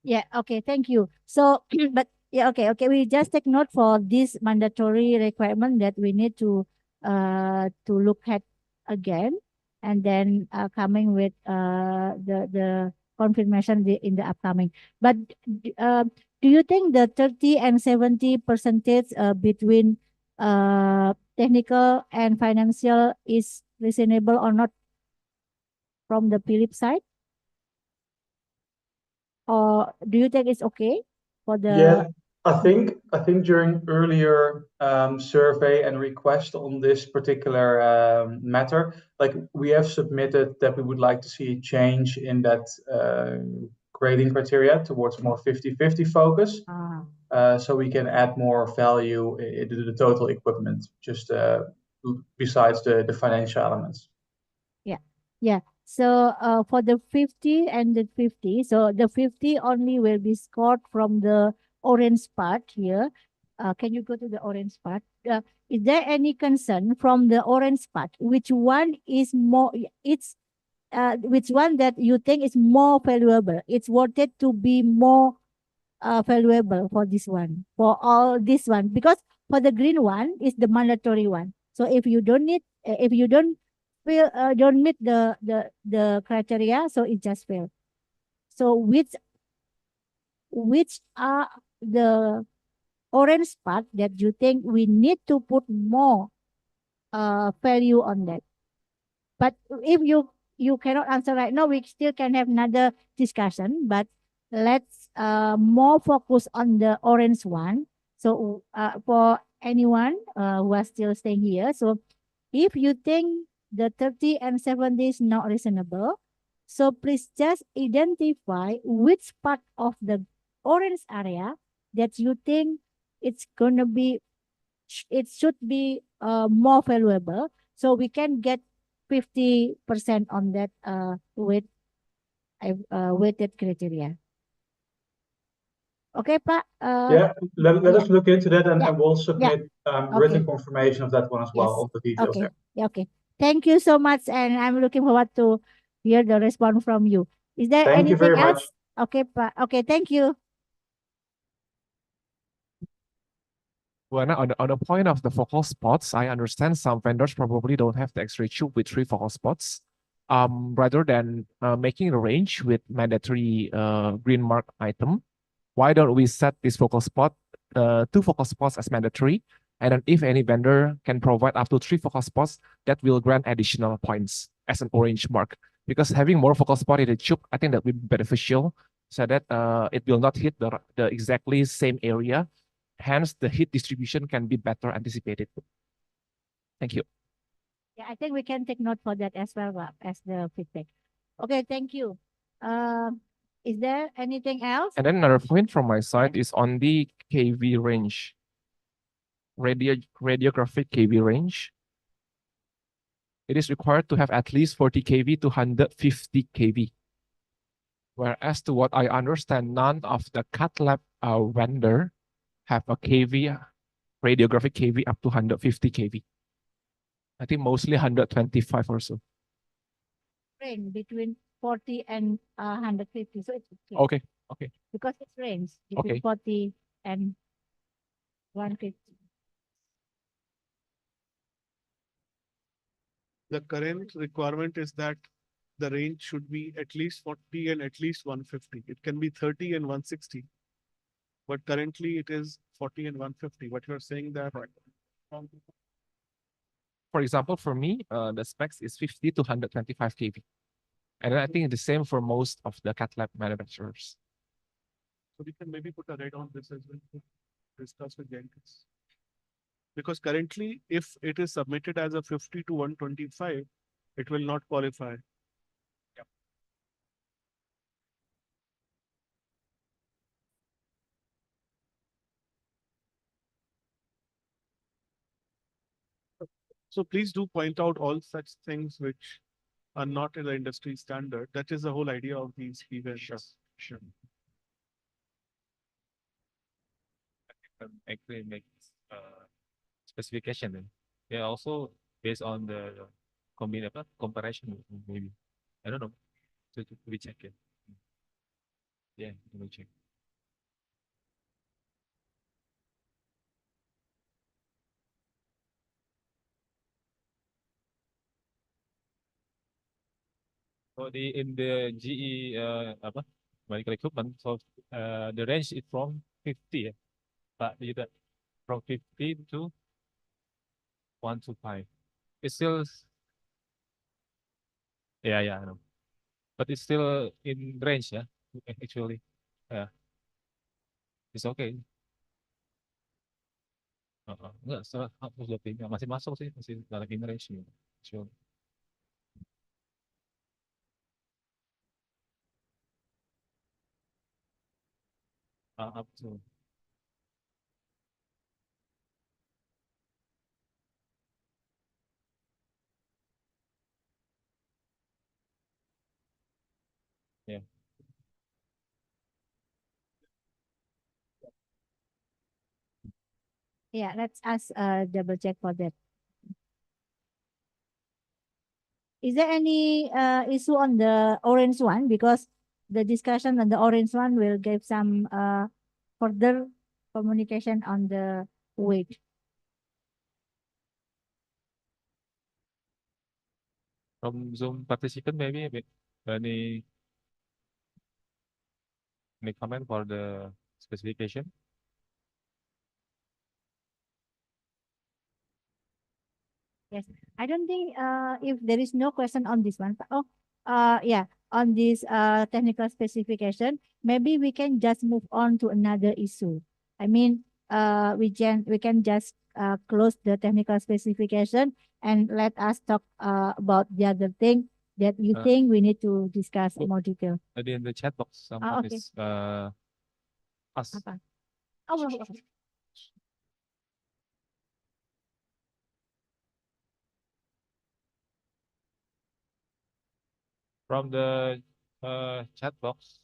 Yeah. Okay. Thank you. So, but yeah. Okay. We just take note for this mandatory requirement that we need to look at again. and then coming with the confirmation in the upcoming. But do you think the 30 and 70 percentage between technical and financial is reasonable or not from the Philips side? Or do you think it's okay for the? Yeah, I think during earlier survey and request on this particular matter, like we have submitted that we would like to see a change in that grading criteria towards more 50-50 focus. So we can add more value into the total equipment, just besides the financial elements. Yeah. So for the 50 and the 50, so the 50 only will be scored from the orange part here. Can you go to the orange part? Is there any concern from the orange part? Which one is more, which one that you think is more valuable? It's worth it to be more valuable for this one, for all this one, because for the green one is the mandatory one. So if you don't need, if you don't don't meet the criteria, so it just fail. So which are the orange part that you think we need to put more value on that? But if you cannot answer right now, we still can have another discussion, but let's more focus on the orange one. So for anyone who are still staying here, so if you think the 30 and 70 is not reasonable, so please just identify which part of the orange area that you think it's gonna be, it should be more valuable, so we can get 50% on that weighted criteria. Okay, Pak. Yeah, let us look into that, and Yeah. we'll submit written confirmation of that one as well, Yes. all the details Okay. there. Yeah, okay. Thank you so much, and I'm looking forward to hear the response from you. Is there Thank you anything very much. else? Okay, Pak. Okay, thank you. Well, now on the point of the focal spots, I understand some vendors probably don't have the X-ray tube with 3 focal spots. Rather than making a range with mandatory green mark item, why don't we set this focal spot, 2 focal spots as mandatory, and then if any vendor can provide up to 3 focal spots, that will grant additional points as an orange mark. Because having more focal spot in the tube, I think that will be beneficial, so that it will not hit the exactly same area. Hence, the heat distribution can be better anticipated. Thank you. Yeah, I think we can take note for that as well, Pak, as the feedback. Okay, thank you. Is there anything else? And then another point from my side is on the kV range, radiographic kV range. It is required to have at least 40 kV to 150 kV. Whereas to what I understand, none of the cat lab vendor have a kV, radiographic kV up to 150 kV. I think mostly 125 or so. Range between 40 and 150, so it's Okay, okay. because it's range between Okay. 40 and 150. The current requirement is that the range should be at least 40 and at least 150. It can be 30 and 160. But currently it is 40 and 150. What you're saying that For example, for me, the specs is 50 to 125 kV. And I think it's the same for most of the cat lab manufacturers. so we can maybe put a red on this as well to discuss with Jenkins. Because currently, if it is submitted as a 50 to 125, it will not qualify. So please do point out all such things which are not in the industry standard. That is the whole idea of these events. Sure. Actually make specification. Yeah, also based on the comparison maybe. I don't know. So we check it. Yeah, we check. So in the GE apa medical equipment, so the range is from 50 ya, Pak Yuda, from 50 to 1 to 5. It's still, yeah, I know. But it's still in range ya, actually. Yeah, it's okay. Enggak, setelah hapus 23 masih masuk sih, masih dalam in range nih. Sure. Up to. Yeah. Yeah, let's ask double check for that. Is there any issue on the orange one? Because the discussion on the orange one will give some further communication on the weight. From Zoom participant, maybe a bit. Any comment for the specification? Yes, I don't think if there is no question on this one. Oh, yeah, on this technical specification, maybe we can just move on to another issue. I mean, we can just close the technical specification and let us talk about the other thing that you think we need to discuss in more detail. In the chat box, someone Okay. is us. Apa? Oh, okay. From the chat box.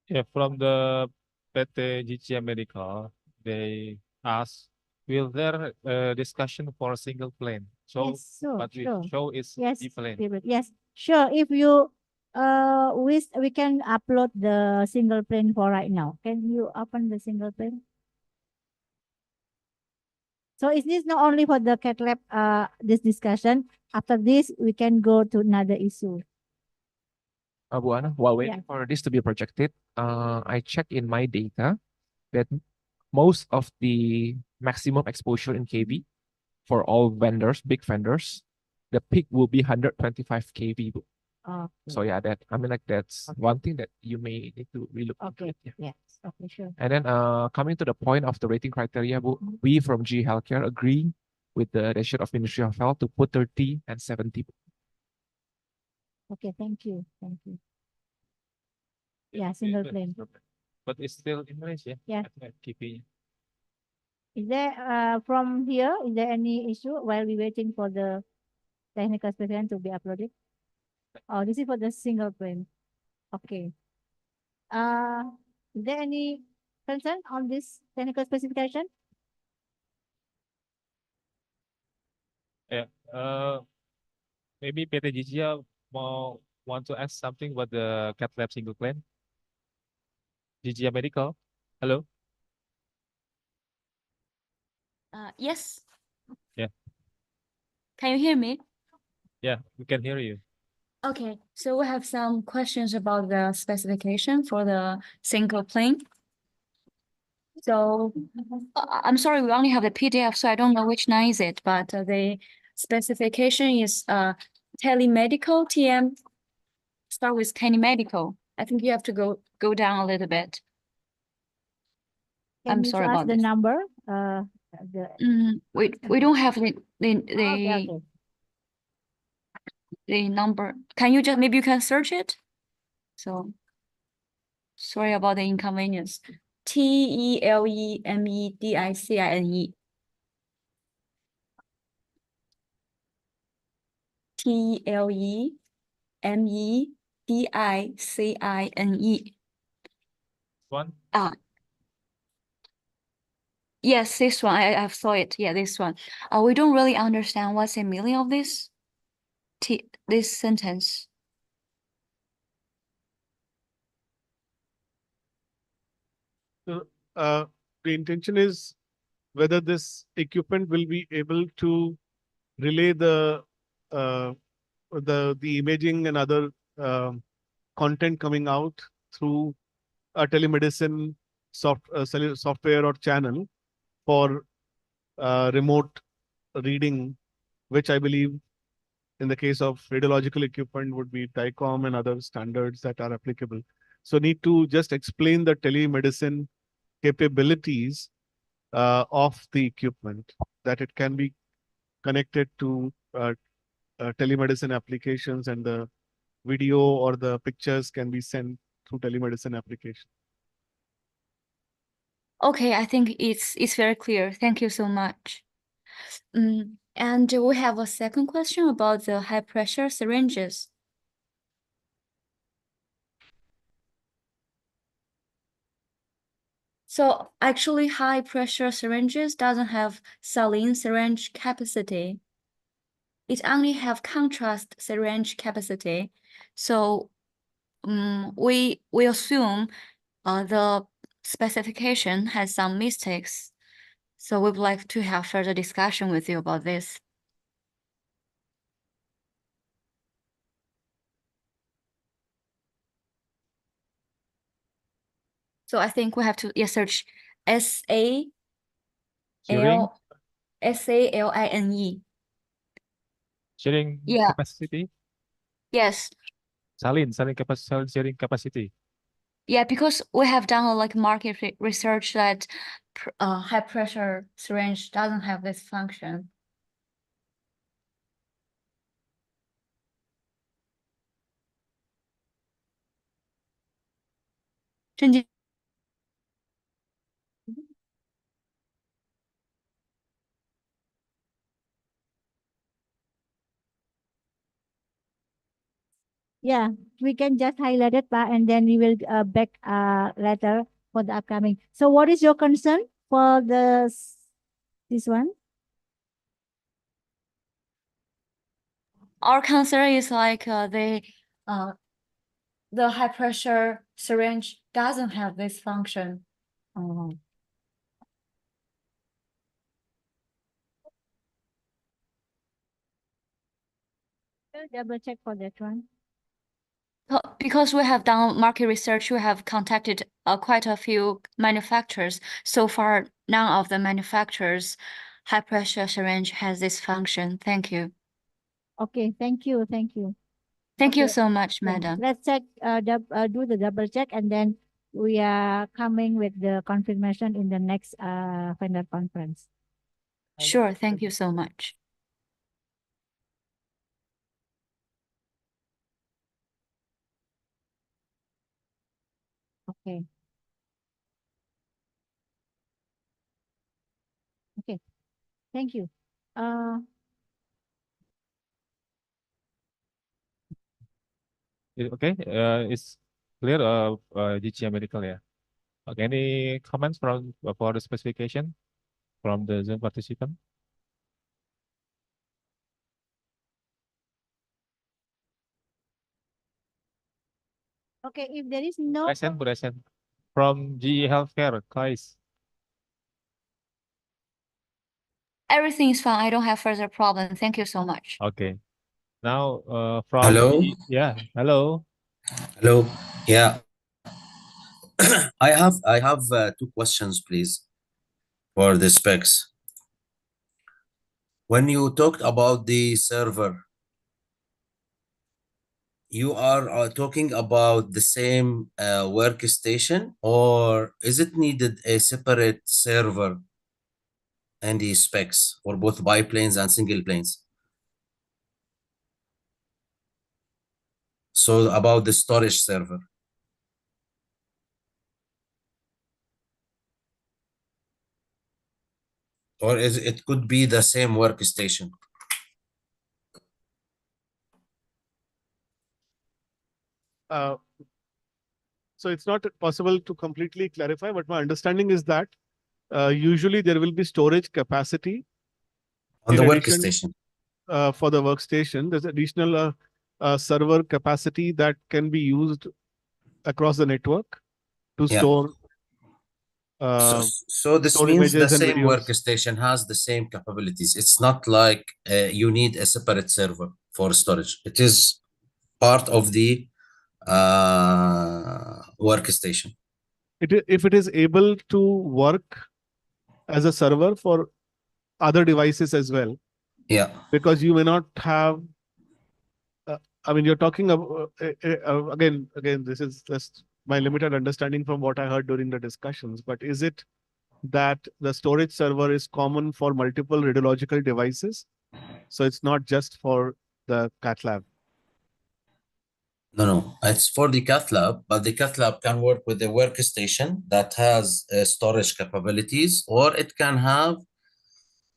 Yeah, from the PT GCM Medical, they ask, will there discussion for a single plane? So Yes, sure, what we sure. show is Yes, the plane. yes, sure. If you wish, we can upload the single plane for right now. Can you open the single plane? So is this not only for the cat lab this discussion? After this, we can go to another issue. Bu Ana, while Yeah. waiting for this to be projected, I checked in my data that most of the maximum exposure in kV for all vendors, big vendors, the peak will be 125 kV. Bu. So yeah, that's one thing that you may need to relook into Okay. it, yeah. Yes. Okay. Sure. And then coming to the point of the rating criteria, Bu, we from GE Healthcare agree with the decision of Ministry of Health to put 30 and 70. Okay. Thank you. Thank you. Yeah. Single plane. But it's still in range, yeah? Yeah. KP. Is there from here? Is there any issue while we waiting for the technical specification to be uploaded? Oh, this is for the single plane. Okay. Is there any concern on this technical specification? Yeah. Maybe PT GCA want to ask something about the cat lab single plane. GCA Medical. Hello. Yes. Yeah. Can you hear me? Yeah, we can hear you. Okay, so we have some questions about the specification for the single plane. So I'm sorry, we only have the PDF, so I don't know which line is it, but the specification is telemedical TM. Start with telemedical. I think you have to go down a little bit. Can I'm you sorry ask about the this. number? We don't have the Okay. the number. Can you just maybe you can search it? So sorry about the inconvenience. TELEMEDICINE. TELEMEDICINE. One. Yes, this one. I saw it. Yeah, this one. We don't really understand what's the meaning of this. This sentence. So, the intention is whether this equipment will be able to relay the imaging and other content coming out through a telemedicine software or channel for remote reading, which I believe in the case of radiological equipment would be TICOM and other standards that are applicable. So need to just explain the telemedicine capabilities of the equipment, that it can be connected to telemedicine applications, and the video or the pictures can be sent through telemedicine application. Okay, I think it's very clear. Thank you so much. And we have a second question about the high pressure syringes. So actually high pressure syringes doesn't have saline syringe capacity. It only have contrast syringe capacity. So we assume the specification has some mistakes. So we would like to have further discussion with you about this. So I think we have to search SALINE. Sharing Yeah. capacity. Yes. Saline sharing capacity. Yeah, because we have done like market research that high pressure syringe doesn't have this function. Yeah, we can just highlight it, and then we will back later for the upcoming. So what is your concern for this one? Our concern is like the high pressure syringe doesn't have this function. Double check for that one. Because we have done market research, we have contacted quite a few manufacturers. So far, none of the manufacturers high pressure syringe has this function. Thank you. Okay, thank you. Thank you Okay. so much, Yeah, madam. let's check, do the double check, and then we are coming with the confirmation in the next vendor conference. Sure, thank you so much. Okay. Okay, thank you. Okay, it's clear, GCM Medical, yeah. Okay, any comments from for the specification from the Zoom participant? Okay, if there is no. Present. From GE Healthcare, guys. Everything is fine. I don't have further problem. Thank you so much. Okay. Now, from Hello? yeah, hello. Hello. Yeah. I have two questions, please, for the specs. When you talked about the server, you are talking about the same workstation, or is it needed a separate server and the specs for both biplanes and single planes? So about the storage server. Or it could be the same workstation? So it's not possible to completely clarify, but my understanding is that usually there will be storage capacity on the in addition, workstation. For the workstation. There's additional server capacity that can be used across the network to Yeah. store So this store means the images and same videos. workstation has the same capabilities. It's not like you need a separate server for storage. It is part of the workstation. If it is able to work as a server for other devices as well. Yeah. Because you may not have, I mean, you're talking about, again, this is just my limited understanding from what I heard during the discussions, but is it that the storage server is common for multiple radiological devices? So it's not just for the cath lab. No, it's for the cath lab, but the cath lab can work with a workstation that has storage capabilities, or it can have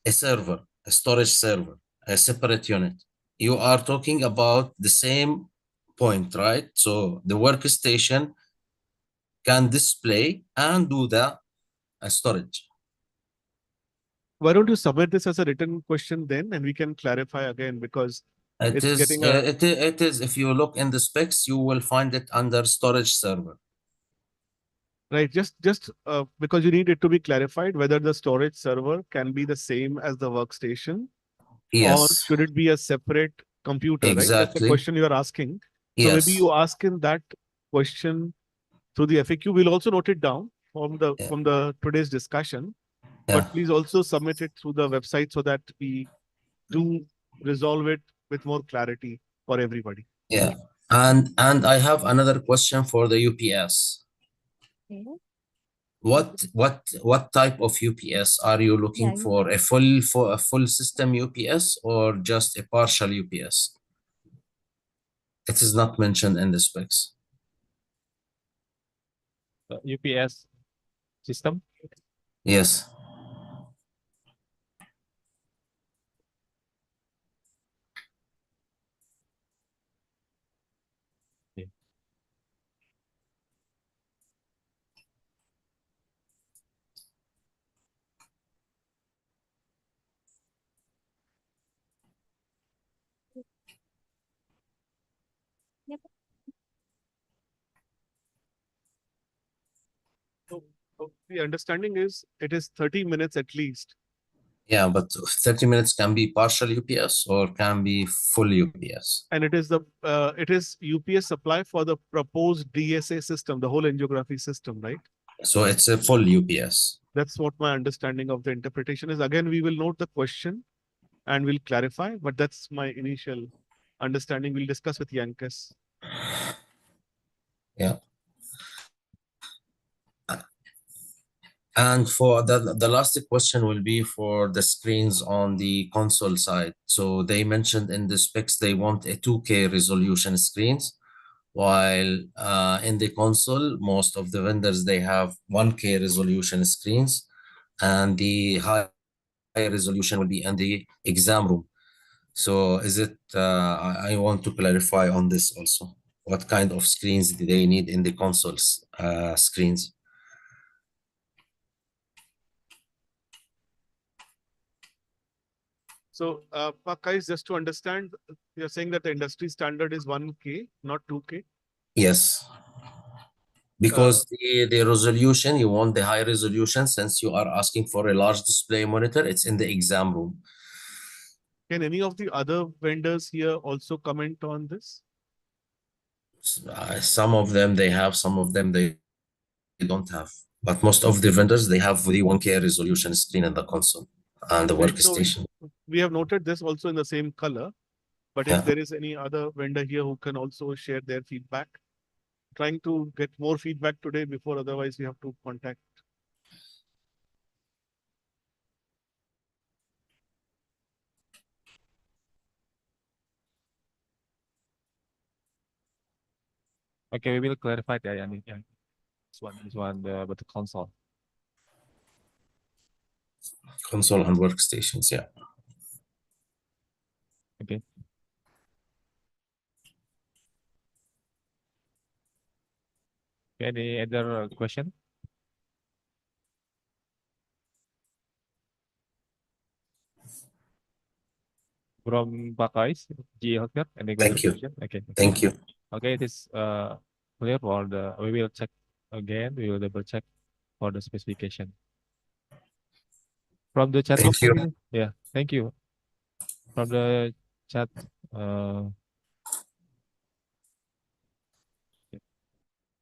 a server, a storage server, a separate unit. You are talking about the same point, right? So the workstation can display and do the storage. Why don't you submit this as a written question then, and we can clarify again, because It it's is, getting a, it is, if you look in the specs, you will find it under storage server. right, just because you need it to be clarified whether the storage server can be the same as the workstation, Yes. or should it be a separate computer, right? That's the Exactly. question you are asking. So maybe Yes. you ask in that question through the FAQ. We'll also note it down from the today's discussion, but please also submit it through the website so that we do resolve it with more clarity for everybody. Yeah. And I have another question for the UPS. What type of UPS are you looking Yeah, for? A full system UPS or just a partial UPS? It is not mentioned in the specs. UPS system? Yes. So the understanding is it is 30 minutes at least. Yeah, but 30 minutes can be partial UPS or can be full UPS. And it is UPS supply for the proposed DSA system, the whole angiography system, right? So it's a full UPS. That's what my understanding of the interpretation is. Again, we will note the question and we'll clarify, but that's my initial understanding. We'll discuss with Yankas. Yeah. And for the last question will be for the screens on the console side. So they mentioned in the specs they want a 2K resolution screens, while in the console, most of the vendors, they have 1K resolution screens, and the high resolution will be in the exam room. So is it, I want to clarify on this also. What kind of screens do they need in the consoles screens? So, Pakais, just to understand, you're saying that the industry standard is 1K, not 2K? Yes. Because the resolution, you want the high resolution, since you are asking for a large display monitor, it's in the exam room. Can any of the other vendors here also comment on this? Some of them they have, some of them they don't have. But most of the vendors, they have the 1K resolution screen in the console and the workstation. No, we have noted this also in the same color, but if there is any other vendor here who can also share their feedback, trying to get more feedback today before otherwise we have to contact. Okay, we will clarify that. Yeah, this one, with the console. Console and workstations, yeah. Okay. Any other question? From Pakais, GE Healthcare, any Thank you. question? Okay. Thank you. Okay, it is clear for the, we will check again, we will double check for the specification. From the chat Thank box, you. maybe? Yeah, thank you. From the chat, from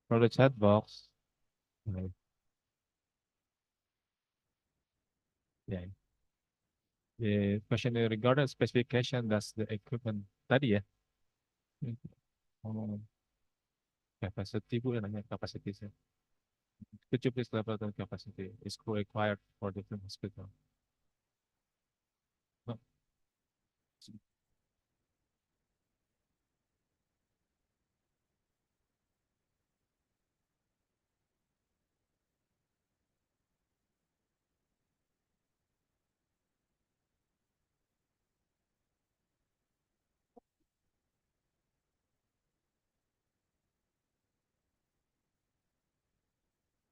the chat box. Yeah. The question regarding specification, that's the equipment tadi ya. Oh, capacity bu yang nanya capacity sih. Could you please elaborate on capacity is required for different hospital? No.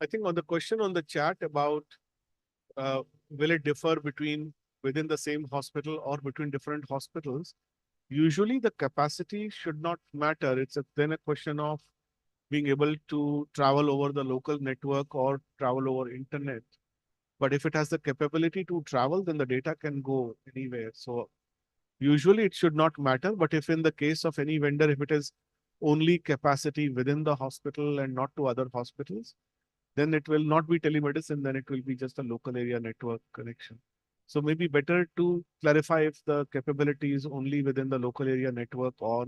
I think on the question on the chat about will it differ within the same hospital or between different hospitals? Usually the capacity should not matter. It's then a question of being able to travel over the local network or travel over internet. But if it has the capability to travel, then the data can go anywhere. So usually it should not matter. But if in the case of any vendor, if it is only capacity within the hospital and not to other hospitals, then it will not be telemedicine, then it will be just a local area network connection. So maybe better to clarify if the capability is only within the local area network or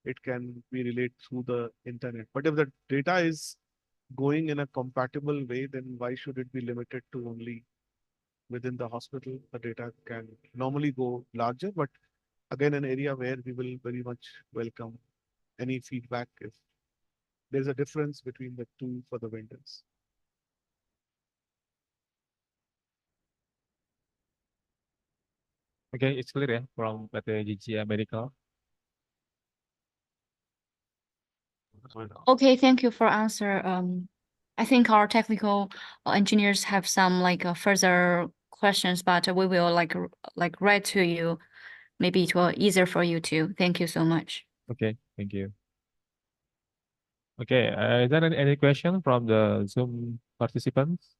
it can be relayed through the internet. But if the data is going in a compatible way, then why should it be limited to only within the hospital? The data can normally go larger, but again, an area where we will very much welcome any feedback if there's a difference between the two for the vendors. Okay, it's clear ya from PT GGA Medical. Okay, thank you for answer. I think our technical engineers have some further questions, but we will write to you. Maybe it will easier for you too. Thank you so much. Okay, thank you. Okay, is there any question from the Zoom participants?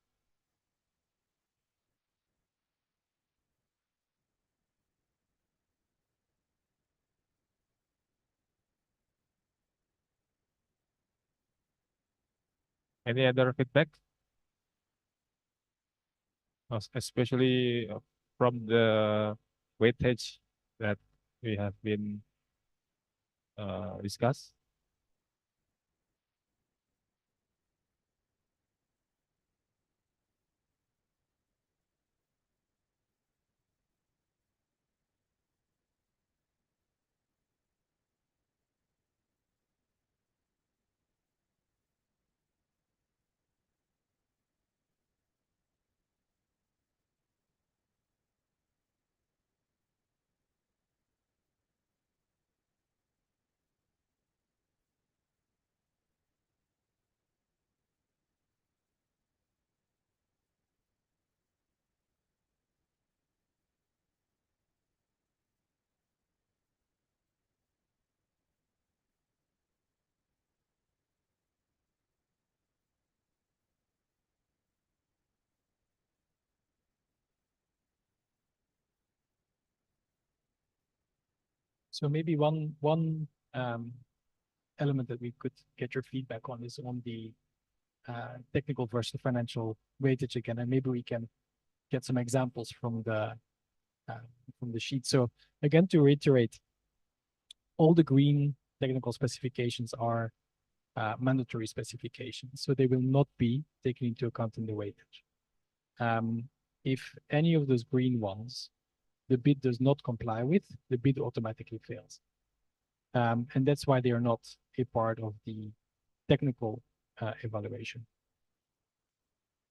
Any other feedback? Especially from the weightage that we have been discussed. So maybe one element that we could get your feedback on is on the technical versus financial weightage again, and maybe we can get some examples from the sheet. So again, to reiterate, all the green technical specifications are mandatory specifications, so they will not be taken into account in the weightage. If any of those green ones the bid does not comply with, the bid automatically fails. And that's why they are not a part of the technical evaluation.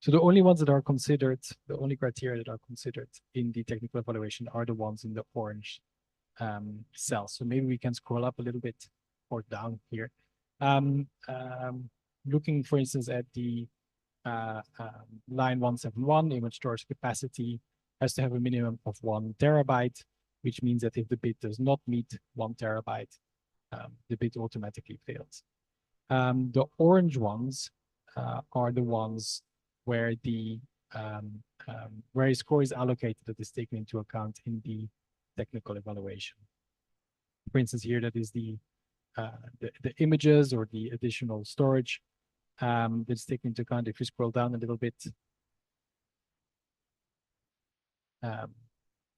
So the only ones that are considered, the only criteria that are considered in the technical evaluation are the ones in the orange cells. So maybe we can scroll up a little bit or down here. Looking, for instance, at the line 171, image storage capacity has to have a minimum of 1 terabyte, which means that if the bid does not meet 1 terabyte, the bid automatically fails. The orange ones are the ones where the where a score is allocated that is taken into account in the technical evaluation. For instance, here that is the images or the additional storage that's taken into account. If you scroll down a little bit,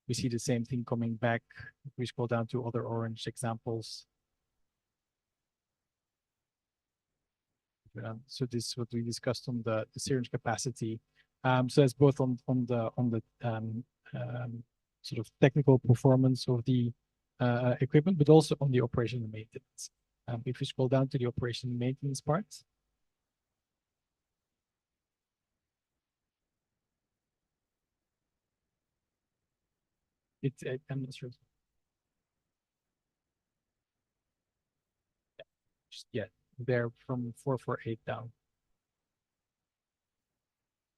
we see the same thing coming back. If we scroll down to other orange examples. So this is what we discussed on the syringe capacity. So it's both on the sort of technical performance of the equipment, but also on the operation and maintenance. If we scroll down to the operation and maintenance part, I'm not sure. Yeah, they're from 448 down.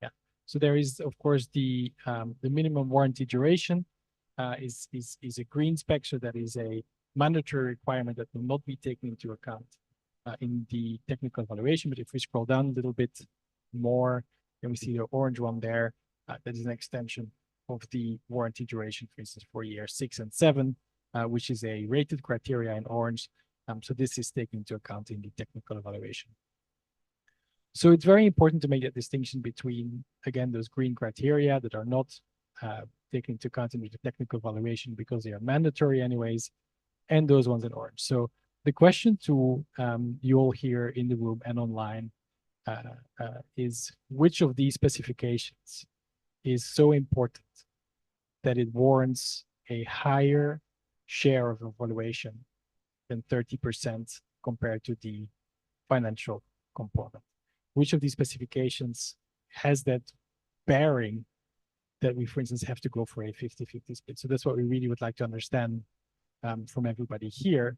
Yeah. So there is, of course, the minimum warranty duration is a green spec, so that is a mandatory requirement that will not be taken into account in the technical evaluation. But if we scroll down a little bit more, then we see the orange one there. That is an extension of the warranty duration, for instance, for years 6 and 7, which is a rated criteria in orange. So this is taken into account in the technical evaluation. So it's very important to make that distinction between, again, those green criteria that are not taken into account in the technical evaluation because they are mandatory anyways, and those ones in orange. So the question to you all here in the room and online is, which of these specifications is so important that it warrants a higher share of evaluation than 30% compared to the financial component? Which of these specifications has that bearing that we, for instance, have to go for a 50-50 split? So that's what we really would like to understand from everybody here,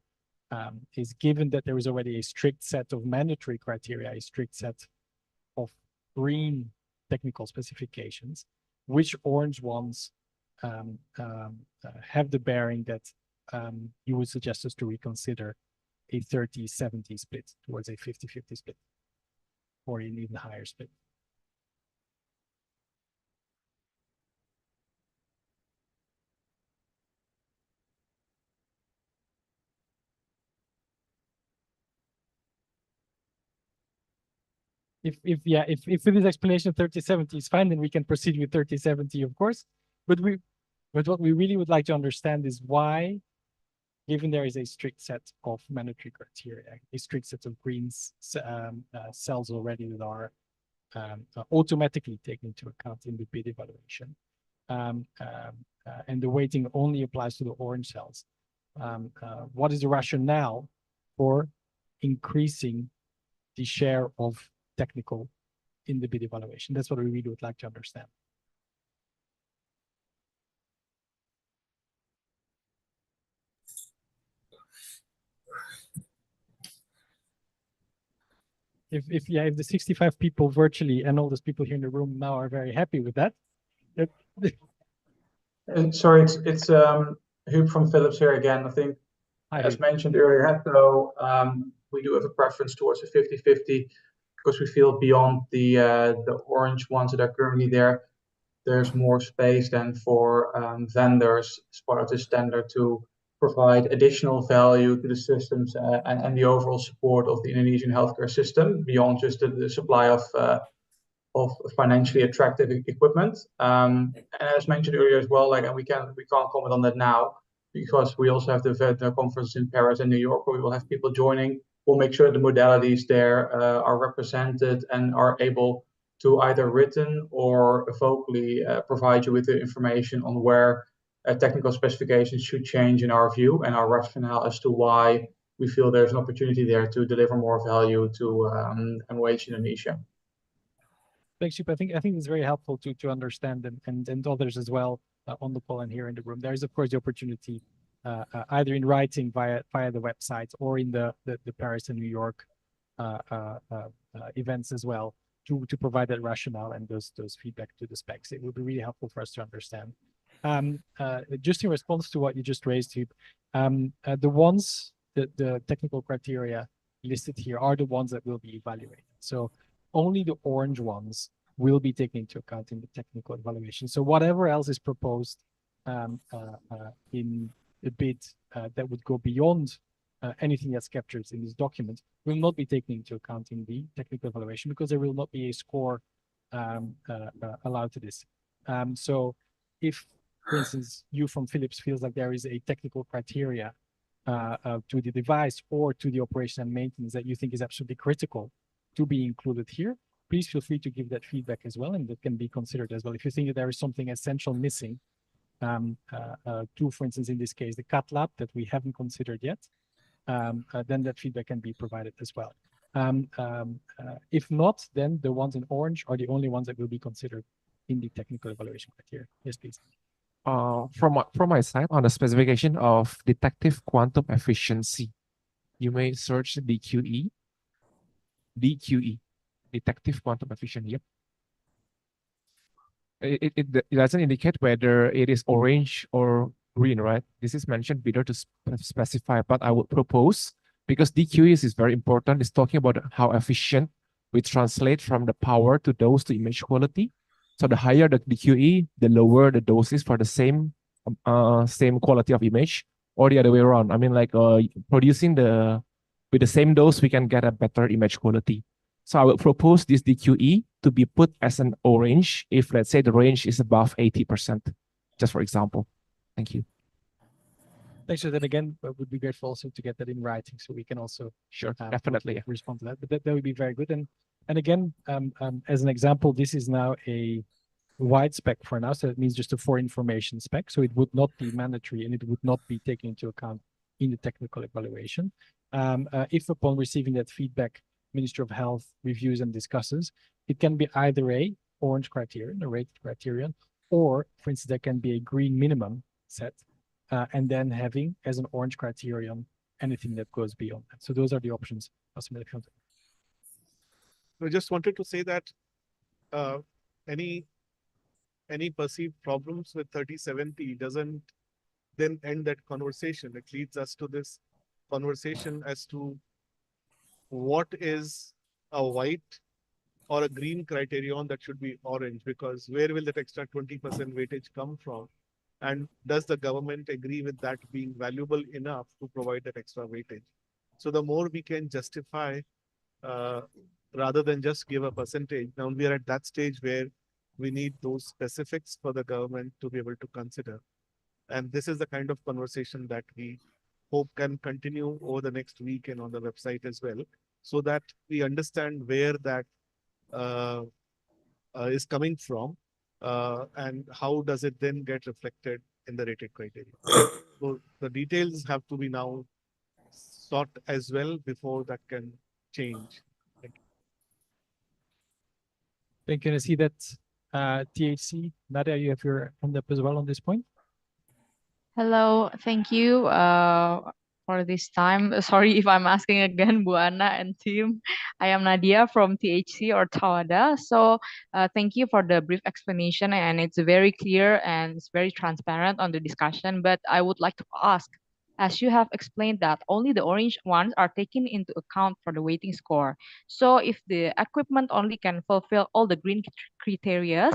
is given that there is already a strict set of mandatory criteria, a strict set of green technical specifications, which orange ones have the bearing that you would suggest us to reconsider a 30-70 split towards a 50-50 split, or an even higher split? If with this explanation 30-70 is fine, then we can proceed with 30-70, of course. But what we really would like to understand is why, given there is a strict set of mandatory criteria, a strict set of green cells already that are automatically taken into account in the bid evaluation, and the weighting only applies to the orange cells, what is the rationale for increasing the share of technical in the bid evaluation? That's what we really would like to understand. If the 65 people virtually and all those people here in the room now are very happy with that. And sorry, it's Huub from Philips here again. I think, as mentioned earlier, so we do have a preference towards a 50-50 because we feel beyond the orange ones that are currently there, there's more space than for vendors as part of the standard to provide additional value to the systems and the overall support of the Indonesian healthcare system beyond just the supply of financially attractive equipment. And as mentioned earlier as well, like, and we can't comment on that now because we also have the conference in Paris and New York where we will have people joining. We'll make sure the modalities there are represented and are able to either written or vocally provide you with the information on where technical specifications should change in our view and our rationale as to why we feel there's an opportunity there to deliver more value to MOH Indonesia. Thanks, Huub. I think it's very helpful to understand and others as well on the call and here in the room. There is, of course, the opportunity either in writing via the website or in the Paris and New York events as well to provide that rationale and those feedback to the specs. It would be really helpful for us to understand. Just in response to what you just raised, Huub, the technical criteria listed here are the ones that will be evaluated. So only the orange ones will be taken into account in the technical evaluation. So whatever else is proposed in a bid that would go beyond anything that's captured in this document will not be taken into account in the technical evaluation because there will not be a score allowed to this. So if, for instance, you from Philips feels like there is a technical criteria to the device or to the operation and maintenance that you think is absolutely critical to be included here, please feel free to give that feedback as well, and that can be considered as well. If you think that there is something essential missing, to, for instance, in this case, the CAT lab that we haven't considered yet, then that feedback can be provided as well. If not, then the ones in orange are the only ones that will be considered in the technical evaluation criteria. Yes, please. From my side, on the specification of detective quantum efficiency, you may search DQE, detective quantum efficiency. Yep. It doesn't indicate whether it is orange or green, right? This is mentioned better to specify, but I would propose, because DQE is very important, it's talking about how efficient we translate from the power to dose to image quality. So the higher the DQE, the lower the doses for the same quality of image, or the other way around. I mean, like producing with the same dose, we can get a better image quality. So I will propose this DQE to be put as an orange if, let's say, the range is above 80%, just for example. Thank you. Thanks for that again. But would be grateful also to get that in writing so we can also definitely respond to that. But that would be very good. And again, as an example, this is now a wide spec for now, so it means just a for information spec. So it would not be mandatory and it would not be taken into account in the technical evaluation. If upon receiving that feedback, Ministry of Health reviews and discusses, it can be either a orange criterion, a rated criterion, or, for instance, there can be a green minimum set, and then having as an orange criterion anything that goes beyond that. So those are the options. I just wanted to say that any perceived problems with 3070 doesn't then end that conversation. It leads us to this conversation as to what is a white or a green criterion that should be orange, because where will that extra 20% weightage come from? And does the government agree with that being valuable enough to provide that extra weightage? So the more we can justify, rather than just give a percentage, now we are at that stage where we need those specifics for the government to be able to consider. And this is the kind of conversation that we hope can continue over the next week and on the website as well, so that we understand where that is coming from, and how does it then get reflected in the rated criteria. So the details have to be now sought as well before that can change. Thank you. Thank you. I see that THC, Nadia, you have your hand up as well on this point. Hello, thank you for this time. Sorry if I'm asking again, Bu Ana and team. I am Nadia from THC or Tawada. So thank you for the brief explanation, and it's very clear and it's very transparent on the discussion. But I would like to ask, as you have explained that only the orange ones are taken into account for the weighting score. So if the equipment only can fulfill all the green criteria,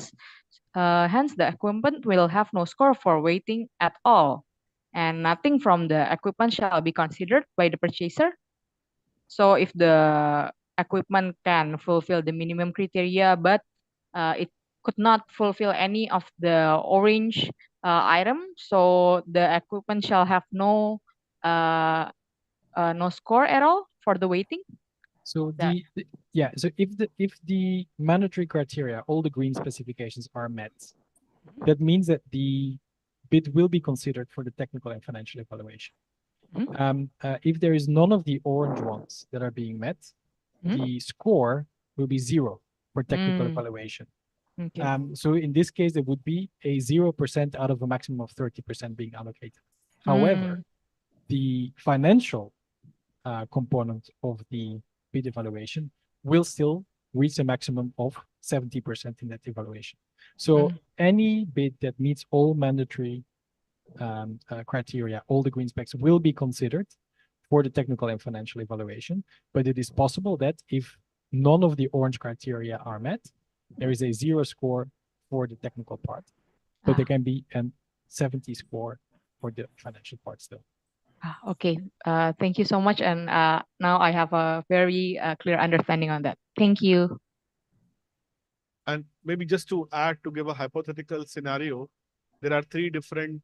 hence the equipment will have no score for weighting at all, and nothing from the equipment shall be considered by the purchaser. So if the equipment can fulfill the minimum criteria, but it could not fulfill any of the orange item, so the equipment shall have no score at all for the weighting. So so if the mandatory criteria, all the green specifications are met, that means that the bid will be considered for the technical and financial evaluation. If there is none of the orange ones that are being met, the score will be 0 for technical evaluation. Okay. So in this case, there would be a 0% out of a maximum of 30% being allocated. However, the financial component of the bid evaluation will still reach a maximum of 70% in that evaluation. So any bid that meets all mandatory criteria, all the green specs will be considered for the technical and financial evaluation. But it is possible that if none of the orange criteria are met, there is a 0 score for the technical part, but there Ah. can be a 70 score for the financial part still. Okay, thank you so much. And now I have a very clear understanding on that. Thank you. And maybe just to add, to give a hypothetical scenario, there are 3 different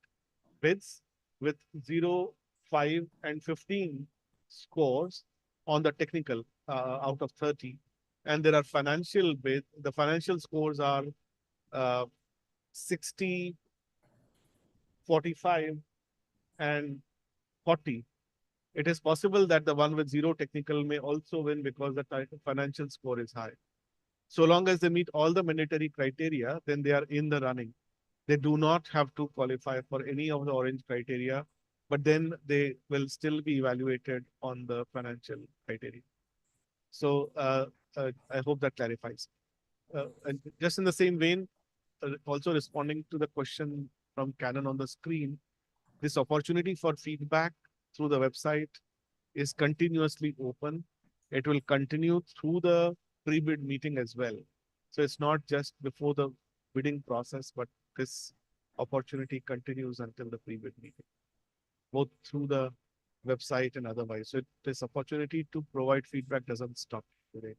bids with 0, 5, and 15 scores on the technical out of 30. And there are financial bids. The financial scores are 60, 45, and 40. It is possible that the one with 0 technical may also win because the financial score is high. So long as they meet all the mandatory criteria, then they are in the running. They do not have to qualify for any of the orange criteria, but then they will still be evaluated on the financial criteria. So I hope that clarifies. And just in the same vein, also responding to the question from Canon on the screen, this opportunity for feedback through the website is continuously open. It will continue through the pre-bid meeting as well. So it's not just before the bidding process, but this opportunity continues until the pre-bid meeting, both through the website and otherwise. So this opportunity to provide feedback doesn't stop today.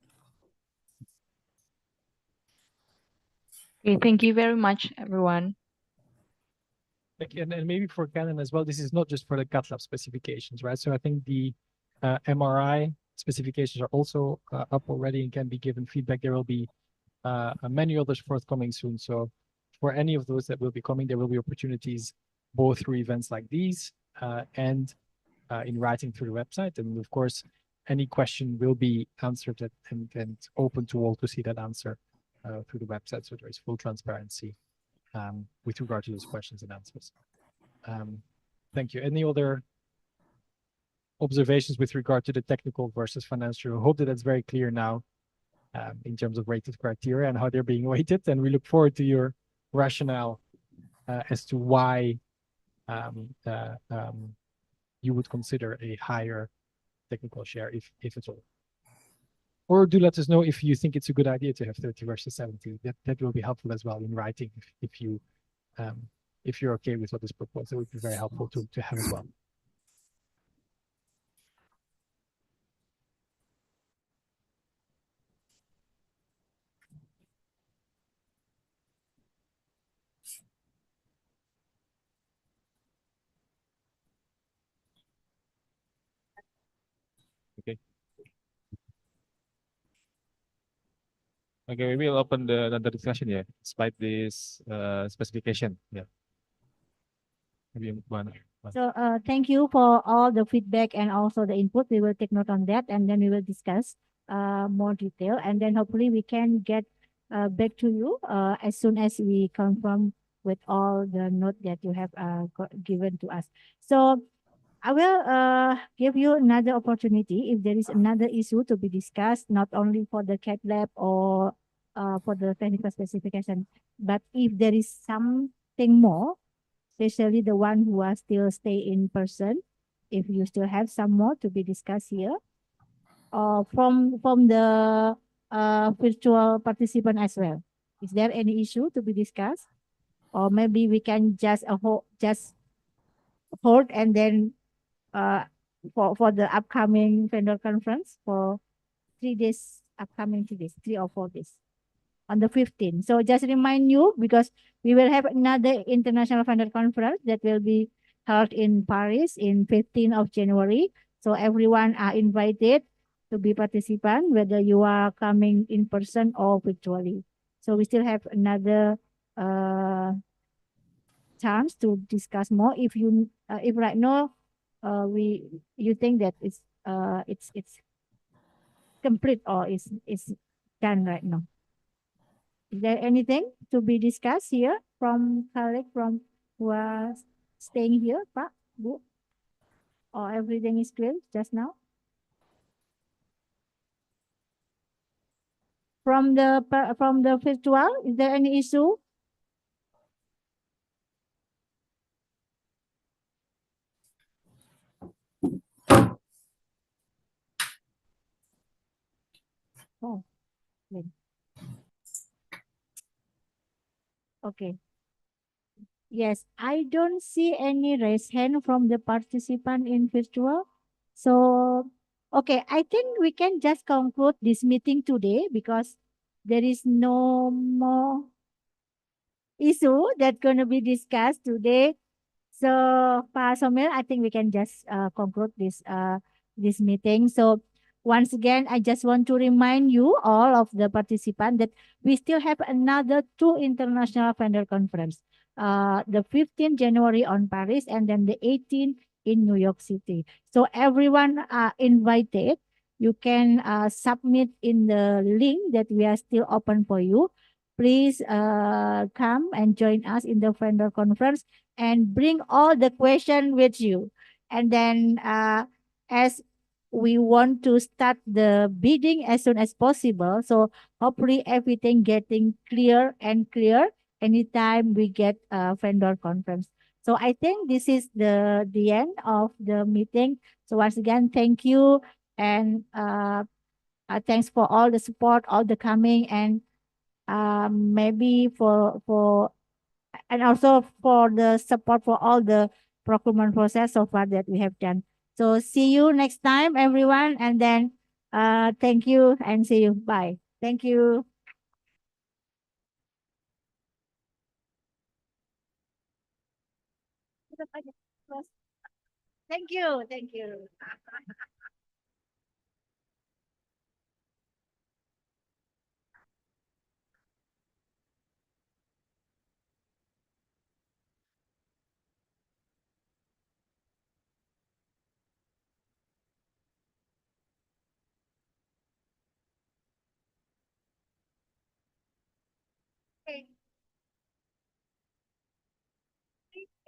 Okay, thank you very much, everyone. And maybe for Canon as well, this is not just for the CATLAB specifications, right? So I think the MRI specifications are also up already and can be given feedback. There will be many others forthcoming soon. So for any of those that will be coming, there will be opportunities both through events like these and in writing through the website. And of course, any question will be answered and open to all to see that answer through the website. So there is full transparency with regard to those questions and answers. Thank you. Any other observations with regard to the technical versus financial? I hope that that's very clear now in terms of rated criteria and how they're being weighted. And we look forward to your rationale as to why you would consider a higher technical share, if at all. Or do let us know if you think it's a good idea to have 30 versus 70. That will be helpful as well in writing if you're okay with what is proposed. It would be very helpful to have as well. Okay. Okay, we will open another discussion, yeah, despite this specification. Yeah. Maybe one. So thank you for all the feedback and also the input. We will take note on that and then we will discuss more detail and then hopefully we can get back to you as soon as we confirm with all the note that you have given to us. So I will give you another opportunity if there is another issue to be discussed, not only for the CATLAB or for the technical specification, but if there is something more, especially the one who are still stay in person, if you still have some more to be discussed here, or from the virtual participant as well. Is there any issue to be discussed? Or maybe we can just hold and then for the upcoming vendor conference for 3 days, upcoming 3 days, 3 or 4 days on the 15th. So just remind you because we will have another international vendor conference that will be held in Paris in 15th of January. So everyone are invited to be participant, whether you are coming in person or virtually. So we still have another chance to discuss more. If you if right now you think that it's complete or it's done right now. Is there anything to be discussed here from colleague from who are staying here, Pak, Bu? Or everything is clear just now? From the virtual, is there any issue? Oh, okay. Okay. Yes, I don't see any raised hand from the participant in virtual. So, okay, I think we can just conclude this meeting today because there is no more issue that's going to be discussed today. So, Pak Somil, I think we can just conclude this meeting. So, once again, I just want to remind you all of the participants that we still have another two international vendor conference. The 15th January on Paris and then the 18th in New York City. So everyone are invited. You can submit in the link that we are still open for you. Please come and join us in the vendor conference and bring all the question with you. And then as we want to start the bidding as soon as possible, so hopefully everything getting clear and clear anytime we get a vendor conference. So I think this is the end of the meeting. So once again, thank you and thanks for all the support, all the coming, and maybe for and also for the support for all the procurement process so far that we have done. So see you next time, everyone, and then thank you and see you. Bye. Thank you. Thank you. Thank you.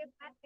Okay.